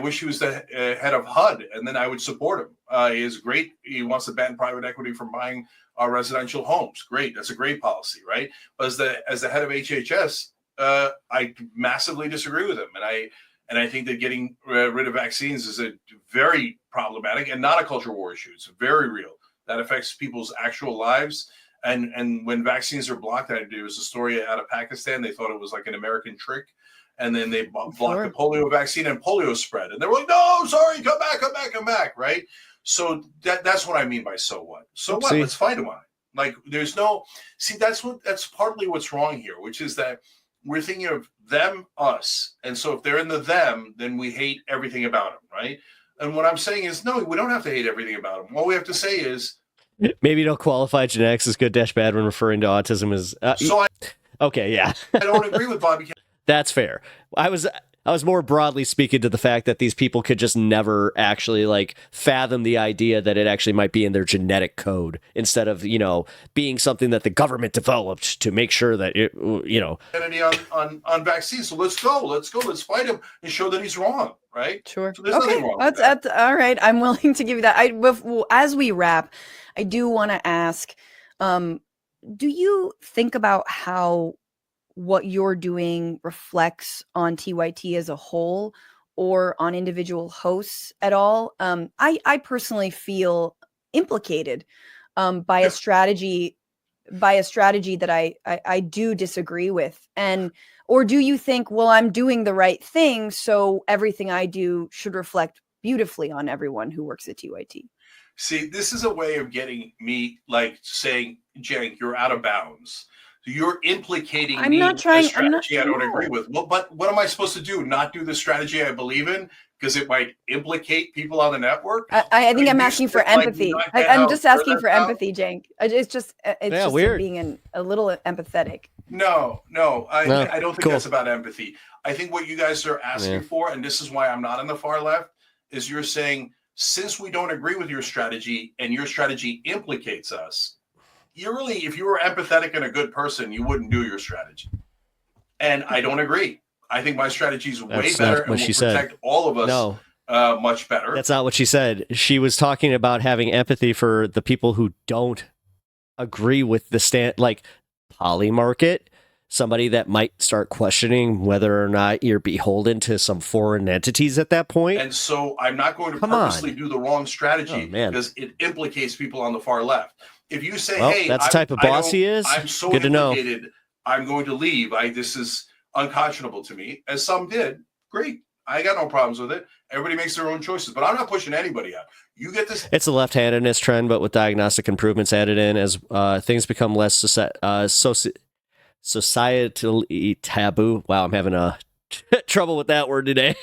[SPEAKER 3] wish he was the head of HUD, and then I would support him. He is great. He wants to ban private equity from buying our residential homes. Great. That's a great policy, right? But as the head of HHS, I massively disagree with him. And I think that getting rid of vaccines is a very problematic and not a culture war issue. It's very real. That affects people's actual lives. And when vaccines are blocked, there was a story out of Pakistan. They thought it was like an American trick. And then they blocked the polio vaccine and polio spread. And they were like, no, sorry, come back, right? So that's what I mean by so what. So what? Let's fight them on it. There's no... See, that's partly what's wrong here, which is that we're thinking of them, us. And so if they're in the them, then we hate everything about them, right? And what I'm saying is, no, we don't have to hate everything about them. All we have to say is...
[SPEAKER 1] Maybe don't qualify genetics as good-bad when referring to autism as... okay, yeah.
[SPEAKER 3] I don't agree with Bobby.
[SPEAKER 1] That's fair. I was more broadly speaking to the fact that these people could just never actually fathom the idea that it actually might be in their genetic code instead of, being something that the government developed to make sure that it,
[SPEAKER 3] on vaccines. So let's go, let's fight him and show that he's wrong, right?
[SPEAKER 2] Sure.
[SPEAKER 3] So there's nothing wrong with
[SPEAKER 2] that's all right. I'm willing to give you that. As we wrap, I do want to ask, do you think about how what you're doing reflects on TYT as a whole or on individual hosts at all? I personally feel implicated by a strategy that I do disagree with. Or do you think, well, I'm doing the right thing, so everything I do should reflect beautifully on everyone who works at TYT?
[SPEAKER 3] See, this is a way of getting me saying, Cenk, you're out of bounds. So you're implicating
[SPEAKER 2] I'm
[SPEAKER 3] me
[SPEAKER 2] not trying.
[SPEAKER 3] a strategy I don't
[SPEAKER 2] no.
[SPEAKER 3] agree with. Well, but what am I supposed to do? Not do the strategy I believe in because it might implicate people on the network?
[SPEAKER 2] I think I'm
[SPEAKER 3] you
[SPEAKER 2] asking for
[SPEAKER 3] should, like,
[SPEAKER 2] empathy.
[SPEAKER 3] not get
[SPEAKER 2] I'm
[SPEAKER 3] how
[SPEAKER 2] just
[SPEAKER 3] absurd
[SPEAKER 2] asking
[SPEAKER 3] that
[SPEAKER 2] for
[SPEAKER 3] sounds.
[SPEAKER 2] empathy, Cenk. It's just
[SPEAKER 1] weird.
[SPEAKER 2] being a little empathetic.
[SPEAKER 3] No, I don't think
[SPEAKER 1] cool.
[SPEAKER 3] that's about empathy. I think what you guys are asking for, and this is why I'm not on the far left, is you're saying, since we don't agree with your strategy and your strategy implicates us, you really, if you were empathetic and a good person, you wouldn't do your strategy. And I don't agree. I think my strategy is way better and will protect all of us much better.
[SPEAKER 1] That's not what she said. She was talking about having empathy for the people who don't agree with the stand, like poly market, somebody that might start questioning whether or not you're beholden to some foreign entities at that point.
[SPEAKER 3] And so I'm not going to purposely do the wrong strategy because it implicates people on the far left. If you say, hey,
[SPEAKER 1] that's the type of boss he is.
[SPEAKER 3] I'm so
[SPEAKER 1] good to know.
[SPEAKER 3] I'm going to leave. This is unconscionable to me, as some did. Great. I got no problems with it. Everybody makes their own choices, but I'm not pushing anybody out. You get this.
[SPEAKER 1] It's a left-handedness trend, but with diagnostic improvements added in as things become less societally taboo. Wow, I'm having trouble with that word today.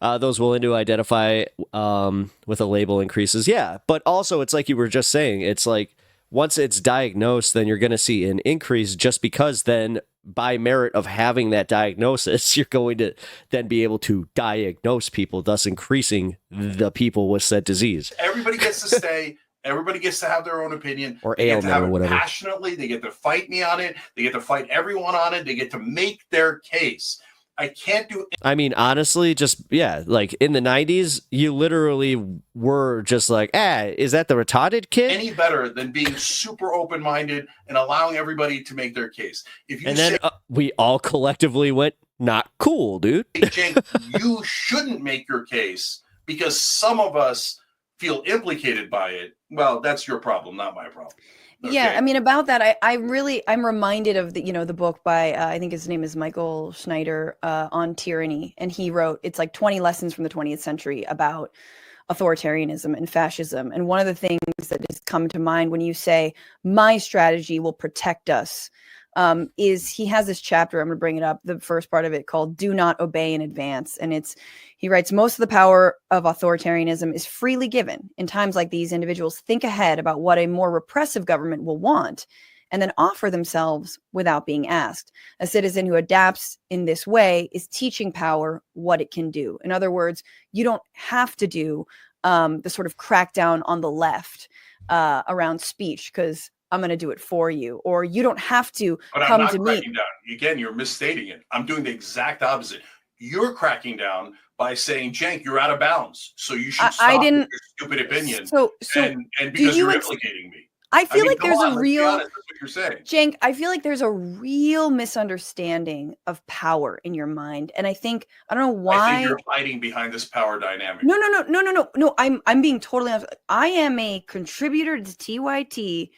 [SPEAKER 1] Those willing to identify with a label increases. Yeah, but also it's like you were just saying. It's like once it's diagnosed, then you're going to see an increase just because then by merit of having that diagnosis, you're going to then be able to diagnose people, thus increasing the people with said disease.
[SPEAKER 3] Everybody gets to stay. Everybody gets to have their own opinion
[SPEAKER 1] or
[SPEAKER 3] they get to have
[SPEAKER 1] or whatever.
[SPEAKER 3] Passionately, they get to fight me on it. They get to fight everyone on it. They get to make their case. I can't do.
[SPEAKER 1] I mean, honestly, just like in the 90s, you literally were just like, is that the retarded kid?
[SPEAKER 3] Any better than being super open-minded and allowing everybody to make their case. If you
[SPEAKER 1] then we all collectively went, not cool, dude.
[SPEAKER 3] Cenk, you shouldn't make your case because some of us feel implicated by it. Well, that's your problem, not my problem. Okay.
[SPEAKER 2] Yeah, I mean, about that, I'm reminded of the book by I think his name is Michael Schneider on tyranny, and he wrote it's like 20 lessons from the 20th century about authoritarianism and fascism. And one of the things that has come to mind when you say my strategy will protect us is he has this chapter. I'm going to bring it up. The first part of it called "Do Not Obey in Advance," and he writes, most of the power of authoritarianism is freely given. In times like these, individuals think ahead about what a more repressive government will want and then offer themselves without being asked. A citizen who adapts in this way is teaching power what it can do. In other words, you don't have to do the sort of crackdown on the left around speech because I'm going to do it for you. Or you don't have to come to me.
[SPEAKER 3] Cracking down. Again, you're misstating it. I'm doing the exact opposite. You're cracking down by saying, Cenk, you're out of bounds. So you should stop with your stupid opinion. And because you're implicating me.
[SPEAKER 2] I feel like there's a real,
[SPEAKER 3] that's what you're saying.
[SPEAKER 2] Cenk, I feel like there's a real misunderstanding of power in your mind. And I don't know why.
[SPEAKER 3] I think you're hiding behind this power dynamic.
[SPEAKER 2] No. I'm being totally honest. I am a contributor to TYT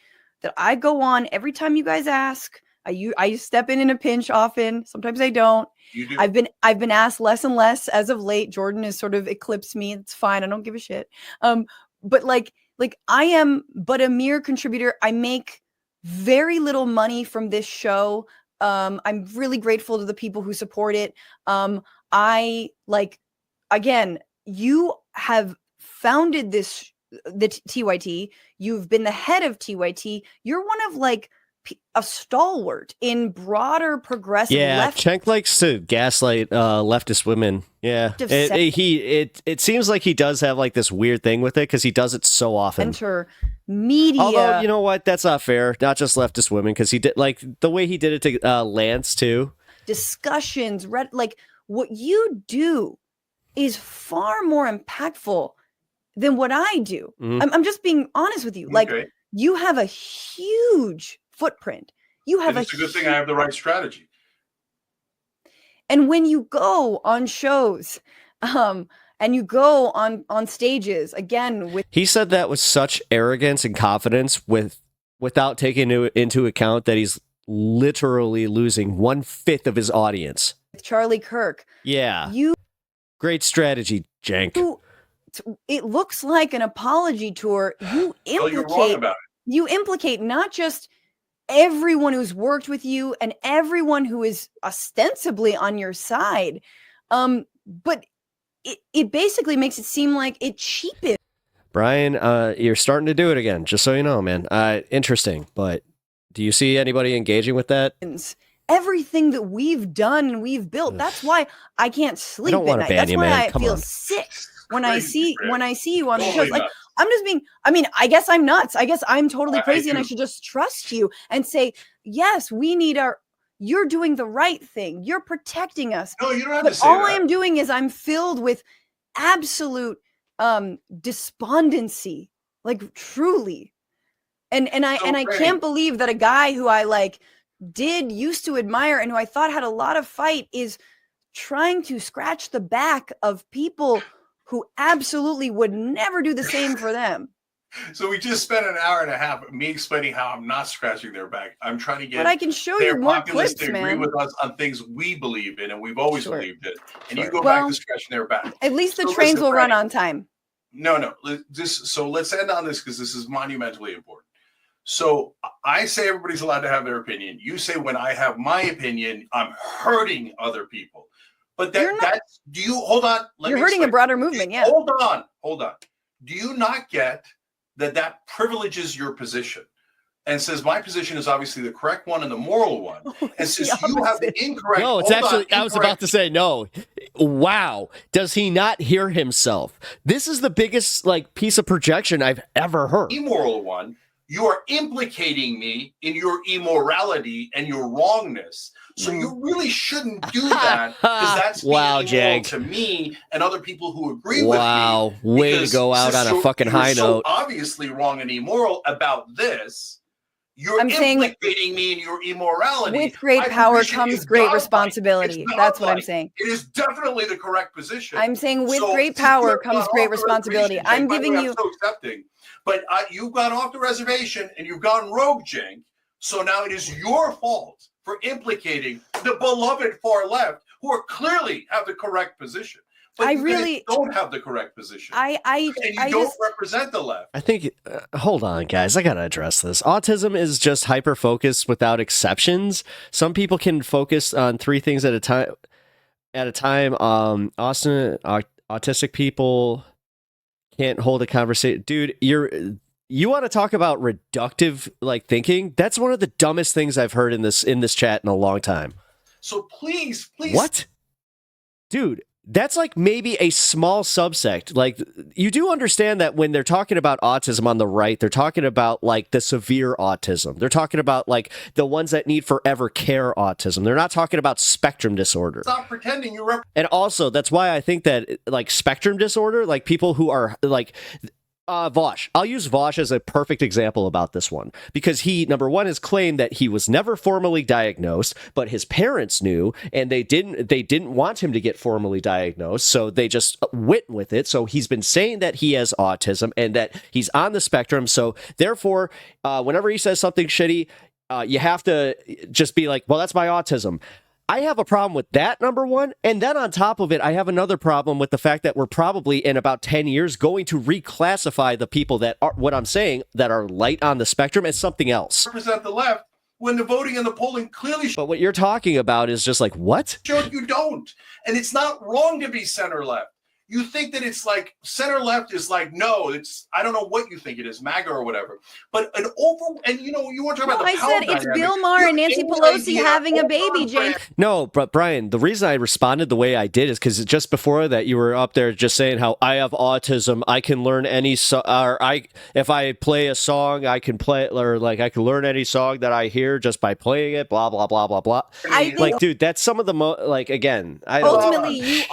[SPEAKER 2] that I go on every time you guys ask. I step in a pinch often. Sometimes I don't.
[SPEAKER 3] You do.
[SPEAKER 2] I've been asked less and less as of late. Jordan has sort of eclipsed me. It's fine. I don't give a shit. But like I am but a mere contributor. I make very little money from this show. I'm really grateful to the people who support it. Again, you have founded the TYT. You've been the head of TYT. You're one of a stalwart in broader progressive left.
[SPEAKER 1] Cenk likes to gaslight leftist women. Yeah, it seems like he does have this weird thing with it because he does it so often.
[SPEAKER 2] Enter media.
[SPEAKER 1] Although you know what, that's not fair. Not just leftist women, because he did the way he did it to Lance too.
[SPEAKER 2] Discussions, what you do is far more impactful than what I do.
[SPEAKER 1] Mm-hmm.
[SPEAKER 2] I'm just being honest with you.
[SPEAKER 3] Okay.
[SPEAKER 2] You have a huge footprint.
[SPEAKER 3] It's a good thing I have the right strategy.
[SPEAKER 2] And when you go on shows, and you go on stages again
[SPEAKER 1] he said that with such arrogance and confidence without taking into account that he's literally losing 1/5 of his audience.
[SPEAKER 2] Charlie Kirk.
[SPEAKER 1] Yeah. Great strategy, Cenk.
[SPEAKER 2] It looks like an apology tour. You implicate
[SPEAKER 3] you're wrong about it.
[SPEAKER 2] You implicate not just everyone who's worked with you and everyone who is ostensibly on your side. But it basically makes it seem like it cheapens.
[SPEAKER 1] Brian, you're starting to do it again, just so you know, man. Interesting, but do you see anybody engaging with that?
[SPEAKER 2] Everything that we've done and we've built. That's why I can't sleep at night. That's why I feel sick when I see you on the shows. Like, I'm just being, I mean, I guess I'm nuts. I guess I'm totally crazy and I should just trust you and say, yes, we need you're doing the right thing. You're protecting us.
[SPEAKER 3] No, you don't have to say
[SPEAKER 2] all
[SPEAKER 3] that.
[SPEAKER 2] I am doing is I'm filled with absolute despondency, like truly. And I can't believe that a guy who I used to admire and who I thought had a lot of fight is trying to scratch the back of people who absolutely would never do the same for them.
[SPEAKER 3] So we just spent an hour and a half me explaining how I'm not scratching their back. I'm trying to get.
[SPEAKER 2] But I can show you more clips,
[SPEAKER 3] to agree
[SPEAKER 2] man.
[SPEAKER 3] with us on things we believe in and we've always believed in, and you go back to scratching their back.
[SPEAKER 2] At least the trains will run on time.
[SPEAKER 3] No. So let's end on this because this is monumentally important. So I say everybody's allowed to have their opinion. You say when I have my opinion, I'm hurting other people. But that's do you hold on?
[SPEAKER 2] You're hurting a broader movement, yeah.
[SPEAKER 3] Hold on. Do you not get that privileges your position and says my position is obviously the correct one and the moral one, and says you have the incorrect?
[SPEAKER 1] No, it's actually. I was about to say no. Wow, does he not hear himself? This is the biggest piece of projection I've ever heard.
[SPEAKER 3] Immoral one. You are implicating me in your immorality and your wrongness. So you really shouldn't do that because that's being immoral to me and other people who agree with me.
[SPEAKER 1] Wow, way to go out on a fucking high note.
[SPEAKER 3] Obviously wrong and immoral about this. You're implicating me in your immorality.
[SPEAKER 2] With great power comes great responsibility. That's what I'm saying.
[SPEAKER 3] It is definitely the correct position.
[SPEAKER 2] I'm saying with great power comes great responsibility. I'm giving you.
[SPEAKER 3] So accepting. But you've gone off the reservation and you've gone rogue, Cenk. So now it is your fault for implicating the beloved far left, who clearly have the correct position. But
[SPEAKER 2] I really
[SPEAKER 3] don't have the correct position.
[SPEAKER 2] I
[SPEAKER 3] don't represent the left.
[SPEAKER 1] I think. Hold on, guys. I gotta address this. Autism is just hyper focused without exceptions. Some people can focus on 3 things at a time. Autistic people can't hold a conversation. Dude, you want to talk about reductive thinking? That's one of the dumbest things I've heard in this chat in a long time.
[SPEAKER 3] So please.
[SPEAKER 1] What? Dude, that's maybe a small subsect. You do understand that when they're talking about autism on the right, they're talking about the severe autism. They're talking about the ones that need forever care autism. They're not talking about spectrum disorder.
[SPEAKER 3] Stop pretending
[SPEAKER 1] And also, that's why I think that spectrum disorder, people who are Vosh. I'll use Vosh as a perfect example about this one because he, number one, has claimed that he was never formally diagnosed, but his parents knew and they didn't want him to get formally diagnosed, so they just went with it. So he's been saying that he has autism and that he's on the spectrum. So therefore, whenever he says something shitty, you have to just be like, well, that's my autism. I have a problem with that, number one. And then on top of it, I have another problem with the fact that we're probably in about 10 years going to reclassify the people that are, what I'm saying, that are light on the spectrum as something else.
[SPEAKER 3] Represent the left when the voting and the polling clearly
[SPEAKER 1] But what you're talking about is just what?
[SPEAKER 3] Showed you don't. And it's not wrong to be center left. You think that it's center left is no, it's, I don't know what you think it is, MAGA or whatever. But you want to talk about the power
[SPEAKER 2] dynamic. It's Bill Maher and Nancy Pelosi having a baby, Cenk.
[SPEAKER 1] No, but Brian, the reason I responded the way I did is because just before that you were up there just saying how I have autism, I can learn any if I play a song, I can play, or I can learn any song that I hear just by playing it, blah blah blah blah blah.
[SPEAKER 2] I think,
[SPEAKER 1] dude, that's some of the again.
[SPEAKER 2] Ultimately,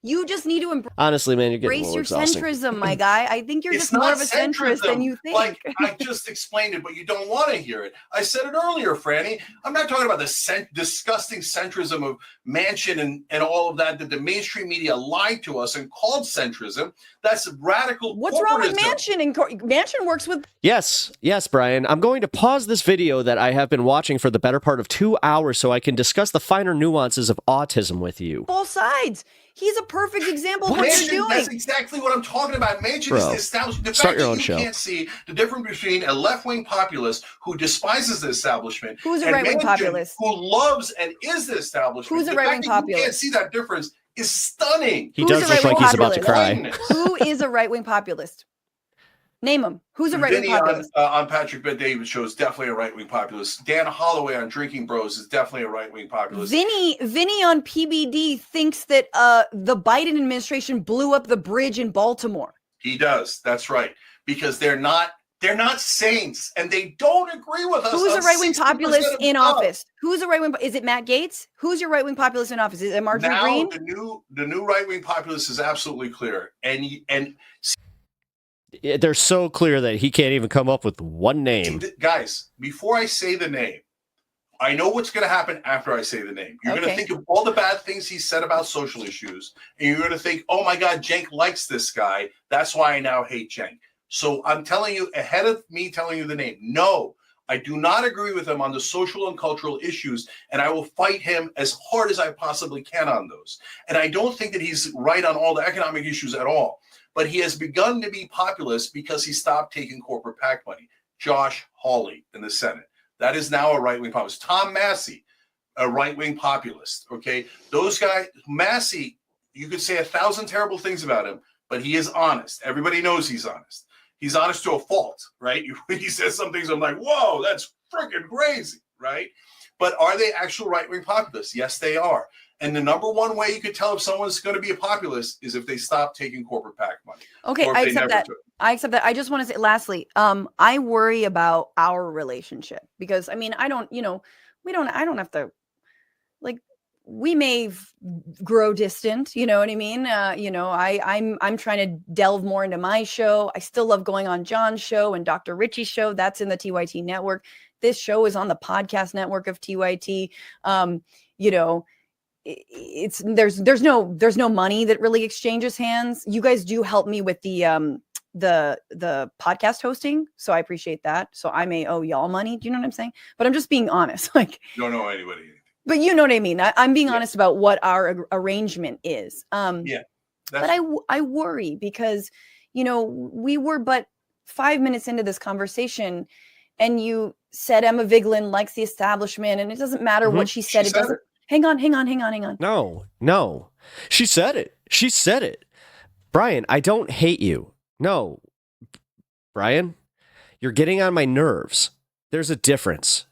[SPEAKER 2] you just need to
[SPEAKER 1] honestly, man, you're getting
[SPEAKER 2] embrace your
[SPEAKER 1] exhausting.
[SPEAKER 2] centrism, my guy. I think you're just more of a centrist than you think.
[SPEAKER 3] I just explained it, but you don't want to hear it. I said it earlier, Franny. I'm not talking about the disgusting centrism of Manchin and all of that the mainstream media lied to us and called centrism. That's radical.
[SPEAKER 2] What's wrong with Manchin? Manchin works with.
[SPEAKER 1] Yes, Brian. I'm going to pause this video that I have been watching for the better part of 2 hours so I can discuss the finer nuances of autism with you.
[SPEAKER 2] Both sides. He's a perfect example of what you're doing.
[SPEAKER 3] That's exactly what I'm talking about. Manchin is the establishment. The
[SPEAKER 1] Start
[SPEAKER 3] fact
[SPEAKER 1] your
[SPEAKER 3] that
[SPEAKER 1] own
[SPEAKER 3] you
[SPEAKER 1] show.
[SPEAKER 3] can't see the difference between a left-wing populist who despises the establishment
[SPEAKER 2] Who's a
[SPEAKER 3] and
[SPEAKER 2] right-wing
[SPEAKER 3] Manchin
[SPEAKER 2] populist?
[SPEAKER 3] who loves and is the establishment.
[SPEAKER 2] Who's a
[SPEAKER 3] The
[SPEAKER 2] right-wing
[SPEAKER 3] fact that you can't
[SPEAKER 2] populist?
[SPEAKER 3] see that difference is stunning.
[SPEAKER 1] He
[SPEAKER 2] Who's
[SPEAKER 1] does
[SPEAKER 2] a
[SPEAKER 1] look like
[SPEAKER 2] right-wing
[SPEAKER 1] he's about to cry.
[SPEAKER 3] Blindness.
[SPEAKER 2] Who is a right-wing populist? Name him. Who's a right-wing
[SPEAKER 3] Vinny
[SPEAKER 2] populist?
[SPEAKER 3] on Patrick Bet-David show is definitely a right-wing populist. Dan Holloway on Drinking Bros is definitely a right-wing populist.
[SPEAKER 2] Vinny on PBD thinks that the Biden administration blew up the bridge in Baltimore.
[SPEAKER 3] He does. That's right. Because they're not saints and they don't agree with us.
[SPEAKER 2] Who's a right-wing
[SPEAKER 3] 60%
[SPEAKER 2] populist
[SPEAKER 3] of
[SPEAKER 2] in
[SPEAKER 3] stuff.
[SPEAKER 2] office? Who's a right-wing? Is it Matt Gaetz? Who's your right-wing populist in office? Is it Marjorie
[SPEAKER 3] Now
[SPEAKER 2] Greene?
[SPEAKER 3] the new right-wing populist is absolutely clear. And
[SPEAKER 1] They're so clear that he can't even come up with one name.
[SPEAKER 3] guys, before I say the name, I know what's going to happen after I say the name. You're going to
[SPEAKER 2] Okay.
[SPEAKER 3] think of all the bad things he said about social issues, and you're going to think, oh my God, Cenk likes this guy. That's why I now hate Cenk. So I'm telling you, ahead of me telling you the name, no, I do not agree with him on the social and cultural issues, and I will fight him as hard as I possibly can on those. And I don't think that he's right on all the economic issues at all. But he has begun to be populist because he stopped taking corporate PAC money. Josh Hawley in the Senate. That is now a right-wing populist. Tom Massey, a right-wing populist. Okay, those guys, Massey, you could say 1,000 terrible things about him, but he is honest. Everybody knows he's honest. He's honest to a fault, right? He says some things, I'm like, whoa, that's freaking crazy, right? But are they actual right-wing populists? Yes, they are. And the number one way you could tell if someone's going to be a populist is if they stop taking corporate PAC money.
[SPEAKER 2] Okay,
[SPEAKER 3] Or if
[SPEAKER 2] I
[SPEAKER 3] they
[SPEAKER 2] accept
[SPEAKER 3] never
[SPEAKER 2] that.
[SPEAKER 3] took it.
[SPEAKER 2] I accept that. I just want to say, lastly, I worry about our relationship because I mean, I don't have to, like, we may grow distant, you know what I mean? I'm trying to delve more into my show. I still love going on John's show and Dr. Richie's show. That's in the TYT network. This show is on the podcast network of TYT. There's no money that really exchanges hands. You guys do help me with the podcast hosting, so I appreciate that. So I may owe y'all money. Do you know what I'm saying? But I'm just being honest. Like,
[SPEAKER 3] You don't know anybody.
[SPEAKER 2] but you know what I mean. I'm being honest about what our arrangement is. But I worry because we were but 5 minutes into this conversation, and you said Emma Vigeland likes the establishment, and it doesn't matter what she said. It doesn't. Hang on.
[SPEAKER 1] No. She said it. Brian, I don't hate you. No. Brian, you're getting on my nerves. There's a difference.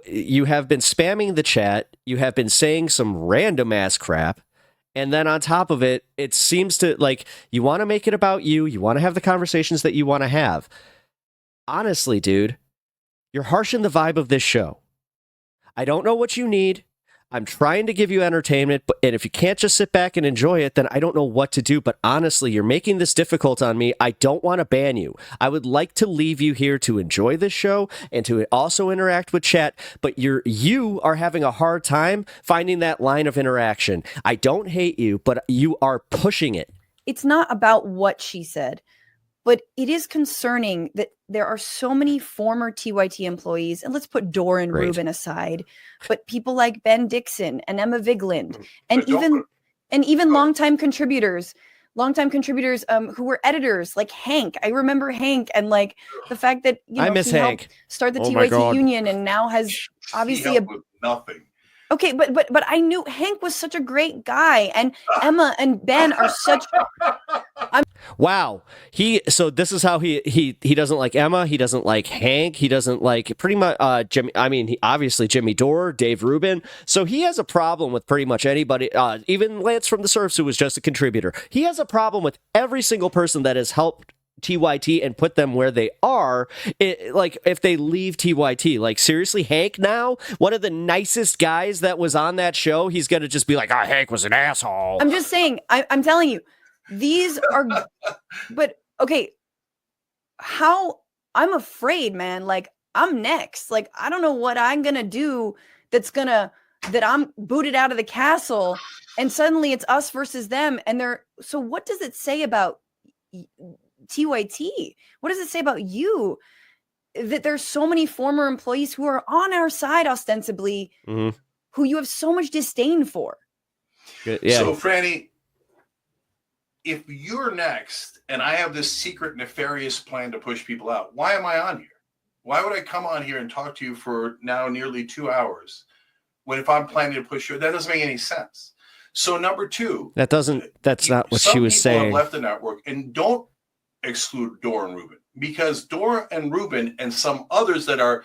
[SPEAKER 1] You have been spamming the chat. You have been saying some random ass crap. And then on top of it, it seems to, like, you want to make it about you. You want to have the conversations that you want to have. Honestly, dude, you're harshing the vibe of this show. I don't know what you need. I'm trying to give you entertainment, and if you can't just sit back and enjoy it, then I don't know what to do. But honestly, you're making this difficult on me. I don't want to ban you. I would like to leave you here to enjoy this show and to also interact with chat, but you are having a hard time finding that line of interaction. I don't hate you, but you are pushing it.
[SPEAKER 2] It's not about what she said, but it is concerning that there are so many former TYT employees, and let's put Doran Rubin aside, but people like Ben Dixon and Emma Vigeland, and even longtime contributors who were editors like Hank. I remember Hank, and like the fact that
[SPEAKER 1] I miss Hank.
[SPEAKER 2] Helped start the TYT union and now has obviously
[SPEAKER 3] nothing.
[SPEAKER 2] Okay, but I knew Hank was such a great guy, and Emma and Ben are such.
[SPEAKER 1] Wow. So this is how he doesn't like Emma. He doesn't like Hank. He doesn't like pretty much Jimmy. I mean, obviously Jimmy Dore, Dave Rubin. So he has a problem with pretty much anybody. Even Lance from the Surfs, who was just a contributor. He has a problem with every single person that has helped TYT and put them where they are. Like, if they leave TYT, like, seriously, Hank now, one of the nicest guys that was on that show, he's gonna just be like, Hank was an asshole.
[SPEAKER 2] I'm just saying, I'm telling you, these are, but okay, I'm afraid, man, like, I'm next. Like, I don't know what I'm gonna do that I'm booted out of the castle, and suddenly it's us versus them, and so what does it say about TYT? What does it say about you that there's so many former employees who are on our side ostensibly, who you have so much disdain for?
[SPEAKER 1] Yeah.
[SPEAKER 3] So Franny, if you're next and I have this secret nefarious plan to push people out, why am I on here? Why would I come on here and talk to you for now nearly 2 hours when if I'm planning to push you, that doesn't make any sense. So number two, that's
[SPEAKER 1] not what she was
[SPEAKER 3] some people
[SPEAKER 1] saying.
[SPEAKER 3] have left the network, and don't exclude Dora and Ruben, because Dora and Ruben and some others that are.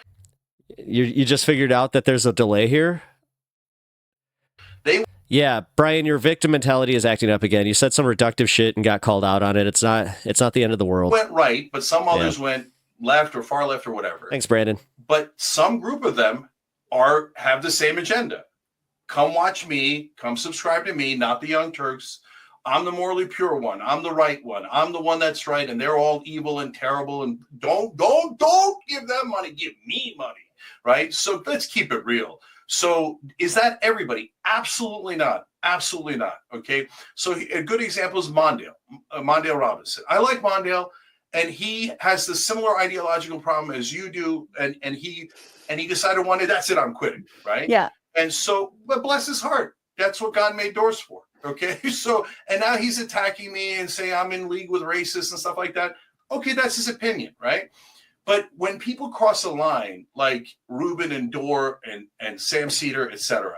[SPEAKER 1] You just figured out that there's a delay here? Yeah, Brian, your victim mentality is acting up again. You said some reductive shit and got called out on it. It's not the end of the world.
[SPEAKER 3] Went right, but some others went left or far left or whatever.
[SPEAKER 1] Thanks, Brandon.
[SPEAKER 3] But some group of them have the same agenda. Come watch me, come subscribe to me, not the Young Turks. I'm the morally pure one. I'm the right one. I'm the one that's right, and they're all evil and terrible. And don't give them money. Give me money, right? So let's keep it real. So is that everybody? Absolutely not. Absolutely not. Okay. So a good example is Mondale Robinson. I like Mondale, and he has the similar ideological problem as you do, and he decided one day, that's it, I'm quitting, right?
[SPEAKER 2] Yeah.
[SPEAKER 3] And so, but bless his heart, that's what God made doors for. Okay. So, and now he's attacking me and saying I'm in league with racists and stuff like that. Okay, that's his opinion, right? But when people cross a line like Ruben and Dor and Sam Cedar, etc.,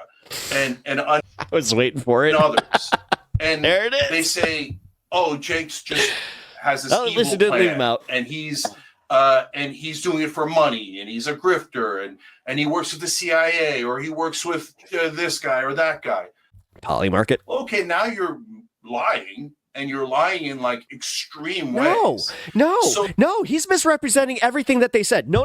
[SPEAKER 3] and I
[SPEAKER 1] was waiting for it.
[SPEAKER 3] And others, and
[SPEAKER 1] there it is.
[SPEAKER 3] They say, "Oh, Jake's just has this evil
[SPEAKER 1] listen, didn't leave him
[SPEAKER 3] plan,
[SPEAKER 1] out.
[SPEAKER 3] and he's doing it for money, and he's a grifter, and he works with the CIA, or he works with this guy or that guy."
[SPEAKER 1] Poly market.
[SPEAKER 3] Okay, now you're lying. And you're lying in like extreme ways.
[SPEAKER 1] No, he's misrepresenting everything that they said. No.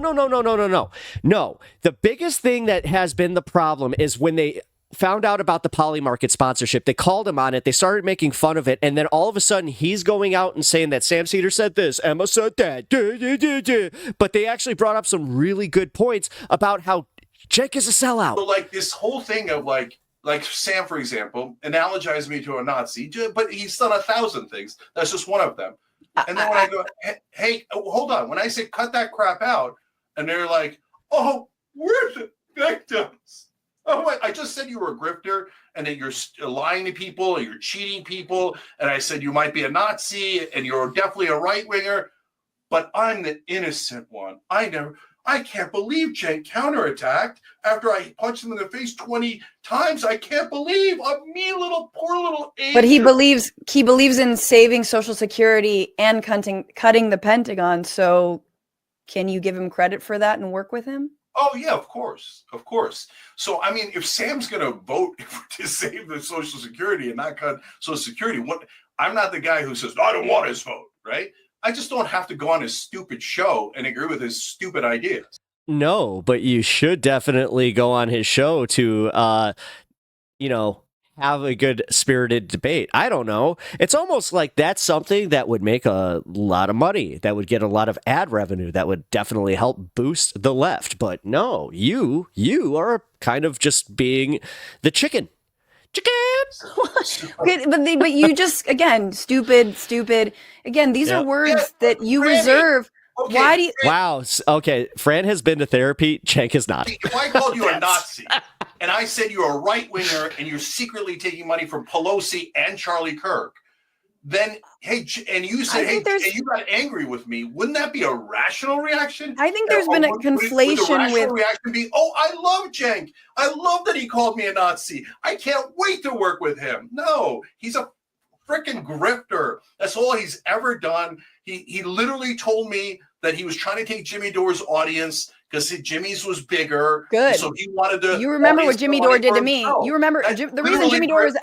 [SPEAKER 1] The biggest thing that has been the problem is when they found out about the poly market sponsorship, they called him on it, they started making fun of it, and then all of a sudden he's going out and saying that Sam Cedar said this, Emma said that, but they actually brought up some really good points about how Jake is a sellout.
[SPEAKER 3] So like this whole thing of like Sam, for example, analogized me to a Nazi, but he's done 1,000 things. That's just one of them. And then when I go, hey, hold on. When I say cut that crap out, and they're like, oh, we're the victims. Oh, I just said you were a grifter and that you're lying to people and you're cheating people. And I said you might be a Nazi and you're definitely a right winger, but I'm the innocent one. I can't believe Cenk counterattacked after I punched him in the face 20 times. I can't believe a poor little angel.
[SPEAKER 2] But he believes in saving Social Security and cutting the Pentagon. So can you give him credit for that and work with him?
[SPEAKER 3] Oh, yeah, of course. So, I mean, if Sam's going to vote to save the Social Security and not cut Social Security, I'm not the guy who says, I don't want his vote, right? I just don't have to go on his stupid show and agree with his stupid ideas.
[SPEAKER 1] No, but you should definitely go on his show to, have a good spirited debate. I don't know. It's almost like that's something that would make a lot of money, that would get a lot of ad revenue, that would definitely help boost the left. But no, you are kind of just being the chicken.
[SPEAKER 2] Okay, but you just, again, stupid. Again, these are words that you reserve.
[SPEAKER 3] Okay.
[SPEAKER 2] Why do you?
[SPEAKER 1] Wow. Okay, Fran has been to therapy. Cenk has not.
[SPEAKER 3] If I called you a Nazi and I said you're a right winger and you're secretly taking money from Pelosi and Charlie Kirk, then and you said and you got angry with me, wouldn't that be a rational reaction?
[SPEAKER 2] I think there's been a conflation with
[SPEAKER 3] reaction be, oh, I love Cenk. I love that he called me a Nazi. I can't wait to work with him. No, he's a freaking grifter. That's all he's ever done. He literally told me that he was trying to take Jimmy Dore's audience because Jimmy's was bigger.
[SPEAKER 2] Good.
[SPEAKER 3] So he wanted to.
[SPEAKER 2] You remember what Jimmy Dore did to me? You remember the reason Jimmy Dore was.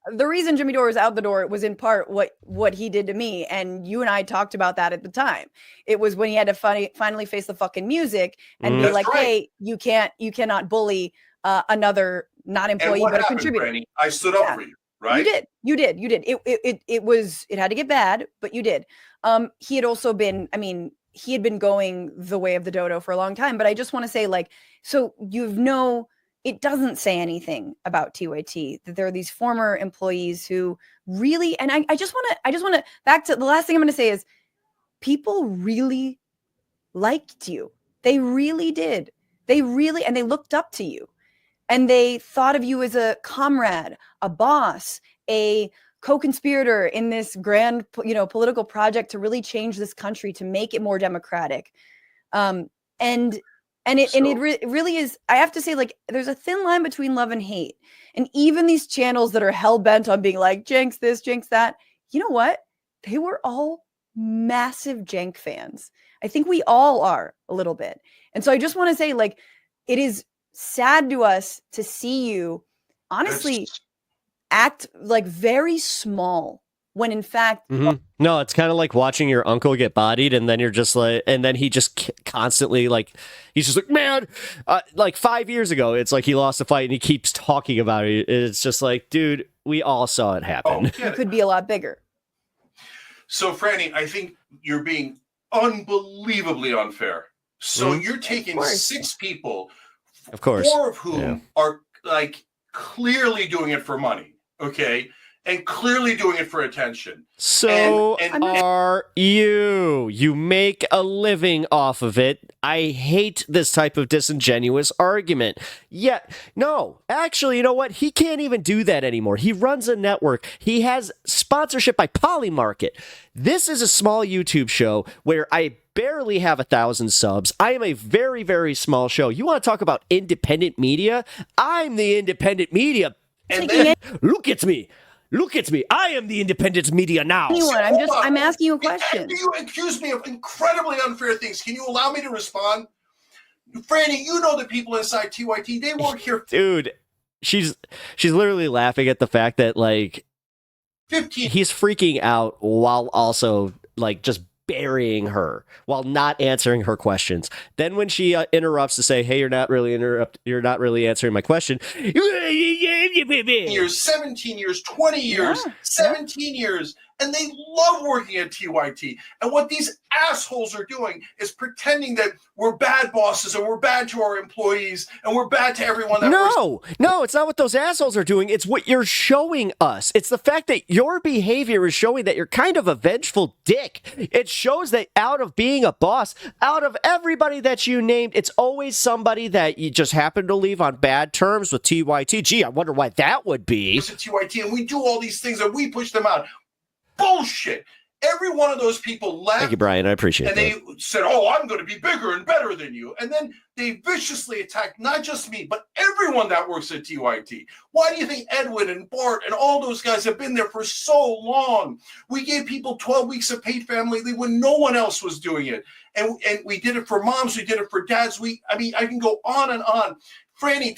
[SPEAKER 2] The reason Jimmy Dore was out the door was in part what he did to me, and you and I talked about that at the time. It was when he had to finally face the fucking music and be like, "Hey, you cannot bully another not employee but a contributor."
[SPEAKER 3] Granny? I stood up for you, right?
[SPEAKER 2] You did. It had to get bad, but you did. He had also been. I mean, he had been going the way of the dodo for a long time. But I just want to say, so it doesn't say anything about TYT, that there are these former employees who really, and I just want to back to the last thing I'm going to say is people really liked you. They really did. And they looked up to you and they thought of you as a comrade, a boss, a co-conspirator in this grand, political project to really change this country, to make it more democratic. And it really is. I have to say, like, there's a thin line between love and hate. And even these channels that are hell bent on being like, Cenk's this, Cenk's that, you know what? They were all massive Cenk fans. I think we all are a little bit. And so I just want to say, like, it is sad to us to see you honestly act like very small when in fact
[SPEAKER 1] no, it's kind of like watching your uncle get bodied, and then you're just like, and then he just constantly, like, he's just like, man, like 5 years ago, it's like he lost a fight and he keeps talking about it. It's just like, dude, we all saw it happen.
[SPEAKER 2] It could be a lot bigger.
[SPEAKER 3] So, Franny, I think you're being unbelievably unfair. So you're taking 6 people,
[SPEAKER 1] of course,
[SPEAKER 3] 4 of whom are like clearly doing it for money, okay, and clearly doing it for attention.
[SPEAKER 1] So are you. You make a living off of it. I hate this type of disingenuous argument. Yeah, no, actually, you know what? He can't even do that anymore. He runs a network. He has sponsorship by Polymarket. This is a small YouTube show where I barely have 1,000 subs. I am a very, very small show. You want to talk about independent media? I'm the independent media.
[SPEAKER 3] And then,
[SPEAKER 1] look at me. Look at me. I am the independent media now.
[SPEAKER 2] I'm asking you a question.
[SPEAKER 3] You accuse me of incredibly unfair things. Can you allow me to respond? Franny, you know the people inside TYT, they work here.
[SPEAKER 1] Dude, she's literally laughing at the fact that, like,
[SPEAKER 3] 15.
[SPEAKER 1] He's freaking out while also, like, just burying her while not answering her questions. Then when she interrupts to say, hey, you're not really answering my question.
[SPEAKER 3] Years, 17 years, 20 years, 17 years, and they love working at TYT. And what these assholes are doing is pretending that we're bad bosses and we're bad to our employees and we're bad to everyone.
[SPEAKER 1] No, it's not what those assholes are doing. It's what you're showing us. It's the fact that your behavior is showing that you're kind of a vengeful dick. It shows that out of being a boss, out of everybody that you named, it's always somebody that you just happen to leave on bad terms with TYT. Gee, I wonder why that would be.
[SPEAKER 3] TYT, and we do all these things and we push them out. Bullshit. Every one of those people left.
[SPEAKER 1] Thank you, Brian. I appreciate
[SPEAKER 3] it. And they said, oh, I'm going to be bigger and better than you. And then they viciously attacked not just me, but everyone that works at TYT. Why do you think Edwin and Bart and all those guys have been there for so long? We gave people 12 weeks of paid family leave when no one else was doing it. And we did it for moms. We did it for dads. I can go on and on. Franny,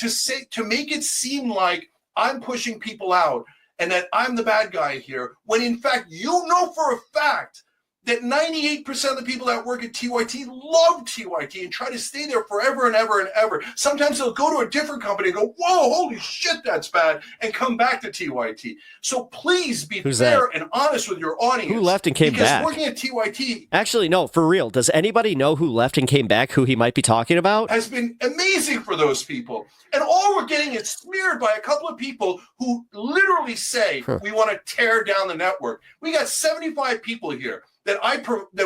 [SPEAKER 3] to make it seem like I'm pushing people out and that I'm the bad guy here, when in fact, you know for a fact that 98% of the people that work at TYT love TYT and try to stay there forever and ever and ever. Sometimes they'll go to a different company and go, whoa, holy shit, that's bad, and come back to TYT. So please be fair and honest with your audience.
[SPEAKER 1] Who left and came back?
[SPEAKER 3] Because working at TYT...
[SPEAKER 1] Actually, no, for real. Does anybody know who left and came back, who he might be talking about?
[SPEAKER 3] Has been amazing for those people. And all we're getting is smeared by a couple of people who literally say, we want to tear down the network. We got 75 people here that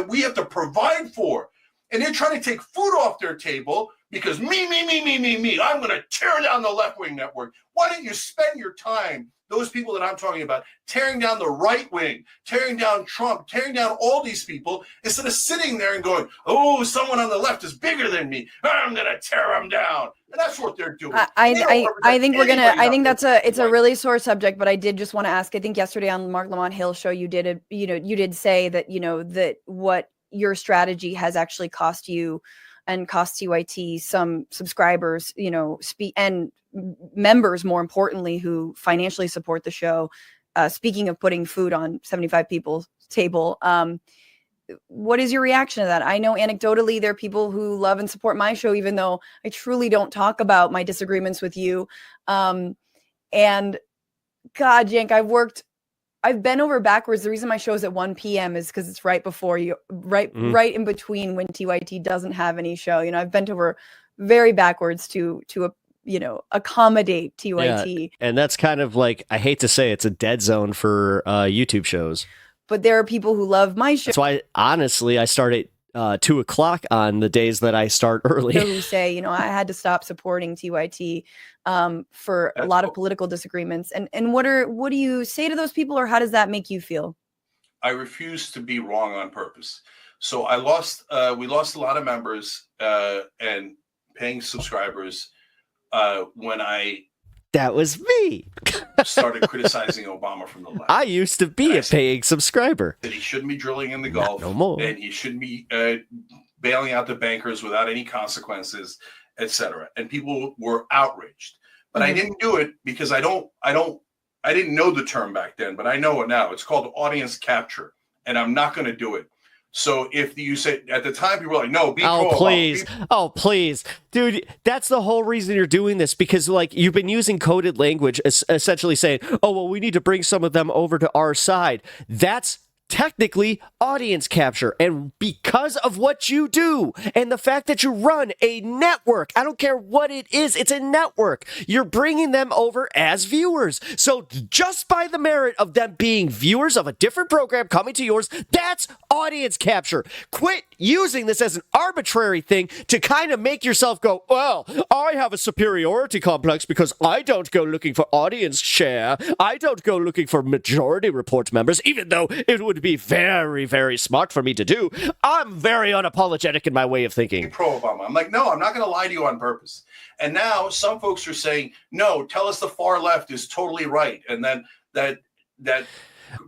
[SPEAKER 3] we have to provide for. And they're trying to take food off their table because me. I'm going to tear down the left-wing network. Why don't you spend your time, those people that I'm talking about, tearing down the right wing, tearing down Trump, tearing down all these people, instead of sitting there and going, oh, someone on the left is bigger than me. I'm going to tear them down. And that's what they're doing.
[SPEAKER 2] I think it's a really sore subject, but I did just want to ask, I think yesterday on Mark Lamont Hill's show, you did say that, that what your strategy has actually cost you and cost TYT some subscribers, and members, more importantly, who financially support the show. Speaking of putting food on 75 people's table, what is your reaction to that? I know anecdotally there are people who love and support my show, even though I truly don't talk about my disagreements with you. And God, Cenk, I've been over backwards. The reason my show is at 1 p.m. is because it's right before you, right in between when TYT doesn't have any show. I've bent over very backwards to accommodate TYT.
[SPEAKER 1] Yeah, and that's kind of like, I hate to say, it's a dead zone for YouTube shows.
[SPEAKER 2] But there are people who love my show.
[SPEAKER 1] That's why, honestly, I started 2 o'clock on the days that I start early.
[SPEAKER 2] Who say, you know, I had to stop supporting TYT for a lot of political disagreements. And what do you say to those people, or how does that make you feel?
[SPEAKER 3] I refuse to be wrong on purpose. So we lost a lot of members and paying subscribers when
[SPEAKER 1] that was me.
[SPEAKER 3] started criticizing Obama from the left.
[SPEAKER 1] I used to be a paying subscriber.
[SPEAKER 3] That he shouldn't be drilling in the Gulf.
[SPEAKER 1] No more.
[SPEAKER 3] And he shouldn't be bailing out the bankers without any consequences, etc. And people were outraged. But I didn't do it because I didn't know the term back then, but I know it now. It's called audience capture, and I'm not going to do it. So if you say at the time, people were like, no, be pro.
[SPEAKER 1] Oh, please. Dude, that's the whole reason you're doing this, because like you've been using coded language, essentially saying, oh, well, we need to bring some of them over to our side. That's technically audience capture. And because of what you do and the fact that you run a network, I don't care what it is, it's a network. You're bringing them over as viewers. So just by the merit of them being viewers of a different program coming to yours, that's audience capture. Quit using this as an arbitrary thing to kind of make yourself go, well, I have a superiority complex because I don't go looking for audience share. I don't go looking for majority report members, even though it would be very, very smart for me to do. I'm very unapologetic in my way of thinking.
[SPEAKER 3] Pro-Obama. I'm like, no, I'm not going to lie to you on purpose. And now some folks are saying, no, tell us the far left is totally right. And then that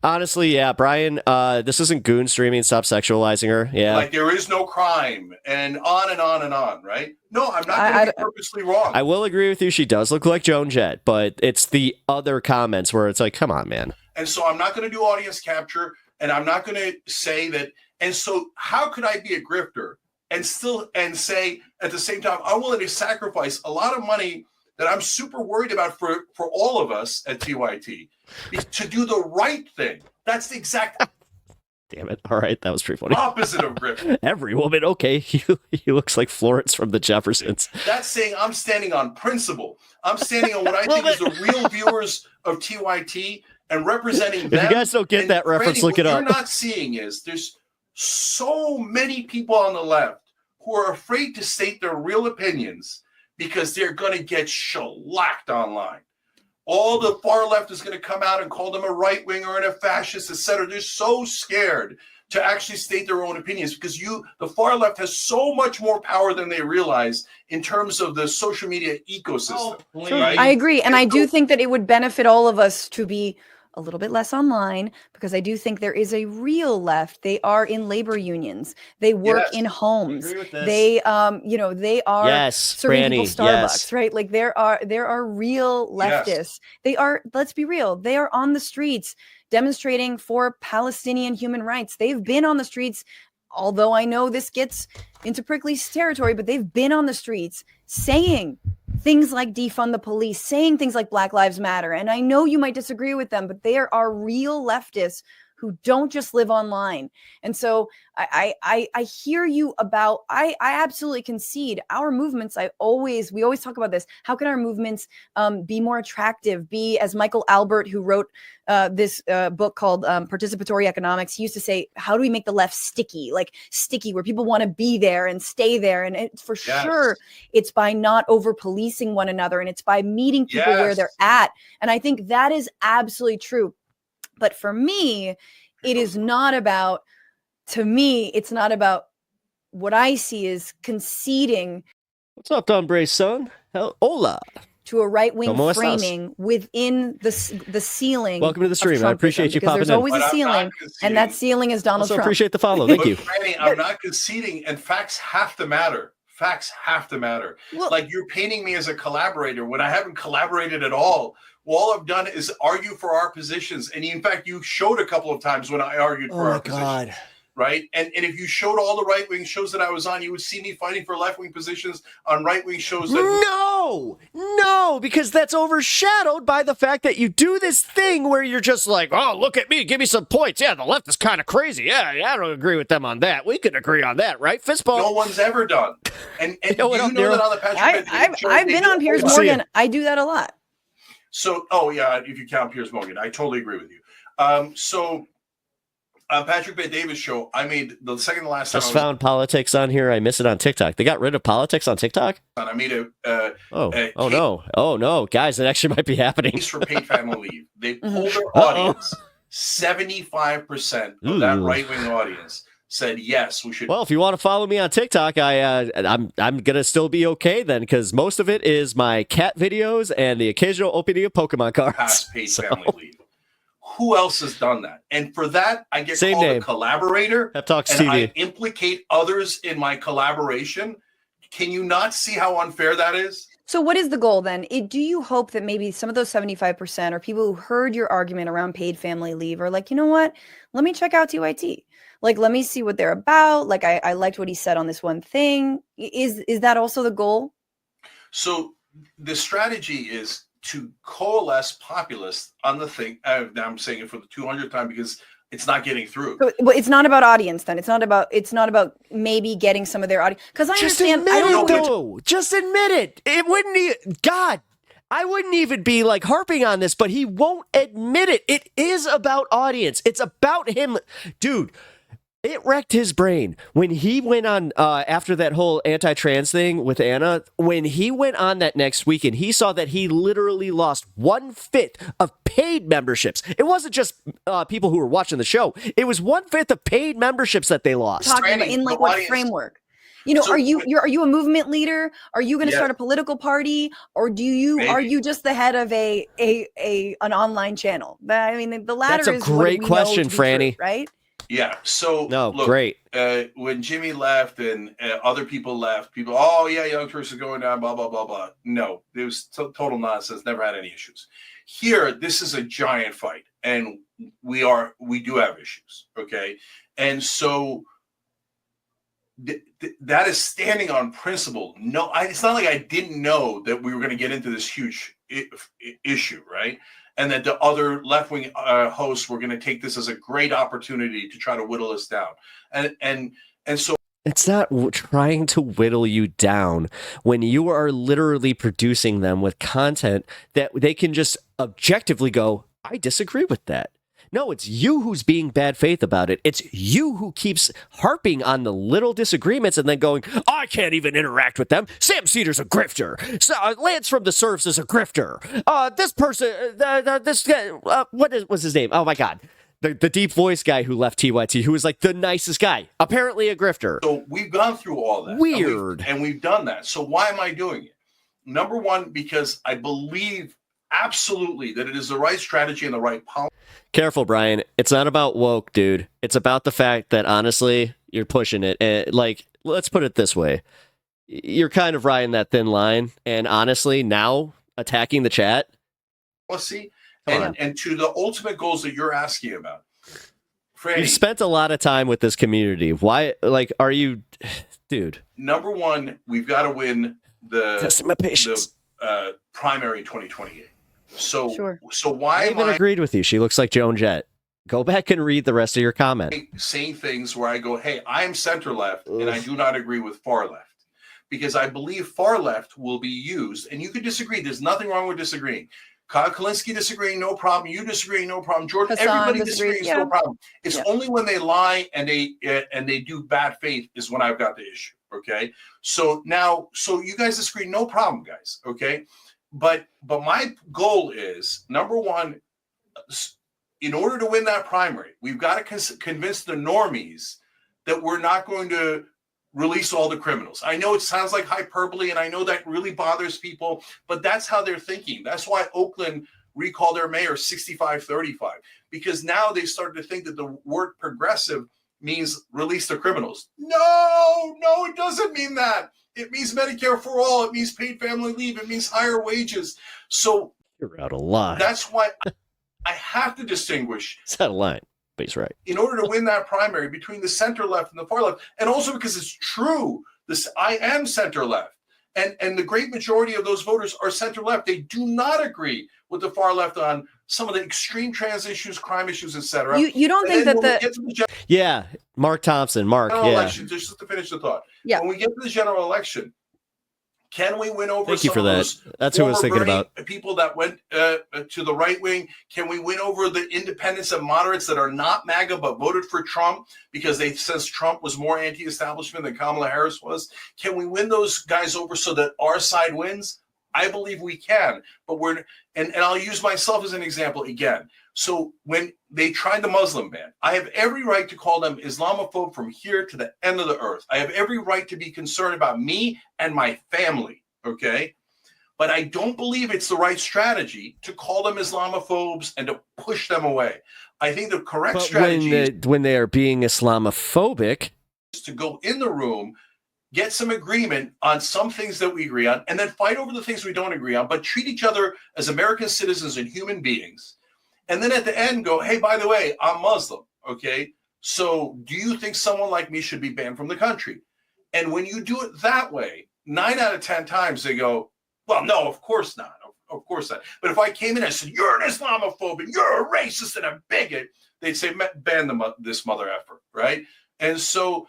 [SPEAKER 1] honestly, yeah, Brian, this isn't goon streaming. Stop sexualizing her. Yeah.
[SPEAKER 3] Like there is no crime and on and on and on, right? No, I'm not going to be purposely wrong.
[SPEAKER 1] I will agree with you. She does look like Joan Jett, but it's the other comments where it's like, come on, man.
[SPEAKER 3] And so I'm not going to do audience capture, and I'm not going to say that. And so how could I be a grifter and say at the same time, I'm willing to sacrifice a lot of money that I'm super worried about for all of us at TYT to do the right thing? That's the exact
[SPEAKER 1] damn it. All right. That was pretty funny.
[SPEAKER 3] Opposite of grifter.
[SPEAKER 1] Every woman. Okay. He looks like Florence from the Jeffersons.
[SPEAKER 3] That's saying I'm standing on principle. I'm standing on what I think is the real viewers of TYT and representing them.
[SPEAKER 1] If you guys don't get that reference, look it up.
[SPEAKER 3] What you're not seeing is there's so many people on the left who are afraid to state their real opinions because they're going to get shellacked online. All the far left is going to come out and call them a right winger and a fascist, etc. They're so scared to actually state their own opinions because the far left has so much more power than they realize in terms of the social media ecosystem. Right?
[SPEAKER 2] I agree. And I do think that it would benefit all of us to be a little bit less online, because I do think there is a real left. They are in labor unions. They work in homes. They, they are serving people Starbucks, right? Like there are real leftists. Yes. They are, let's be real, they are on the streets demonstrating for Palestinian human rights. They've been on the streets, although I know this gets into prickly territory, but they've been on the streets saying things like defund the police, saying things like Black Lives Matter. And I know you might disagree with them, but there are real leftists who don't just live online. And so I hear you about, I absolutely concede our movements. We always talk about this. How can our movements be more attractive? Be, as Michael Albert, who wrote this book called Participatory Economics, he used to say, how do we make the left sticky? Like sticky, where people want to be there and stay there. And sure, it's by not over policing one another, and it's by meeting people where they're at. And I think that is absolutely true. But for me, it is not about, it's not about what I see is conceding.
[SPEAKER 1] What's up, Dombre, son? Hola.
[SPEAKER 2] To a right-wing framing within the ceiling.
[SPEAKER 1] Welcome to the stream. I appreciate you popping in.
[SPEAKER 2] There's always a ceiling, and that ceiling is Donald Trump.
[SPEAKER 1] I appreciate the follow. Thank you.
[SPEAKER 3] Franny, I'm not conceding, and facts have to matter. Facts have to matter. Well, like you're painting me as a collaborator when I haven't collaborated at all. All I've done is argue for our positions. And in fact, you showed a couple of times when I argued for our positions. Right. And if you showed all the right wing shows that I was on, you would see me fighting for left wing positions on right wing shows.
[SPEAKER 1] No, because that's overshadowed by the fact that you do this thing where you're just like, oh, look at me. Give me some points. Yeah, the left is kind of crazy. Yeah, I don't agree with them on that. We could agree on that, right? Fist bump.
[SPEAKER 3] No one's ever done. And you know that on the Patrick
[SPEAKER 2] I've been on Piers Morgan. I do that a lot.
[SPEAKER 3] So, if you count Piers Morgan, I totally agree with you. So on Patrick Bet Davis show, I made the second to last time.
[SPEAKER 1] Just found politics on here. I miss it on TikTok. They got rid of politics on TikTok?
[SPEAKER 3] I made
[SPEAKER 1] Oh no, guys, it actually might be happening.
[SPEAKER 3] case for paid family leave. They polled their audience. 75% of that right-wing audience said yes, we should.
[SPEAKER 1] Well, if you want to follow me on TikTok, I'm gonna still be okay then, because most of it is my cat videos and the occasional opening of Pokemon cards.
[SPEAKER 3] Pass paid family leave. Who else has done that? And for that, I get
[SPEAKER 1] Same
[SPEAKER 3] called
[SPEAKER 1] name.
[SPEAKER 3] a collaborator.
[SPEAKER 1] PepTalks
[SPEAKER 3] and
[SPEAKER 1] TV.
[SPEAKER 3] I implicate others in my collaboration. Can you not see how unfair that is?
[SPEAKER 2] So what is the goal then? Do you hope that maybe some of those 75% are people who heard your argument around paid family leave are like, you know what? Let me check out TYT. Like, let me see what they're about. Like, I liked what he said on this one thing. Is that also the goal?
[SPEAKER 3] So the strategy is to coalesce populists on the thing. Now I'm saying it for the 200th time because it's not getting through.
[SPEAKER 2] So, but it's not about audience then. It's not about maybe getting some of their audience. Because I understand. I don't know.
[SPEAKER 1] Just admit it. It wouldn't. God, I wouldn't even be like harping on this, but he won't admit it. It is about audience. It's about him, dude. It wrecked his brain when he went on after that whole anti-trans thing with Anna. When he went on that next weekend, he saw that he literally lost 1/5 of paid memberships. It wasn't just people who were watching the show. It was 1/5 of paid memberships that they lost.
[SPEAKER 2] Talking about in like what framework? You know,
[SPEAKER 3] So-
[SPEAKER 2] are you a movement leader? Are you going to start a political party, or are you just the head of an online channel? I mean, the latter.
[SPEAKER 1] That's a
[SPEAKER 2] is what
[SPEAKER 1] great
[SPEAKER 2] we
[SPEAKER 1] question,
[SPEAKER 2] know to be
[SPEAKER 1] Franny.
[SPEAKER 2] true, right?
[SPEAKER 3] Yeah. So
[SPEAKER 1] No,
[SPEAKER 3] look,
[SPEAKER 1] great.
[SPEAKER 3] When Jimmy left and other people left, oh yeah, Young Turks is going down, blah blah blah blah. No, it was total nonsense. Never had any issues. Here, this is a giant fight, and we do have issues. Okay, and so that is standing on principle. No, it's not like I didn't know that we were going to get into this huge issue, right? And that the other left-wing hosts were going to take this as a great opportunity to try to whittle us down. And so
[SPEAKER 1] It's not trying to whittle you down when you are literally producing them with content that they can just objectively go, I disagree with that. No, it's you who's being bad faith about it. It's you who keeps harping on the little disagreements and then going, I can't even interact with them. Sam Cedar's a grifter. Lance from the Serfs is a grifter. This person, this guy, what was his name? Oh my God. The deep voice guy who left TYT, who was like the nicest guy, apparently a grifter.
[SPEAKER 3] So we've gone through all that.
[SPEAKER 1] Weird.
[SPEAKER 3] And we've done that. So why am I doing it? Number one, because I believe absolutely that it is the right strategy and the right policy.
[SPEAKER 1] Careful, Brian. It's not about woke, dude. It's about the fact that, honestly, you're pushing it. Like, let's put it this way. You're kind of riding that thin line. And honestly, now attacking the chat.
[SPEAKER 3] Policy and to the ultimate goals that you're asking about. Franny,
[SPEAKER 1] You've spent a lot of time with this community. Why, like, are you, dude?
[SPEAKER 3] Number one, we've got to win
[SPEAKER 1] Testing my patience.
[SPEAKER 3] the primary in 2028. So,
[SPEAKER 2] Sure.
[SPEAKER 3] So why
[SPEAKER 1] I
[SPEAKER 3] am
[SPEAKER 1] even
[SPEAKER 3] I
[SPEAKER 1] agreed with you. She looks like Joan Jett. Go back and read the rest of your comment.
[SPEAKER 3] saying things where I go, hey, I'm center left and I do not agree with far left? Because I believe far left will be used, and you could disagree. There's nothing wrong with disagreeing. Kyle Kalinske disagreeing, no problem. You disagreeing, no problem. Jordan,
[SPEAKER 2] Hassan
[SPEAKER 3] everybody
[SPEAKER 2] disagrees,
[SPEAKER 3] disagrees, no problem. It's
[SPEAKER 2] Yeah.
[SPEAKER 3] only when they lie and they do bad faith is when I've got the issue. Okay, so you guys disagree, no problem, guys. Okay, but my goal is, number one, in order to win that primary, we've got to convince the normies that we're not going to release all the criminals. I know it sounds like hyperbole, and I know that really bothers people, but that's how they're thinking. That's why Oakland recalled their mayor 65-35, because now they started to think that the word progressive means release the criminals. No, it doesn't mean that. It means Medicare for all. It means paid family leave. It means higher wages. So
[SPEAKER 1] You're out of line.
[SPEAKER 3] that's why I have to distinguish.
[SPEAKER 1] It's out of line, but he's right.
[SPEAKER 3] In order to win that primary between the center left and the far left, and also because it's true, I am center left, and the great majority of those voters are center left. They do not agree with the far left on some of the extreme trans issues, crime issues, etc.
[SPEAKER 2] You don't think that
[SPEAKER 1] Yeah, Mark Thompson. Mark,
[SPEAKER 3] general
[SPEAKER 1] yeah.
[SPEAKER 3] election, just to finish the thought.
[SPEAKER 2] Yeah.
[SPEAKER 3] When we get to the general election, Can we win over
[SPEAKER 1] Thank you
[SPEAKER 3] some
[SPEAKER 1] for
[SPEAKER 3] of
[SPEAKER 1] that.
[SPEAKER 3] those
[SPEAKER 1] That's who I was
[SPEAKER 3] former
[SPEAKER 1] thinking
[SPEAKER 3] Bernie
[SPEAKER 1] about.
[SPEAKER 3] people that went to the right wing? Can we win over the independents and moderates that are not MAGA but voted for Trump because they says Trump was more anti-establishment than Kamala Harris was? Can we win those guys over so that our side wins? I believe we can, but and I'll use myself as an example again. So when they tried the Muslim ban, I have every right to call them Islamophobe from here to the end of the earth. I have every right to be concerned about me and my family, okay? But I don't believe it's the right strategy to call them Islamophobes and to push them away. I think the correct strategy is
[SPEAKER 1] when they are being Islamophobic,
[SPEAKER 3] to go in the room, get some agreement on some things that we agree on, and then fight over the things we don't agree on, but treat each other as American citizens and human beings. And then at the end go, hey, by the way, I'm Muslim, okay? So do you think someone like me should be banned from the country? And when you do it that way, 9 out of 10 times they go, well, no, of course not. Of course not. But if I came in and said, you're an Islamophobe, and you're a racist and a bigot, they'd say, ban this mother effer, right? And so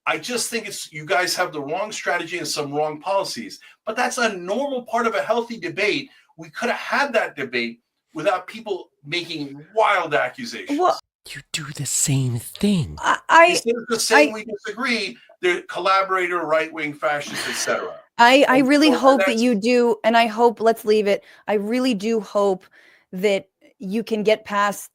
[SPEAKER 3] I just think you guys have the wrong strategy and some wrong policies. But that's a normal part of a healthy debate. We could have had that debate without people making wild accusations.
[SPEAKER 2] Well,
[SPEAKER 1] you do the same thing.
[SPEAKER 3] Instead of just saying we disagree, they're collaborator, right-wing, fascist, etc.
[SPEAKER 2] I really hope that you do, and I hope, let's leave it. I really do hope that you can get past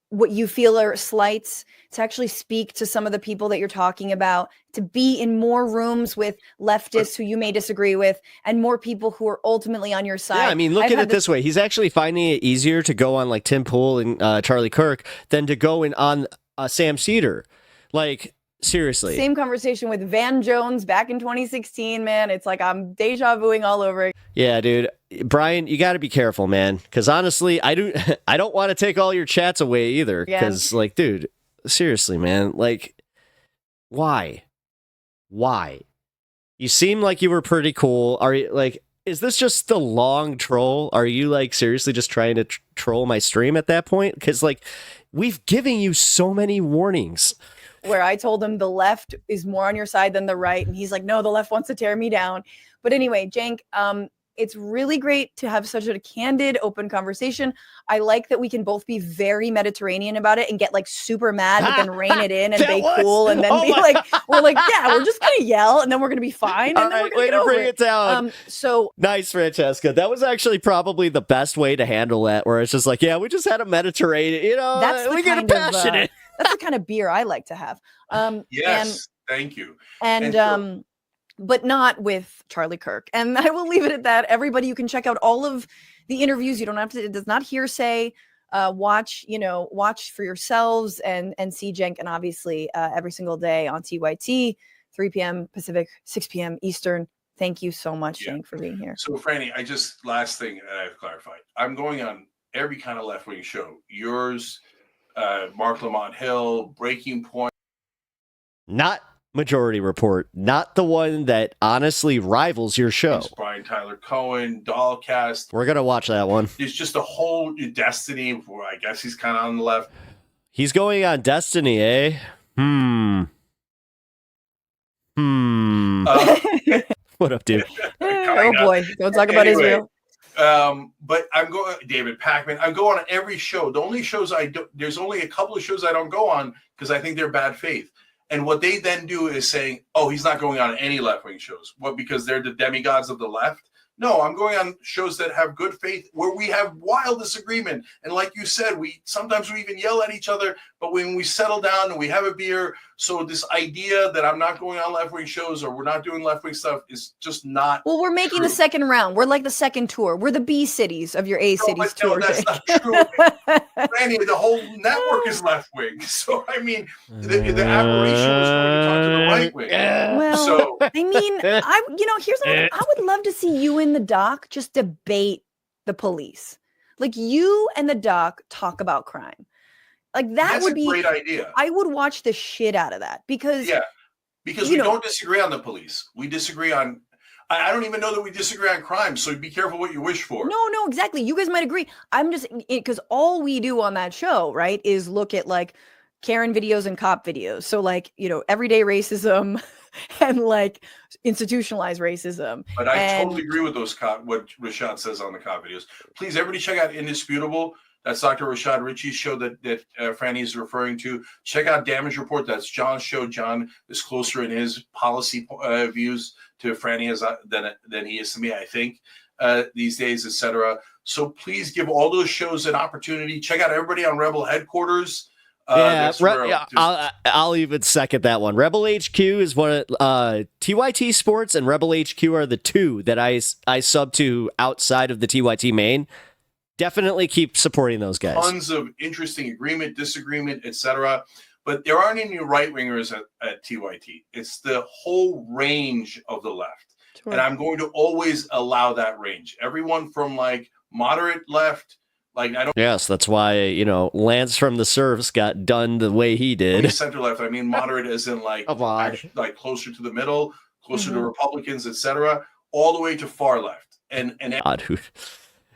[SPEAKER 2] what you feel are slights, to actually speak to some of the people that you're talking about, to be in more rooms with leftists who you may disagree with, and more people who are ultimately on your side.
[SPEAKER 1] Yeah, I mean, look at it this way. He's actually finding it easier to go on like Tim Pool and Charlie Kirk than to go on Sam Cedar. Like, seriously.
[SPEAKER 2] Same conversation with Van Jones back in 2016, man. It's like I'm deja vuing all over.
[SPEAKER 1] Yeah, dude. Brian, you got to be careful, man. Because honestly, I don't want to take all your chats away either. Because, like, dude, seriously, man. Like, why? You seem like you were pretty cool. Are you, like, is this just the long troll? Are you, like, seriously just trying to troll my stream at that point? Because, like, we've given you so many warnings.
[SPEAKER 2] Where I told him the left is more on your side than the right. And he's like, no, the left wants to tear me down. But anyway, Cenk, it's really great to have such a candid, open conversation. I like that we can both be very Mediterranean about it and get like super mad, but then rein it in and be cool. And then be like, we're like, yeah, we're just going to yell and then we're going to be fine. And then we're going to
[SPEAKER 1] bring it down.
[SPEAKER 2] So
[SPEAKER 1] nice, Francesca. That was actually probably the best way to handle that, where it's just like, yeah, we just had a Mediterranean, you know, we get passionate.
[SPEAKER 2] That's the kind of beer I like to have.
[SPEAKER 3] Yes, thank you.
[SPEAKER 2] And but not with Charlie Kirk. And I will leave it at that. Everybody, you can check out all of the interviews. You don't have to, it does not hearsay. Watch for yourselves and see Cenk, and obviously every single day on TYT, 3 p.m. Pacific, 6 p.m. Eastern. Thank you so much, Cenk, for being here.
[SPEAKER 3] So, Franny, last thing I have clarified. I'm going on every kind of left-wing show. Yours, Mark Lamont Hill, Breaking Point.
[SPEAKER 1] Not Majority Report, not the one that honestly rivals your show.
[SPEAKER 3] Brian Tyler Cohen, Dollcast.
[SPEAKER 1] We're going to watch that one.
[SPEAKER 3] There's just a whole Destiny where I guess he's kind of on the left.
[SPEAKER 1] He's going on Destiny, eh? What up, dude?
[SPEAKER 2] Oh boy, don't talk about Israel.
[SPEAKER 3] But I'm going, David Pakman. I go on every show. The only shows there's only a couple of shows I don't go on because I think they're bad faith. And what they then do is saying, oh, he's not going on any left-wing shows. What, because they're the demigods of the left? No, I'm going on shows that have good faith, where we have wild disagreement. And like you said, sometimes we even yell at each other, but when we settle down and we have a beer, so this idea that I'm not going on left-wing shows or we're not doing left-wing stuff is just not
[SPEAKER 2] Well, we're making the second round. We're like the second tour. We're the B cities of your A cities tour.
[SPEAKER 3] No, that's not true. Randy, the whole network is left-wing. So, I mean, the aberration was going to talk to the right-wing.
[SPEAKER 2] Well, I mean, here's another, I would love to see you in the doc just debate the police. Like, you and the doc talk about crime. Like, that's would be
[SPEAKER 3] a great idea.
[SPEAKER 2] I would watch the shit out of that because
[SPEAKER 3] we don't disagree on the police. We disagree on, I don't even know that we disagree on crime. So be careful what you wish for.
[SPEAKER 2] No, exactly. You guys might agree. I'm just, because all we do on that show, right, is look at like Karen videos and cop videos. So like, everyday racism and like institutionalized racism.
[SPEAKER 3] But I totally agree with what Rashad says on the cop videos. Please, everybody check out Indisputable. That's Dr. Rashad Ritchie's show that Franny is referring to. Check out Damage Report. That's John's show. John is closer in his policy views to Franny than he is to me, I think, these days, etc. So please give all those shows an opportunity. Check out everybody on Rebel Headquarters.
[SPEAKER 1] I'll even second that one. Rebel HQ is one of TYT Sports and Rebel HQ are the two that I sub to outside of the TYT main. Definitely keep supporting those guys.
[SPEAKER 3] Tons of interesting agreement, disagreement, etc. But there aren't any right-wingers at TYT. It's the whole range of the left. Sure. And I'm going to always allow that range. Everyone from like moderate left, like I don't.
[SPEAKER 1] Yes, that's why, Lance from the Serfs got done the way he did.
[SPEAKER 3] Center left. I mean moderate as in like like closer to the middle, closer to Republicans, etc., all the way to far left. And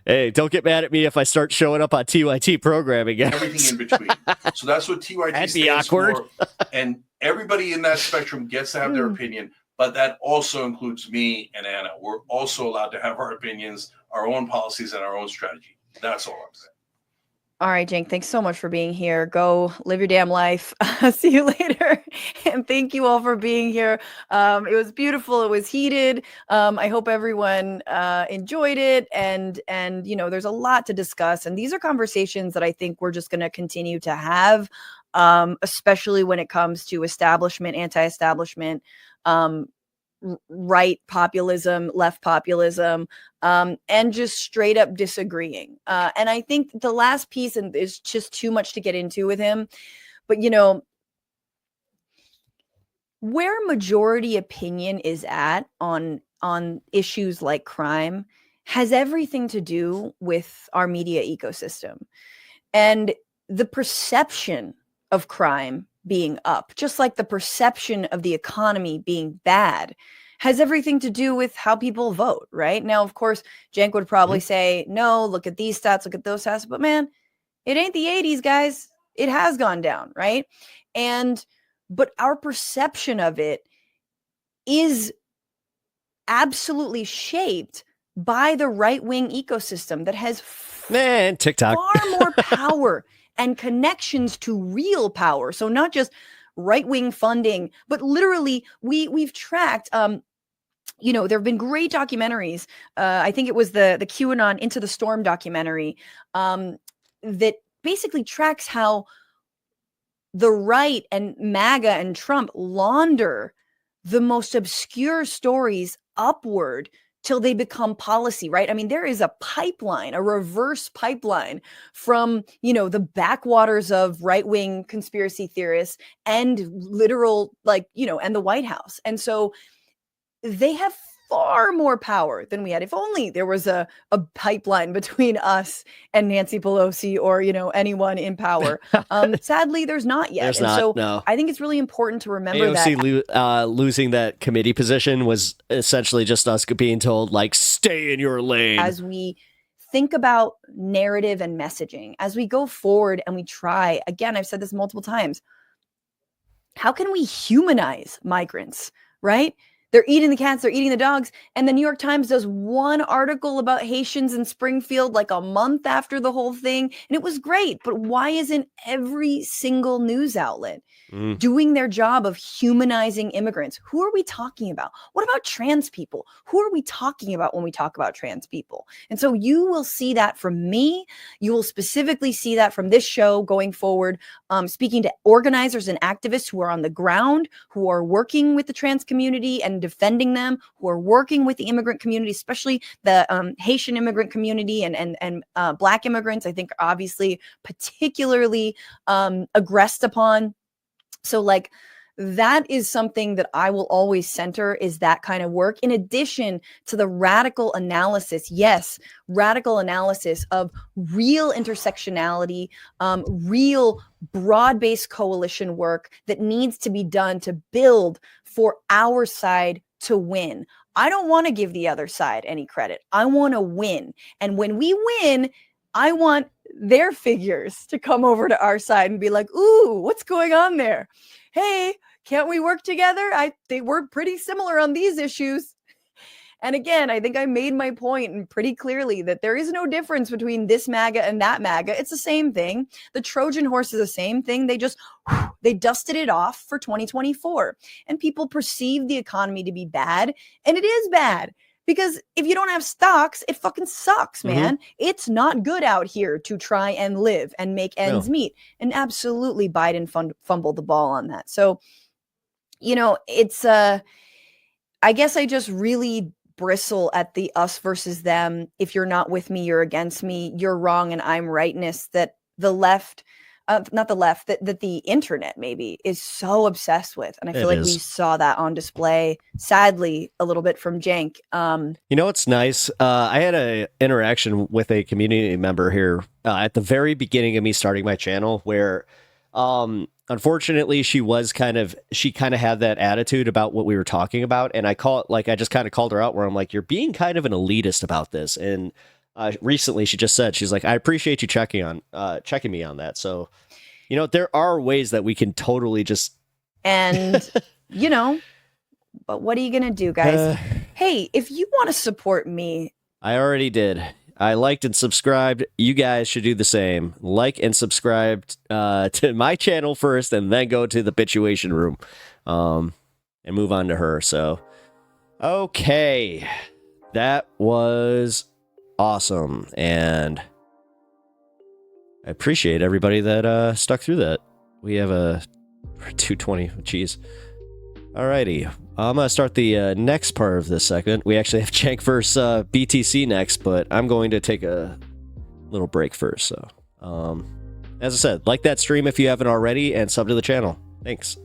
[SPEAKER 1] hey, don't get mad at me if I start showing up on TYT programming.
[SPEAKER 3] Everything in between. So that's what TYT stands for. And everybody in that spectrum gets to have their opinion, but that also includes me and Anna. We're also allowed to have our opinions, our own policies, and our own strategy. That's all I'm saying.
[SPEAKER 2] All right, Cenk, thanks so much for being here. Go live your damn life. See you later. And thank you all for being here. It was beautiful. It was heated. I hope everyone enjoyed it. And there's a lot to discuss. And these are conversations that I think we're just going to continue to have, especially when it comes to establishment, anti-establishment, right populism, left populism, and just straight up disagreeing. And I think the last piece, and is just too much to get into with him, but where majority opinion is at on issues like crime has everything to do with our media ecosystem and the perception of crime being up, just like the perception of the economy being bad, has everything to do with how people vote, right? Now, of course, Cenk would probably say, no, look at these stats, look at those stats, but man, it ain't the 80s, guys. It has gone down, right? But our perception of it is absolutely shaped by the right-wing ecosystem that has
[SPEAKER 1] TikTok
[SPEAKER 2] far more power and connections to real power. So not just right-wing funding, but literally we've tracked, there have been great documentaries. I think it was the QAnon Into the Storm documentary that basically tracks how the right and MAGA and Trump launder the most obscure stories upward till they become policy, right? I mean, there is a pipeline, a reverse pipeline from, the backwaters of right-wing conspiracy theorists and literal, and the White House. And so they have far more power than we had. If only there was a pipeline between us and Nancy Pelosi or, anyone in power. Sadly, there's not yet.
[SPEAKER 1] No.
[SPEAKER 2] I think it's really important to remember
[SPEAKER 1] AOC losing that committee position was essentially just us being told, stay in your lane.
[SPEAKER 2] As we think about narrative and messaging, as we go forward and we try, again, I've said this multiple times, how can we humanize migrants, right? They're eating the cats, they're eating the dogs. And the New York Times does one article about Haitians in Springfield like a month after the whole thing. And it was great. But why isn't every single news outlet doing their job of humanizing immigrants? Who are we talking about? What about trans people? Who are we talking about when we talk about trans people? And so you will see that from me. You will specifically see that from this show going forward, speaking to organizers and activists who are on the ground, who are working with the trans community and defending them, who are working with the immigrant community, especially the Haitian immigrant community and Black immigrants, I think obviously particularly aggressed upon. So that is something that I will always center, is that kind of work, in addition to the radical analysis. Yes, radical analysis of real intersectionality, real broad-based coalition work that needs to be done to build for our side to win. I don't want to give the other side any credit. I want to win. And when we win, I want their figures to come over to our side and be like, ooh, what's going on there? Hey, Can't we work together? They were pretty similar on these issues. And again, I think I made my point and pretty clearly that there is no difference between this MAGA and that MAGA. It's the same thing. The Trojan horse is the same thing. They dusted it off for 2024. And people perceive the economy to be bad. And it is bad. Because if you don't have stocks, it fucking sucks, man. It's not good out here to try and live and make ends meet. And absolutely Biden fumbled the ball on that. So, it's I guess I just really bristle at the us versus them. If you're not with me, you're against me. You're wrong and I'm rightness that the left, not the left, that the internet maybe is so obsessed with. And I feel like we saw that on display, sadly, a little bit from Cenk.
[SPEAKER 1] What's nice? I had an interaction with a community member here at the very beginning of me starting my channel where unfortunately, she kind of had that attitude about what we were talking about. And I just kind of called her out where I'm like, you're being kind of an elitist about this. And recently she just said, she's like, I appreciate you checking me on that. So, there are ways that we can totally just. And,
[SPEAKER 2] but what are you going to do, guys? Hey, if you want to support me.
[SPEAKER 1] I already did. I liked and subscribed. You guys should do the same. Like and subscribe to my channel first and then go to the Bitchuation room and move on to her. So, okay. That was awesome. And I appreciate everybody that stuck through that. We have a 220. Jeez. Alrighty. I'm going to start the next part of this segment. We actually have Cenk versus BTC next, but I'm going to take a little break first. So, as I said, like that stream if you haven't already, and sub to the channel. Thanks.